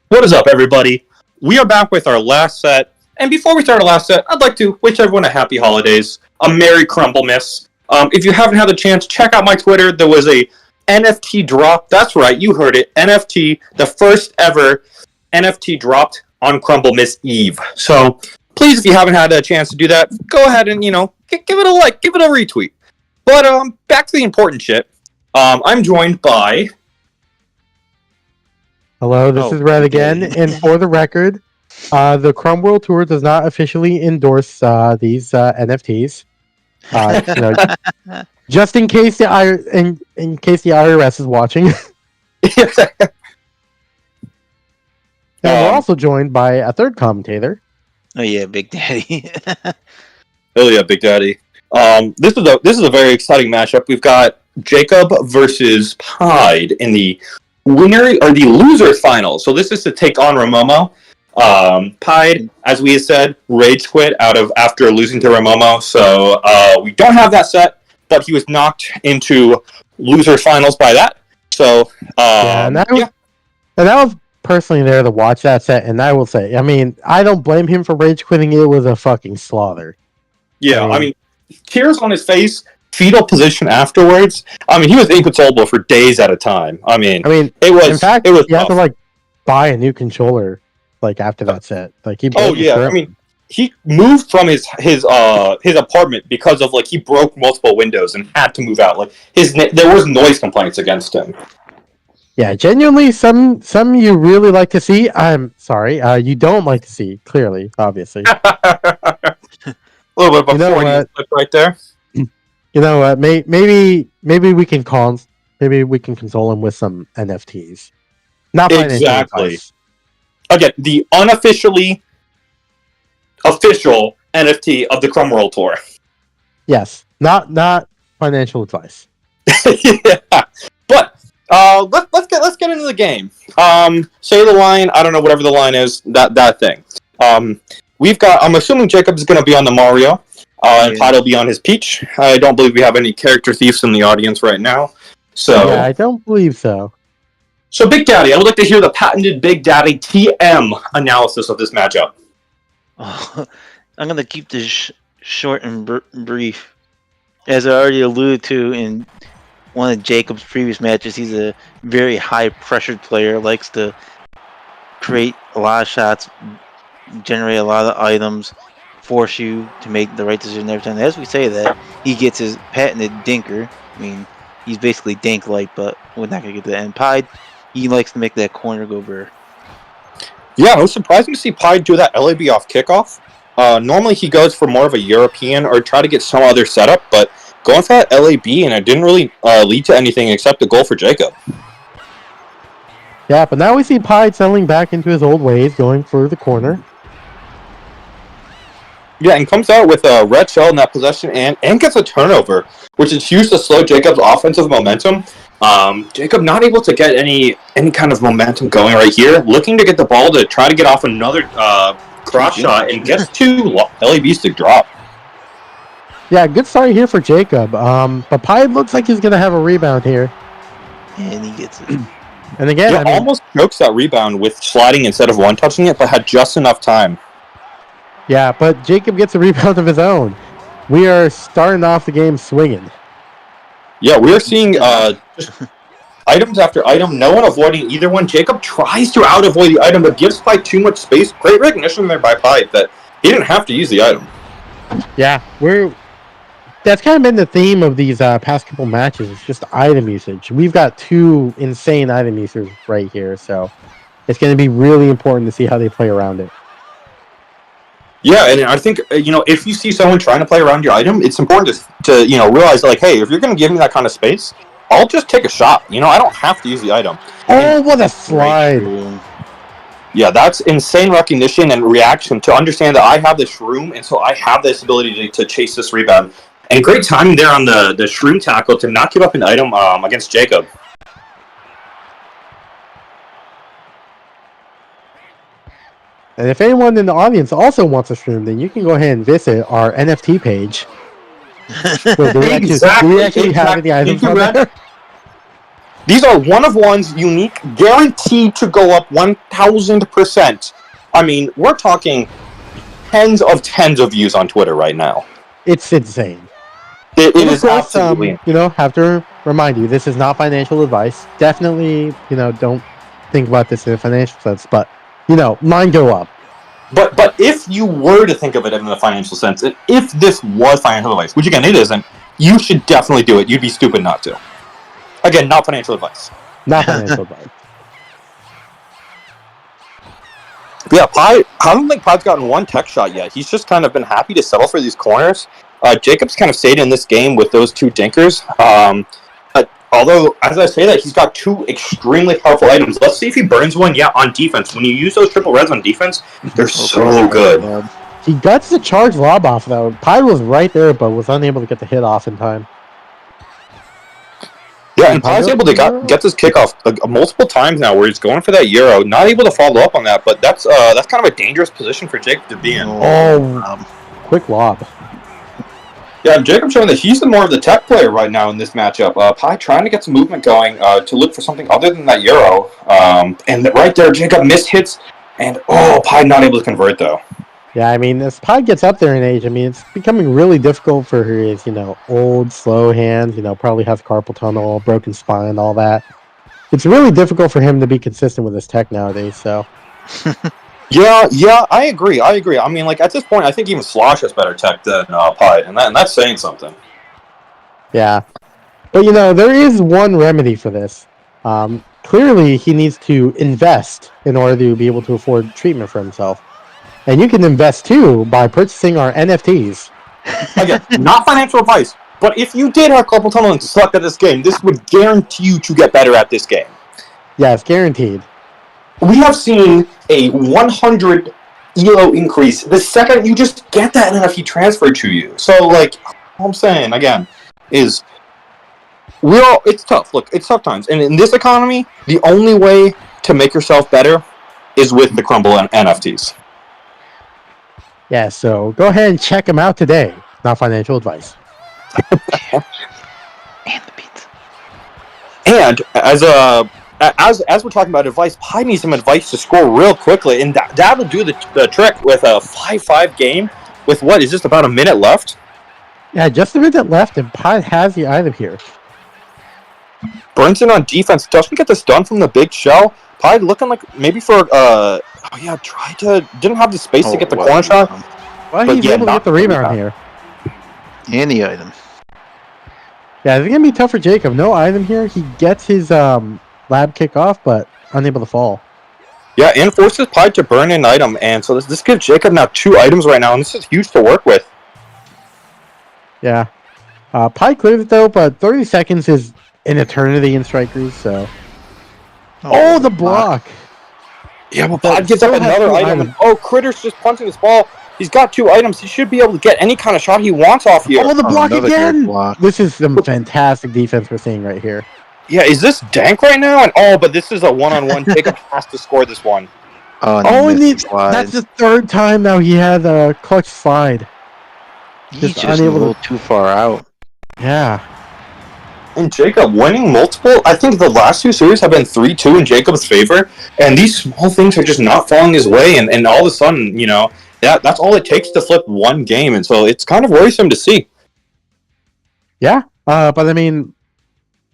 What is up, everybody? We are back with our last set. And before we start our last set, I'd like to wish everyone a happy holidays, a Merry Crumblemas. If you haven't had the chance, check out my Twitter. There was a NFT drop. That's right, you heard it. NFT, the first ever NFT dropped on Crumblemas Eve. So please, if you haven't had a chance to do that, go ahead and, give it a like, give it a retweet. But back to the important shit. I'm joined by... Hello, this is Red again, and for the record, the Crumb World Tour does not officially endorse these NFTs. Just in case the IRS is watching. And we're also joined by a third commentator. Oh yeah, Big Daddy. Oh yeah, Big Daddy. This is a very exciting matchup. We've got Jacob versus Pied in the winner or the losers final. So this is to take on Ramomo. Pied, as we said, rage quit after losing to Ramomo. So we don't have that set, but he was knocked into losers finals by that. So and I was personally there to watch that set, and I will say, I mean, I don't blame him for rage quitting. It was a fucking slaughter. Yeah, I mean, tears on his face, fetal position afterwards. I mean, he was inconsolable for days at a time. I mean, it was. In fact, it was. You have to buy a new controller after that set. He. Oh yeah, I mean, he moved from his apartment because of he broke multiple windows and had to move out. There was noise complaints against him. Yeah, genuinely, some you really like to see. I'm sorry, you don't like to see. Clearly, obviously. A little bit of a flip right there. You know what? Maybe we can console him with some NFTs. Not exactly. Advice. Again, the unofficially official NFT of the Crumb World Tour. Yes, not financial advice. Yeah, but let's get into the game. Say the line. I don't know, whatever the line is. That thing. We've got. I'm assuming Jacob's going to be on the Mario. And Pied will be on his Peach. I don't believe we have any character thieves in the audience right now. So yeah, I don't believe so. So Big Daddy, I would like to hear the patented Big Daddy TM analysis of this matchup. I'm going to keep this short and brief. As I already alluded to in one of Jacob's previous matches, he's a very high-pressured player, likes to create a lot of shots, generate a lot of items, force you to make the right decision every time. As we say that, he gets his patented dinker. I mean, he's basically dink-like, but we're not going to get to that. And Pied, he likes to make that corner go bare. Yeah, it was surprising to see Pied do that LAB off kickoff. Normally he goes for more of a European or try to get some other setup, but going for that LAB, and it didn't really lead to anything except a goal for Jacob. Yeah, but now we see Pied settling back into his old ways, going for the corner. Yeah, and comes out with a red shell in that possession and gets a turnover, which is huge to slow Jacob's offensive momentum. Jacob not able to get any kind of momentum going right here. Looking to get the ball to try to get off another cross shot and gets two LABs to drop. Yeah, good start here for Jacob. But Pied looks like he's going to have a rebound here. And he gets it. And again, yeah, almost chokes that rebound with sliding instead of one-touching it, but had just enough time. Yeah, but Jacob gets a rebound of his own. We are starting off the game swinging. Yeah, we're seeing just items after item, no one avoiding either one. Jacob tries to out-avoid the item, but gives Pied too much space. Great recognition there by Pied that he didn't have to use the item. Yeah, that's kind of been the theme of these past couple matches. It's just item usage. We've got two insane item users right here, so it's going to be really important to see how they play around it. Yeah, and I think, if you see someone trying to play around your item, it's important to realize, hey, if you're going to give me that kind of space, I'll just take a shot. I don't have to use the item. Oh, what a slide. Yeah, that's insane recognition and reaction to understand that I have this room, and so I have this ability to chase this rebound. And great timing there on the shroom tackle to not give up an item against Jacob. And if anyone in the audience also wants a stream, then you can go ahead and visit our NFT page. Where do we actually have any items on there? These are one-of-ones, unique, guaranteed to go up 1,000%. I mean, we're talking tens of views on Twitter right now. It's insane. It And is of course, absolutely. have to remind you, this is not financial advice. Definitely, don't think about this in a financial sense, but, mine go up. But if you were to think of it in a financial sense, and if this was financial advice, which again it isn't, you should definitely do it. You'd be stupid not to. Again, not financial advice. Not financial advice. But yeah, I don't think Pod's gotten one tech shot yet. He's just kind of been happy to settle for these corners. Jacob's kind of stayed in this game with those two dinkers. Although, as I say that, he's got two extremely powerful items. Let's see if he burns one. Yeah, on defense. When you use those triple reds on defense, they're so good. He gets the charge lob off, though. Pie was right there, but was unable to get the hit off in time. Yeah, and Pie's able to get this kickoff multiple times now where he's going for that Euro. Not able to follow up on that, but that's kind of a dangerous position for Jacob to be in. Quick lob. Yeah, Jacob's showing that he's the more of the tech player right now in this matchup. Pie trying to get some movement going to look for something other than that Euro. And right there, Jacob missed hits, and Pie not able to convert though. Yeah, I mean, as Pie gets up there in age, I mean, it's becoming really difficult for his, old, slow hands, probably has carpal tunnel, broken spine, all that. It's really difficult for him to be consistent with his tech nowadays, so. Yeah, I agree. I mean, like, at this point, I think even Slosh has better tech than Pie, and that's saying something. Yeah. But, there is one remedy for this. Clearly, he needs to invest in order to be able to afford treatment for himself. And you can invest, too, by purchasing our NFTs. Again, not financial advice, but if you did have carpal tunnel and sucked at this game, this would guarantee you to get better at this game. Yes, guaranteed. We have seen a 100 ELO increase the second you just get that NFT transferred to you. So, like, all I'm saying, again, is it's tough. Look, it's tough times. And in this economy, the only way to make yourself better is with the Crumble and NFTs. Yeah, so go ahead and check them out today. Not financial advice. And the pizza. And as we're talking about advice, Pie needs some advice to score real quickly, and that'll do the trick with a 5-5 game with what is just about a minute left. Yeah, just a minute left, and Pie has the item here. Burnson on defense doesn't get this done from the big shell. Pie looking like maybe for didn't have the space to get the corner shot. Well, he's able to get the rebound here. And the item. Yeah, it's gonna be tough for Jacob. No item here. He gets his lab kick off, but unable to fall. Yeah, and forces Pie to burn an item, and so this gives Jacob now 2 items right now, and this is huge to work with. Yeah. Pie clears it though, but 30 seconds is an eternity in strikers, so. Oh, the block! Yeah, but Pie gets up another item. Critter's just punting this ball. He's got 2 items. He should be able to get any kind of shot he wants off here. Oh, the block again! Block. This is some fantastic defense we're seeing right here. Yeah, is this dank right now? And but this is a one-on-one. Jacob has to score this one. That's the 3rd time now he had a clutch slide. He's just a little too far out. Yeah. And Jacob winning multiple. I think the last 2 series have been 3-2 in Jacob's favor, and these small things are just not falling his way. And all of a sudden, that's all it takes to flip one game, and so it's kind of worrisome to see. Yeah, but I mean,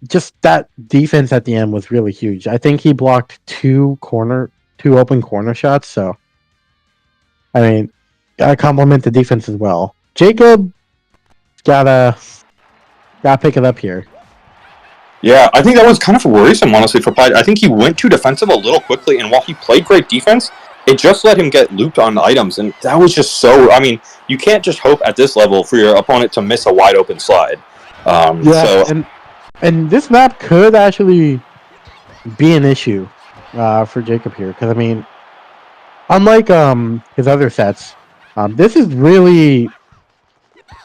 just that defense at the end was really huge. I think he blocked 2 open corner shots. So, I mean, gotta compliment the defense as well. Jacob gotta pick it up here. Yeah, I think that was kind of worrisome, honestly, for Pie. I think he went too defensive a little quickly, and while he played great defense, it just let him get looped on items, and that was just so... I mean, you can't just hope at this level for your opponent to miss a wide-open slide. And this map could actually be an issue for Jacob here, because, I mean, unlike his other sets, this is really...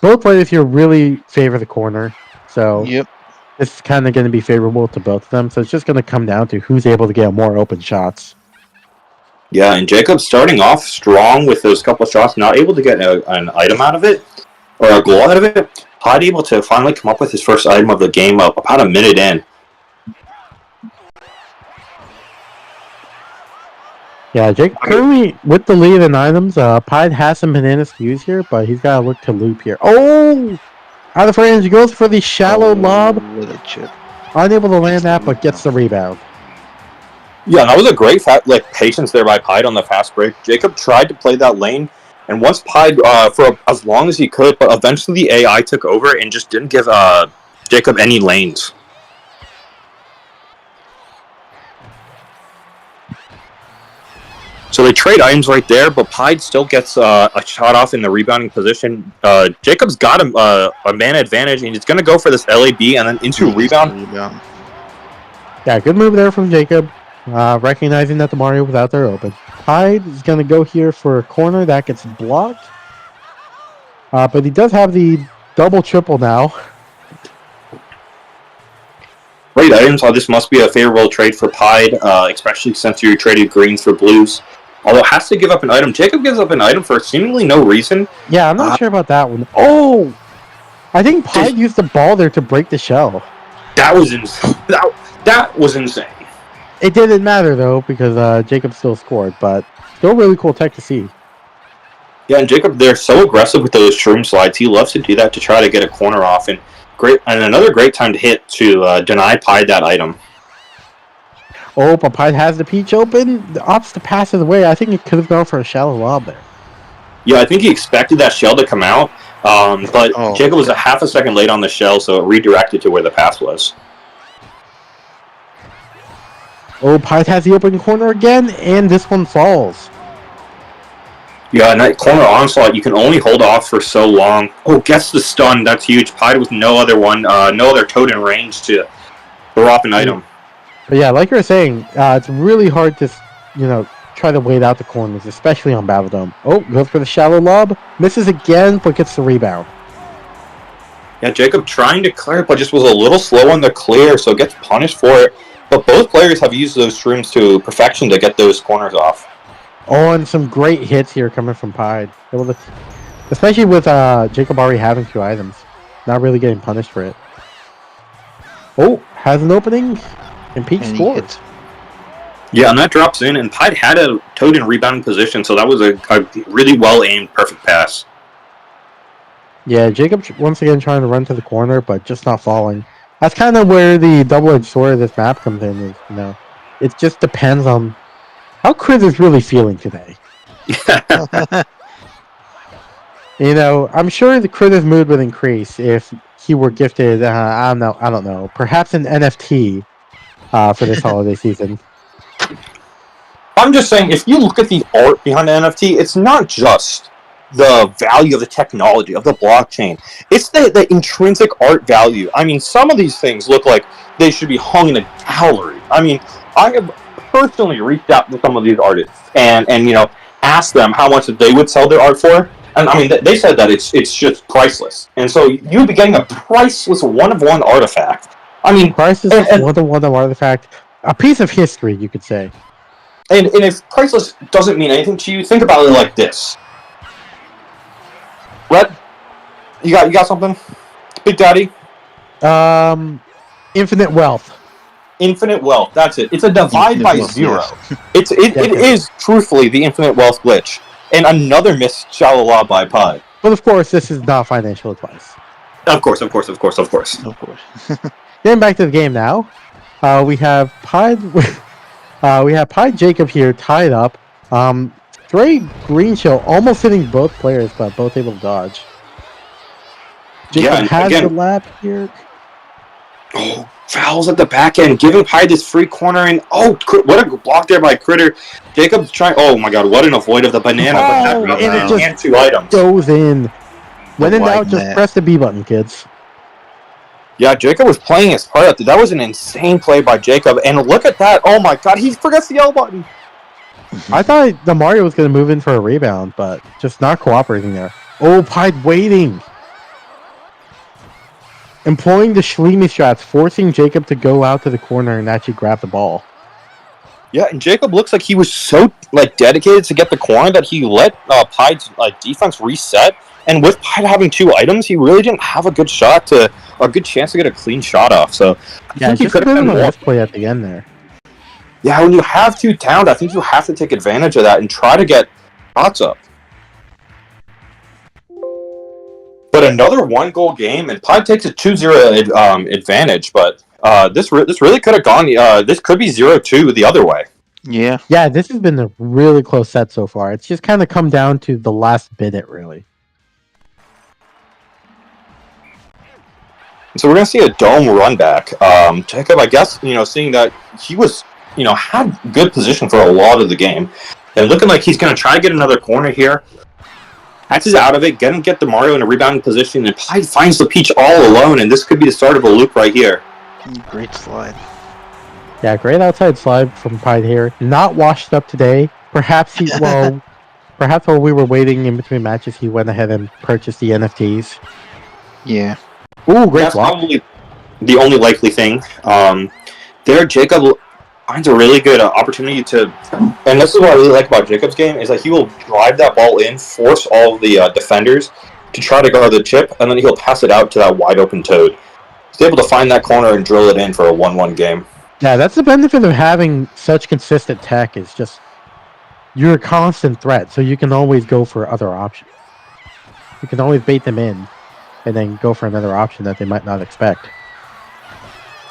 Both players here really favor the corner, so... Yep. It's kind of going to be favorable to both of them, so it's just going to come down to who's able to get more open shots. Yeah, and Jacob starting off strong with those couple of shots, not able to get an item out of it, or a goal out of it. Pie able to finally come up with his first item of the game about a minute in. Yeah, Jake currently with the lead in items. Pied has some bananas to use here, but he's got to look to loop here. Oh! Out of range, goes for the shallow lob. With a chip. Unable to land that, but gets the rebound. Yeah, that was a great patience there by Pied on the fast break. Jacob tried to play that lane, and once Pied for as long as he could, but eventually the AI took over and just didn't give Jacob any lanes. So they trade items right there, but Pied still gets a shot off in the rebounding position. Jacob's got a man advantage, and he's going to go for this LAB and then into rebound. Yeah, good move there from Jacob. Recognizing that the Mario was out there open. Pied is going to go here for a corner that gets blocked. But he does have the double-triple now. Great items. This must be a favorable trade for Pied, especially since you traded greens for blues. Although has to give up an item. Jacob gives up an item for seemingly no reason. Yeah, I'm not sure about that one. Oh! I think Pied used the ball there to break the shell. That was insane. That was insane. It didn't matter, though, because Jacob still scored, but still really cool tech to see. Yeah, and Jacob, they're so aggressive with those shroom slides. He loves to do that to try to get a corner off. And another great time to hit to deny Pied that item. Oh, but Pied has the peach open. Opts to pass it away. I think it could have gone for a shallow lob there. Yeah, I think he expected that shell to come out, but Jacob was a half a second late on the shell, so it redirected to where the pass was. Oh, Pied has the open corner again, and this one falls. Yeah, and that corner onslaught, you can only hold off for so long. Oh, gets the stun. That's huge. Pied with no other toad in range to throw off an item. But yeah, like you were saying, it's really hard to, try to wait out the corners, especially on Battle Dome. Oh, goes for the shallow lob. Misses again, but gets the rebound. Yeah, Jacob trying to clear, but just was a little slow on the clear, so gets punished for it. But both players have used those shrooms to perfection to get those corners off. Oh, and some great hits here coming from Pied. Especially with Jacob already having 2 items. Not really getting punished for it. Oh, has an opening. And Peach scores. Yeah, and that drops in, and Pied had a toad in rebounding position, so that was a really well-aimed, perfect pass. Yeah, Jacob once again trying to run to the corner, but just not falling. That's kind of where the double-edged sword of this map comes in. It just depends on how Chris is really feeling today. I'm sure the Critter's mood would increase if he were gifted, I don't know, perhaps an NFT for this holiday season. I'm just saying, if you look at the art behind the NFT, it's not just the value of the technology, of the blockchain. It's the intrinsic art value. I mean, some of these things look like they should be hung in a gallery. I mean, I have personally reached out to some of these artists and asked them how much they would sell their art for. And I mean, they said that it's just priceless. And so you'd be getting a priceless one-of-one artifact. I mean, priceless one-of-one artifact, a piece of history, you could say. And if priceless doesn't mean anything to you, think about it like this. Red, you got something? Big Daddy? Infinite wealth. Infinite wealth, that's it. It's a divide by zero. Yes. It is truthfully the infinite wealth glitch. And another missed shallow lob by Pied. But of course, this is not financial advice. Of course. Getting back to the game now, we have Pied. We have Pied Jacob here tied up. Stray green shell almost hitting both players, but both able to dodge. Jacob has the lap here. Oh, fouls at the back end, giving Pied this free corner, and what a block there by Critter. Jacob's trying. Oh my God, what an avoid of the banana! And it just 2 items. Goes in. When in doubt, just press the B button, kids. Yeah, Jacob was playing his part up. That was an insane play by Jacob, and look at that! Oh my God, he forgets the L button. I thought the Mario was going to move in for a rebound, but just not cooperating there. Oh, Pied waiting. Employing the Schleemy strats, forcing Jacob to go out to the corner and actually grab the ball. Yeah, and Jacob looks like he was so dedicated to get the corner that he let Pied's defense reset. And with Pied having 2 items, he really didn't have a good chance to get a clean shot off. So yeah, just a bit of a misplay at the end there. Yeah, when you have two down, I think you have to take advantage of that and try to get shots up. But another one-goal game, and Pod takes a 2-0 advantage, but this really could have gone, this could be 0-2 the other way. Yeah. Yeah, this has been a really close set so far. It's just kind of come down to the last minute, really. So we're going to see a dome run back. Jacob, I guess, seeing that he was, had good position for a lot of the game, and looking like he's going to try to get another corner here. Hatches out of it, get DeMario in a rebounding position, and Pide finds the Peach all alone, and this could be the start of a loop right here. Great slide. Yeah, great outside slide from Pide here. Not washed up today. Perhaps perhaps while we were waiting in between matches, he went ahead and purchased the NFTs. Yeah. Ooh, great That's block. probably the only likely thing. There, Jacob finds a really good opportunity to, and this is what I really like about Jacob's game, is that he will drive that ball in, force all of the defenders to try to guard the chip, and then he'll pass it out to that wide open Toad. He's able to find that corner and drill it in for a 1-1 game. Yeah, that's the benefit of having such consistent tech, is just you're a constant threat, so you can always go for other options. You can always bait them in and then go for another option that they might not expect.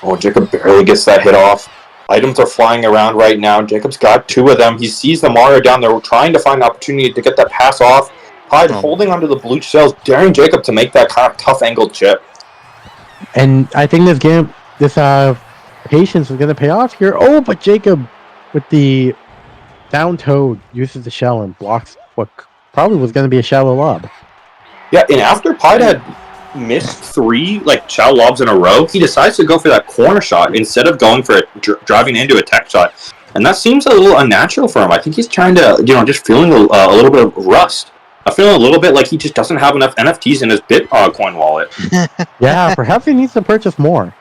Oh, Jacob barely gets that hit off. Items are flying around right now. Jacob's got two of them. He sees the Mario down there, trying to find an opportunity to get that pass off. Hyde holding onto the blue shells, daring Jacob to make that kind of tough angled chip. And I think this patience is going to pay off here. Oh, but Jacob, with the down Toad, uses the shell and blocks what probably was going to be a shallow lob. Yeah, and after Pide had missed 3 shell lobs in a row, he decides to go for that corner shot instead of going for driving into a tech shot, and that seems a little unnatural for him. I think he's trying to, just feeling a little bit of rust. I'm feeling a little bit like he just doesn't have enough NFTs in his Bitcoin wallet. Yeah, perhaps he needs to purchase more.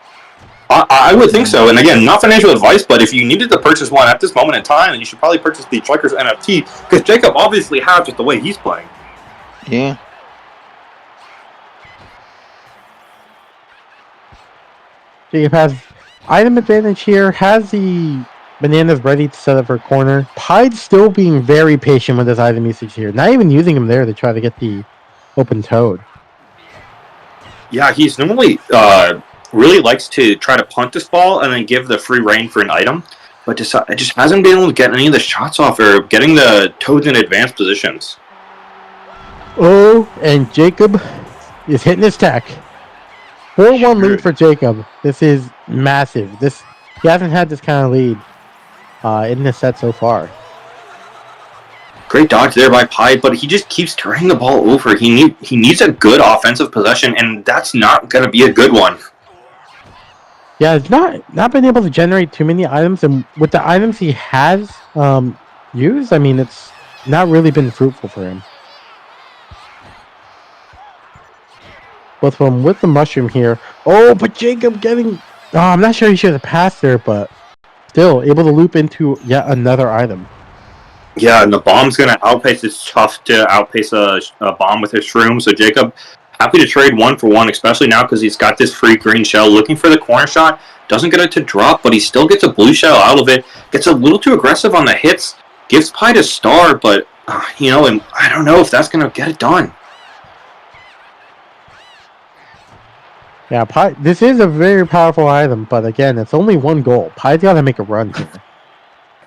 I would think so, and again, not financial advice, but if you needed to purchase one at this moment in time, then you should probably purchase the Strikers NFT, because Jacob obviously has just the way he's playing. Yeah. Jacob has item advantage here, has the bananas ready to set up for a corner. Pide's still being very patient with his item usage here, not even using him there to try to get the open Toad. Yeah, he's normally really likes to try to punt this ball and then give the free reign for an item, but just hasn't been able to get any of the shots off or getting the Toads in advanced positions. Oh, and Jacob is hitting his tech. 4-1 lead for Jacob. This is massive. He hasn't had this kind of lead in this set so far. Great dodge there by Pide, but he just keeps turning the ball over. He needs a good offensive possession, and that's not going to be a good one. Yeah, he's not been able to generate too many items, and with the items he has used, I mean, it's not really been fruitful for him. Both of them with the mushroom here. Oh, but Jacob getting... Oh, I'm not sure he should have passed there, but still able to loop into yet another item. Yeah, and the bomb's going to outpace. It's tough to outpace a bomb with his shroom, so Jacob happy to trade 1-for-1, especially now because he's got this free green shell. Looking for the corner shot. Doesn't get it to drop, but he still gets a blue shell out of it. Gets a little too aggressive on the hits. Gives Pide a star, but, and I don't know if that's going to get it done. Yeah, this is a very powerful item, but again, it's only one goal. Pide's got to make a run here.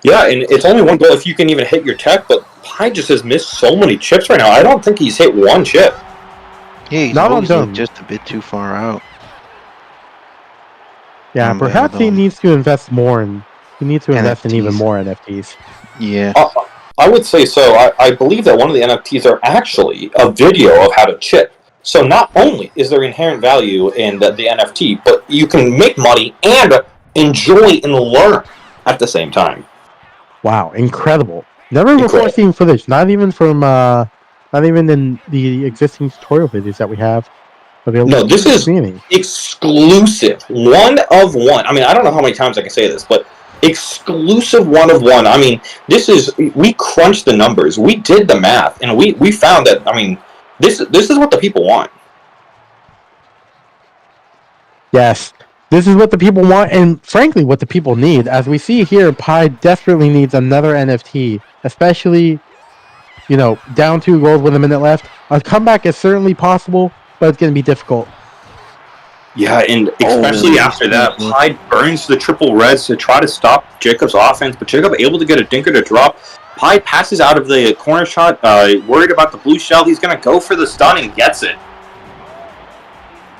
Yeah, and it's only one goal if you can even hit your tech, but Pide just has missed so many chips right now. I don't think he's hit one chip. Yeah, he's Not always on just a bit too far out. Yeah, perhaps he needs to invest more, and he needs to invest in even more NFTs. Yeah. I would say so. I believe that one of the NFTs are actually a video of how to chip. So not only is there inherent value in the NFT, but you can make money and enjoy and learn at the same time. Wow, incredible! Never before seen footage. Not even in the existing tutorial videos that we have. No, this is exclusive, 1 of 1. I mean, I don't know how many times I can say this, but exclusive 1 of 1. I mean, we crunched the numbers, we did the math, and we found that. I mean, this is what the people want. Yes, This is what the people want, and frankly, what the people need. As we see here, Pi desperately needs another NFT, especially, down 2 goals with a minute left. A comeback is certainly possible, but it's going to be difficult. Yeah, and especially after that, Pi burns the triple reds to try to stop Jacob's offense, but Jacob able to get a dinker to drop. Pi passes out of the corner shot, worried about the blue shell. He's going to go for the stun and gets it.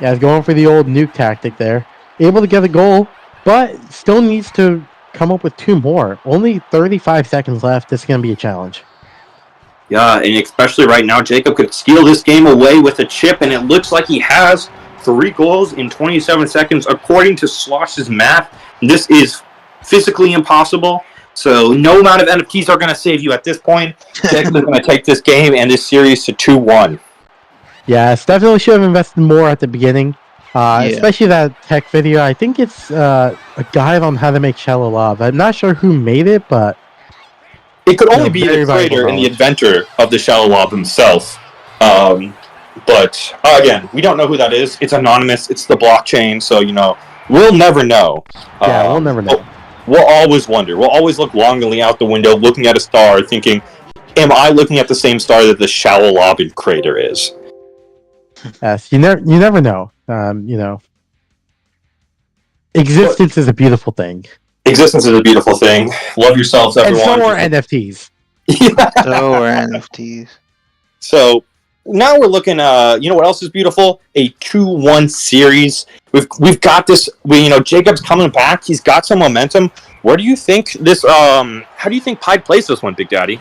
Yeah, he's going for the old nuke tactic there. Able to get a goal, but still needs to come up with 2 more. Only 35 seconds left. This is going to be a challenge. Yeah, and especially right now, Jacob could steal this game away with a chip, and it looks like he has 3 goals in 27 seconds. According to Slosh's math, this is physically impossible. So no amount of NFTs are going to save you at this point. Jacob is going to take this game and this series to 2-1. Yes, definitely should have invested more at the beginning. Especially that tech video. I think it's a guide on how to make shallow lob. I'm not sure who made it, but it could only be the creator and the inventor of the shallow lob himself. But again, we don't know who that is. It's anonymous. It's the blockchain, so we'll never know. Yeah, we'll never know. We'll always wonder. We'll always look longingly out the window, looking at a star, thinking, "Am I looking at the same star that the shallow lobbing crater is?" Yes, you never know. Existence is a beautiful thing. Existence is a beautiful thing. Love yourselves, everyone. And so are NFTs. So are NFTs. So now we're looking. You know what else is beautiful? A 2-1 series. We've got this. Jacob's coming back. He's got some momentum. Where do you think this? How do you think Pied plays this one, Big Daddy?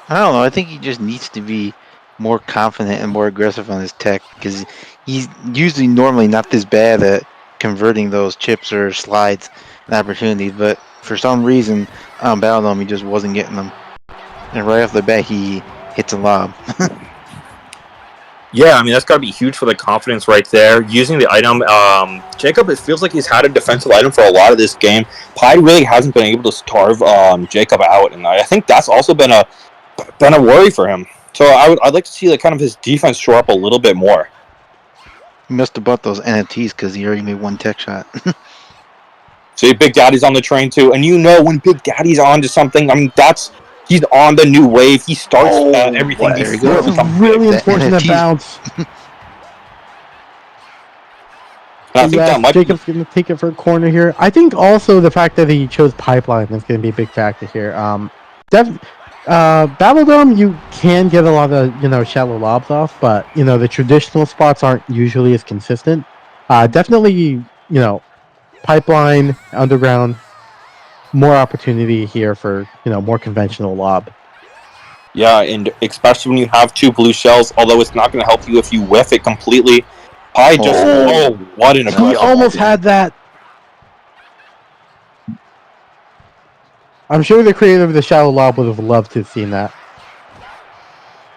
I don't know. I think he just needs to be more confident and more aggressive on his tech, because he's usually normally not this bad at converting those chips or slides and opportunities, but for some reason on Battle Dome he just wasn't getting them, and right off the bat he hits a lob. Yeah, that's got to be huge for the confidence right there. Using the item, Jacob, it feels like he's had a defensive item for a lot of this game. Pi really hasn't been able to starve Jacob out, and I think that's also been a worry for him. So I'd like to see kind of his defense shore up a little bit more. He must have bought those NFTs because he already made 1 tech shot. See, Big Daddy's on the train too, and when Big Daddy's on to something, he's on the new wave. He starts everything. There he goes. Really unfortunate bounce. I think that might Jacob's going to take it for a corner here. I think also the fact that he chose Pipeline is going to be a big factor here. Battle Dome, you can get a lot of shallow lobs off, but the traditional spots aren't usually as consistent. Definitely, Pipeline, Underground, more opportunity here for more conventional lob. Yeah, and especially when you have 2 blue shells, although it's not going to help you if you whiff it completely. Pi just what an aggressive. He almost had that. I'm sure the creator of the shallow lob would have loved to have seen that.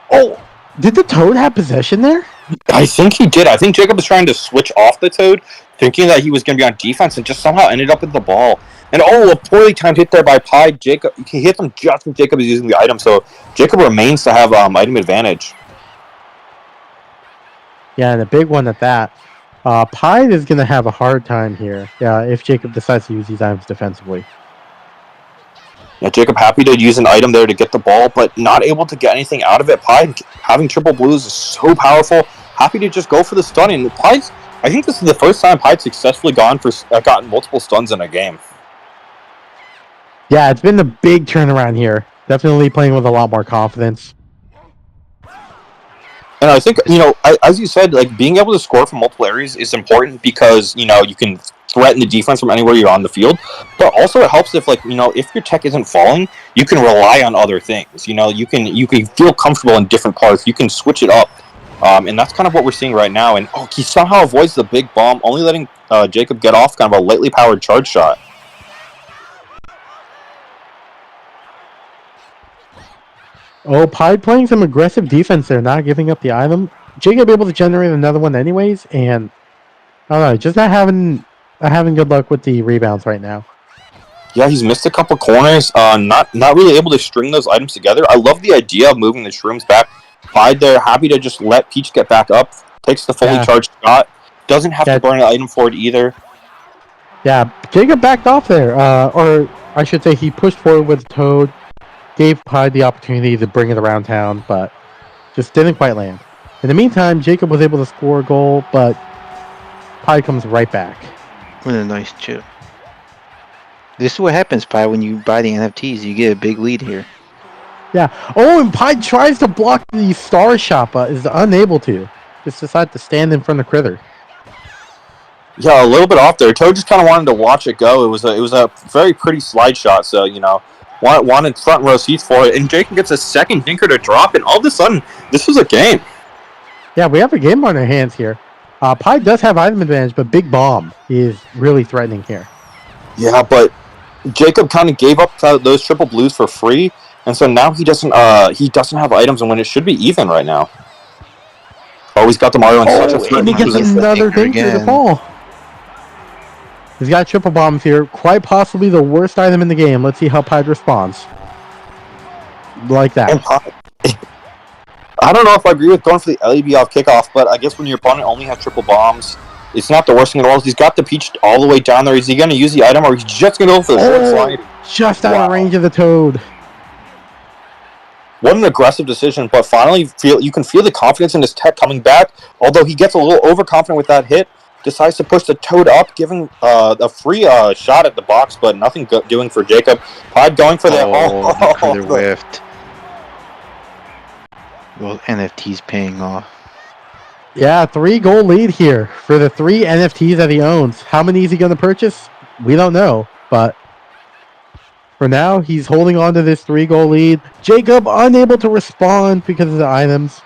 Oh, did the Toad have possession there? I think he did. I think Jacob was trying to switch off the Toad, thinking that he was going to be on defense, and just somehow ended up with the ball. And a poorly timed hit there by Pi. Jacob, he hit him just when Jacob is using the item, so Jacob remains to have item advantage. Yeah, and a big one at that. Pi is going to have a hard time here. Yeah, if Jacob decides to use these items defensively. Yeah, Jacob happy to use an item there to get the ball, but not able to get anything out of it. Pi having triple blues is so powerful. Happy to just go for the stun. And Pi's, I think this is the first time Pi's successfully gotten multiple stuns in a game. Yeah, it's been a big turnaround here. Definitely playing with a lot more confidence. And I think, as you said, being able to score from multiple areas is important because, you can threaten the defense from anywhere you're on the field. But also it helps if, if your tech isn't falling, you can rely on other things. You can feel comfortable in different parts. You can switch it up. And that's kind of what we're seeing right now. And, he somehow avoids the big bomb, only letting Jacob get off kind of a lightly powered charge shot. Oh, Pi playing some aggressive defense there, not giving up the item. Jacob able to generate another one anyways, and I don't know, just not having good luck with the rebounds right now. Yeah, he's missed a couple corners. Not really able to string those items together. I love the idea of moving the shrooms back. Pi there, happy to just let Peach get back up. Takes the fully charged shot. Doesn't have to burn an item for it either. Yeah, Jacob backed off there, or I should say he pushed forward with Toad, gave Pied the opportunity to bring it around town, but just didn't quite land. In the meantime, Jacob was able to score a goal, but Pied comes right back. With a nice chip. This is what happens, Pi, when you buy the NFTs. You get a big lead here. Yeah. Oh, and Pied tries to block the star shot, but is unable to. Just decided to stand in front of Critter. Yeah, a little bit off there. Toad just kind of wanted to watch it go. It was a very pretty slide shot, so, wanted front row seats for it. And Jacob gets a second dinker to drop, and all of a sudden, this was a game. Yeah, we have a game on our hands here. Pied does have item advantage, but Big Bomb is really threatening here. Yeah, but Jacob kind of gave up those triple blues for free, and so now he doesn't have items, and when it should be even right now. Oh, he's got the Mario in such a And he threatening gets position. another Dinker dinker to again. fall. He's got triple bombs here. Quite possibly the worst item in the game. Let's see how Pied responds. Like that. And I don't know if I agree with going for the LEB off kickoff, but I guess when your opponent only has triple bombs, it's not the worst thing at all. He's got the peach all the way down there. Is he going to use the item, or he's just going to go for the short slide? Just out of range of the Toad. What an aggressive decision, but finally you can feel the confidence in his tech coming back, although he gets a little overconfident with that hit, decides to push the Toad up, giving a free shot at the box, but nothing doing for Jacob. Pied going for that. Oh, Critter whiffed. Well, NFTs paying off. Yeah, 3-goal lead here for the 3 NFTs that he owns. How many is he going to purchase? We don't know, but for now, he's holding on to this 3-goal lead. Jacob unable to respond because of the items.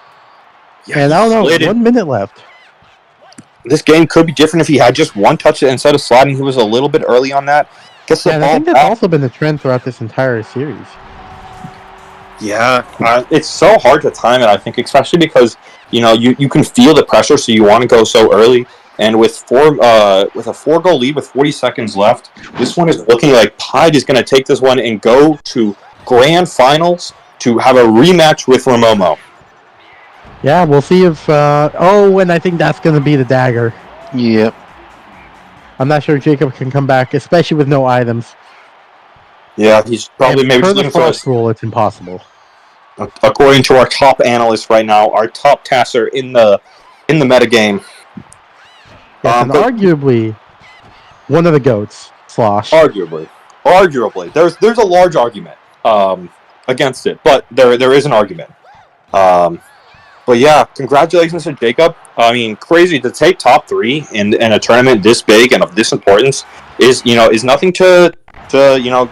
Yeah, And I don't know, slid it. 1 minute left. This game could be different if he had just one touch instead of sliding. He was a little bit early on that. Gets the And I ball think that's back. also been the trend throughout this entire series. Yeah, it's so hard to time it, I think, especially because, you can feel the pressure, so you want to go so early. And with a 4-goal lead with 40 seconds left, this one is looking like Pied is going to take this one and go to grand finals to have a rematch with Ramomo. Yeah, we'll see if... and I think that's going to be the dagger. Yep. I'm not sure Jacob can come back, especially with no items. Yeah, he's probably And maybe per just the looking for Frost rule, it's impossible. according to our top analyst right now, our top tasser in the metagame. Yes, and but- arguably, one of the GOATs, Slosh. Arguably, there's a large argument against it, but there is an argument. But yeah, congratulations to Jacob. I mean, crazy to take top 3 in a tournament this big and of this importance is nothing to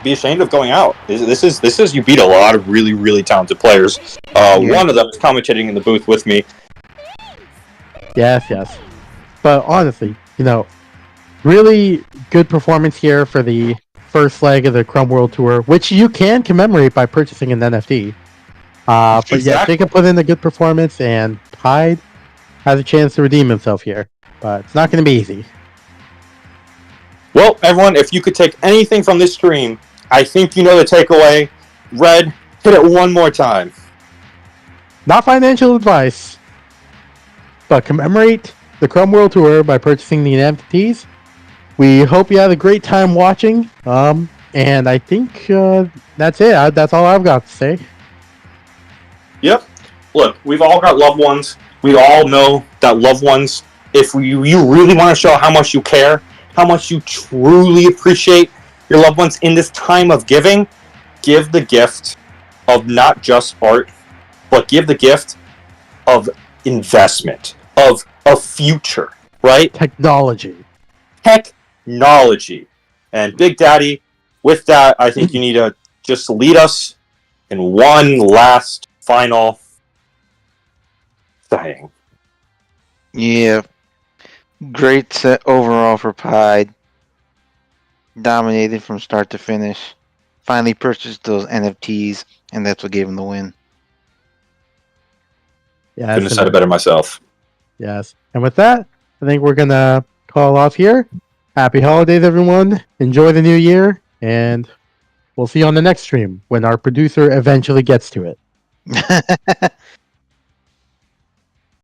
be ashamed of going out. This is you beat a lot of really, really talented players. One of them is commentating in the booth with me. Yes. But honestly, really good performance here for the first leg of the Crumb World Tour, which you can commemorate by purchasing an NFT. But yeah, Exactly. Jacob put in a good performance, and Pied has a chance to redeem himself here. But it's not going to be easy. Well, everyone, if you could take anything from this stream, I think you know the takeaway. Red, hit it one more time. Not financial advice, but commemorate the Crumb World Tour by purchasing the NFTs. We hope you had a great time watching. And I think that's it. That's all I've got to say. Yep. Look, we've all got loved ones. We all know that loved ones, if you really want to show how much you care, how much you truly appreciate your loved ones in this time of giving, give the gift of not just art, but give the gift of investment, of a future, right? Technology. Technology. And Big Daddy, with that, I think you need to just lead us in one last final thing. Yeah. Great set overall for Pied. Dominated from start to finish. Finally purchased those NFTs, and that's what gave him the win. Yeah, Couldn't have said it better myself. Yes. And with that, I think we're going to call off here. Happy holidays, everyone. Enjoy the new year. And we'll see you on the next stream when our producer eventually gets to it.